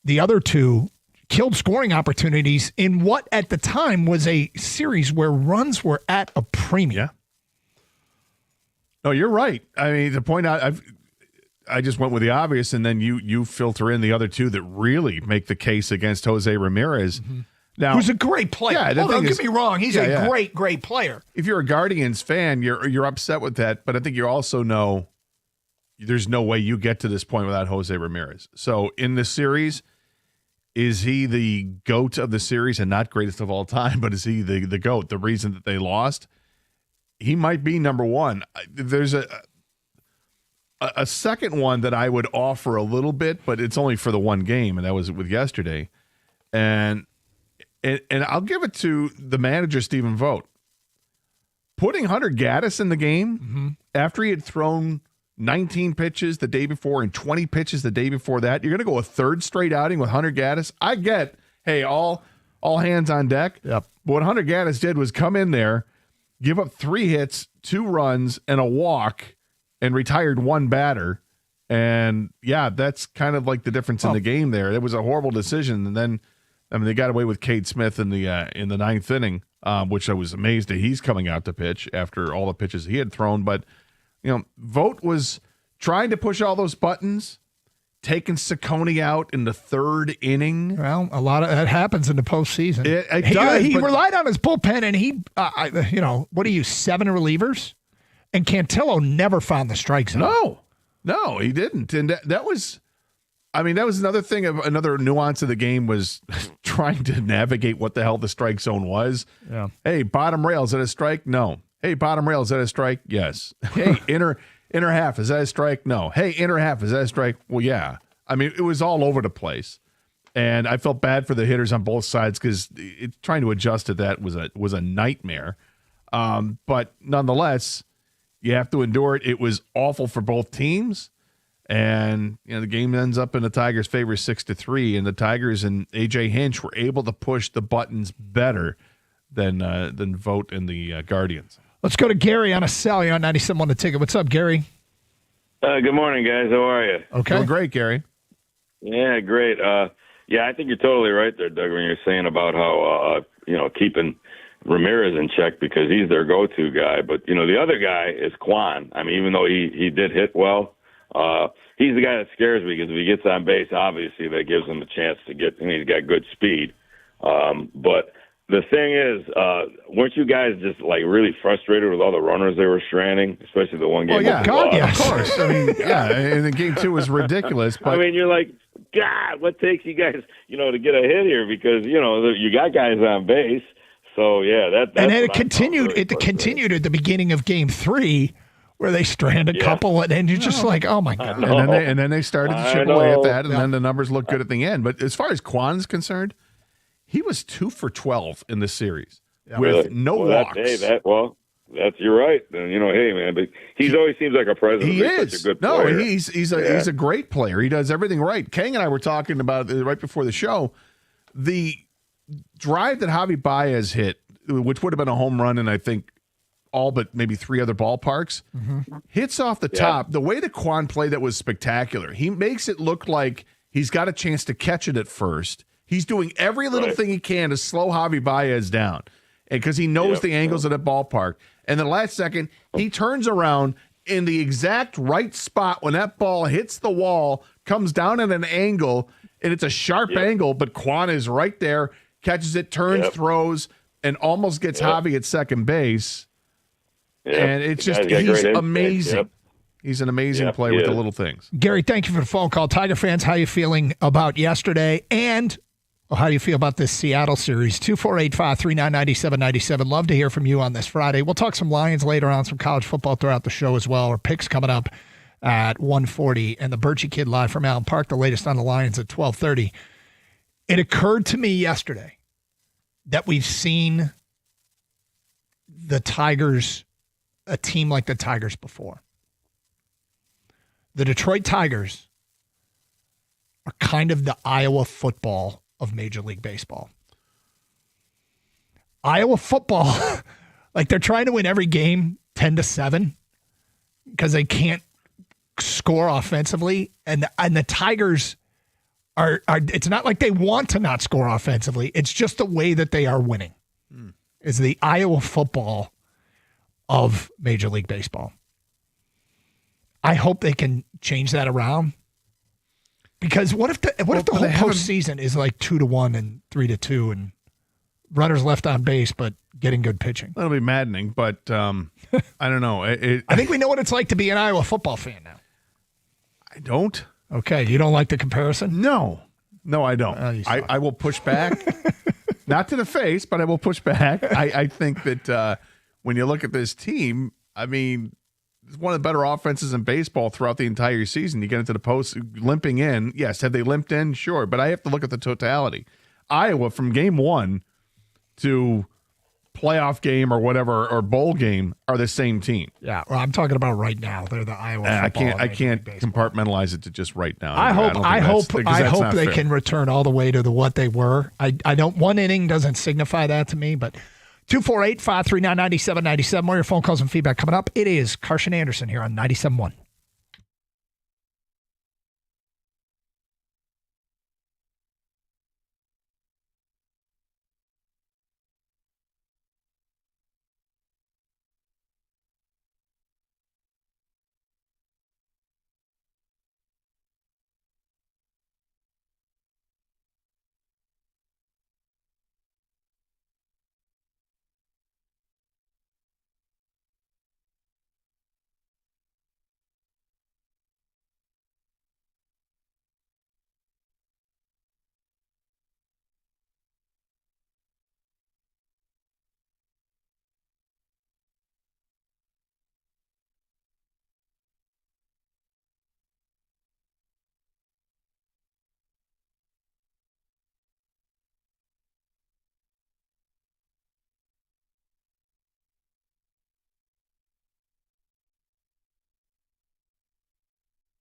The other 2 killed scoring opportunities in what at the time was a series where runs were at a premium. No, you're right. I mean, to point out, I just went with the obvious, and then you filter in the other 2 that really make the case against Jose Ramirez. Mm-hmm. Now, who's a great player. Yeah, don't get me wrong. He's a great player. If you're a Guardians fan, you're upset with that, but I think you also know there's no way you get to this point without Jose Ramirez. So in this series, is he the GOAT of the series and not greatest of all time, but is he the GOAT? The reason that they lost? He might be number 1. There's a second one that I would offer a little bit, but it's only for the one game, and that was with yesterday. And I'll give it to the manager, Stephen Vogt. Putting Hunter Gaddis in the game after he had thrown 19 pitches the day before and 20 pitches the day before that, you're going to go a third straight outing with Hunter Gaddis? I get, hey, all hands on deck. Yep. But what Hunter Gaddis did was come in there, give up 3 hits, 2 runs, and a walk, and retired 1 batter. And, yeah, that's kind of like the difference in the game there. It was a horrible decision. And then, I mean, they got away with Cade Smith in the 9th inning, which I was amazed that he's coming out to pitch after all the pitches he had thrown. But, Vogt was trying to push all those buttons, taking Ciccone out in the 3rd inning. Well, a lot of that happens in the postseason. He relied on his bullpen, and he, what do you, 7 relievers? And Cantillo never found the strike zone. No, he didn't. And that was another thing, another nuance of the game was trying to navigate what the hell the strike zone was. Yeah. Hey, bottom rail, is that a strike? No. Hey, bottom rail, is that a strike? Yes. Hey, inner half, is that a strike? No. Hey, inner half, is that a strike? Well, yeah. I mean, it was all over the place. And I felt bad for the hitters on both sides because trying to adjust to that was a nightmare. But nonetheless, you have to endure it. It was awful for both teams. And the game ends up in the Tigers' favor 6-3. And the Tigers and A.J. Hinch were able to push the buttons better than Vogt and the Guardians. Let's go to Gary on a cell. You're on 97.1 The Ticket. What's up, Gary? Good morning, guys. How are you? Okay. Doing great, Gary. Yeah, great. Yeah, I think you're totally right there, Doug, when you're saying about how, keeping Ramirez in check because he's their go-to guy. But, the other guy is Kwan. I mean, even though he did hit well, He's the guy that scares me because if he gets on base, obviously that gives him a chance to get. He's got good speed, but the thing is, weren't you guys just like really frustrated with all the runners they were stranding, especially the one game? Oh yeah, God, yes. Of course. I mean, yeah, and the game 2 was ridiculous. But I mean, you're like, God, what takes you guys, to get a hit here? Because you got guys on base. So yeah, that's and then it continued. It continued at the beginning of Game 3, where they strand a couple, and you're just like, oh my God. And then they started to chip away at that, and then the numbers looked good at the end. But as far as Kwan's concerned, he was 2 for 12 in this series with no walks. You're right. And hey man, but he always seems like a president. He is such a good player. He's a great player. He does everything right. Kang and I were talking about it right before the show. The drive that Javi Baez hit, which would have been a home run, and I think all but maybe 3 other ballparks, hits off the top. The way that Kwan played that was spectacular. He makes it look like he's got a chance to catch it at first. He's doing every little thing he can to slow Javi Baez down, because he knows the angles of the ballpark. And the last second, he turns around in the exact right spot when that ball hits the wall, comes down at an angle, and it's a sharp angle, but Kwan is right there, catches it, turns, throws, and almost gets Javi at second base. And it's just, he's amazing. He's an amazing player with the little things. Gary, thank you for the phone call. Tiger fans, how you feeling about yesterday? And how do you feel about this Seattle series? 248-539-9797. Love to hear from you on this Friday. We'll talk some Lions later on, some college football throughout the show as well. Our picks coming up at 1:40, and the Birchie Kid live from Allen Park, the latest on the Lions at 12:30. It occurred to me yesterday that we've seen the Tigers, a team like the Tigers before. The Detroit Tigers are kind of the Iowa football of Major League Baseball. Iowa football, like they're trying to win every game 10-7 because they can't score offensively. And the Tigers are it's not like they want to not score offensively. It's just the way that they are winning is the Iowa football of Major League Baseball. I hope they can change that around. Because what if the whole postseason is like 2-1 and 3-2 and runners left on base but getting good pitching? That'll be maddening, but I don't know. I think we know what it's like to be an Iowa football fan now. I don't. Okay, you don't like the comparison? No, I don't. I will push back. Not to the face, but I will push back. I think that when you look at this team, I mean, it's one of the better offenses in baseball throughout the entire season. You get into the post, limping in. Yes, have they limped in? Sure, but I have to look at the totality. Iowa, from game 1 to playoff game or whatever, or bowl game, are the same team. Yeah, well, I'm talking about right now. They're the Iowa football. I can't compartmentalize it to just right now. I hope they can return all the way to what they were. I don't. One inning doesn't signify that to me, but 248-539-9797. More of your phone calls and feedback coming up. It is Carson Anderson here on 97.1.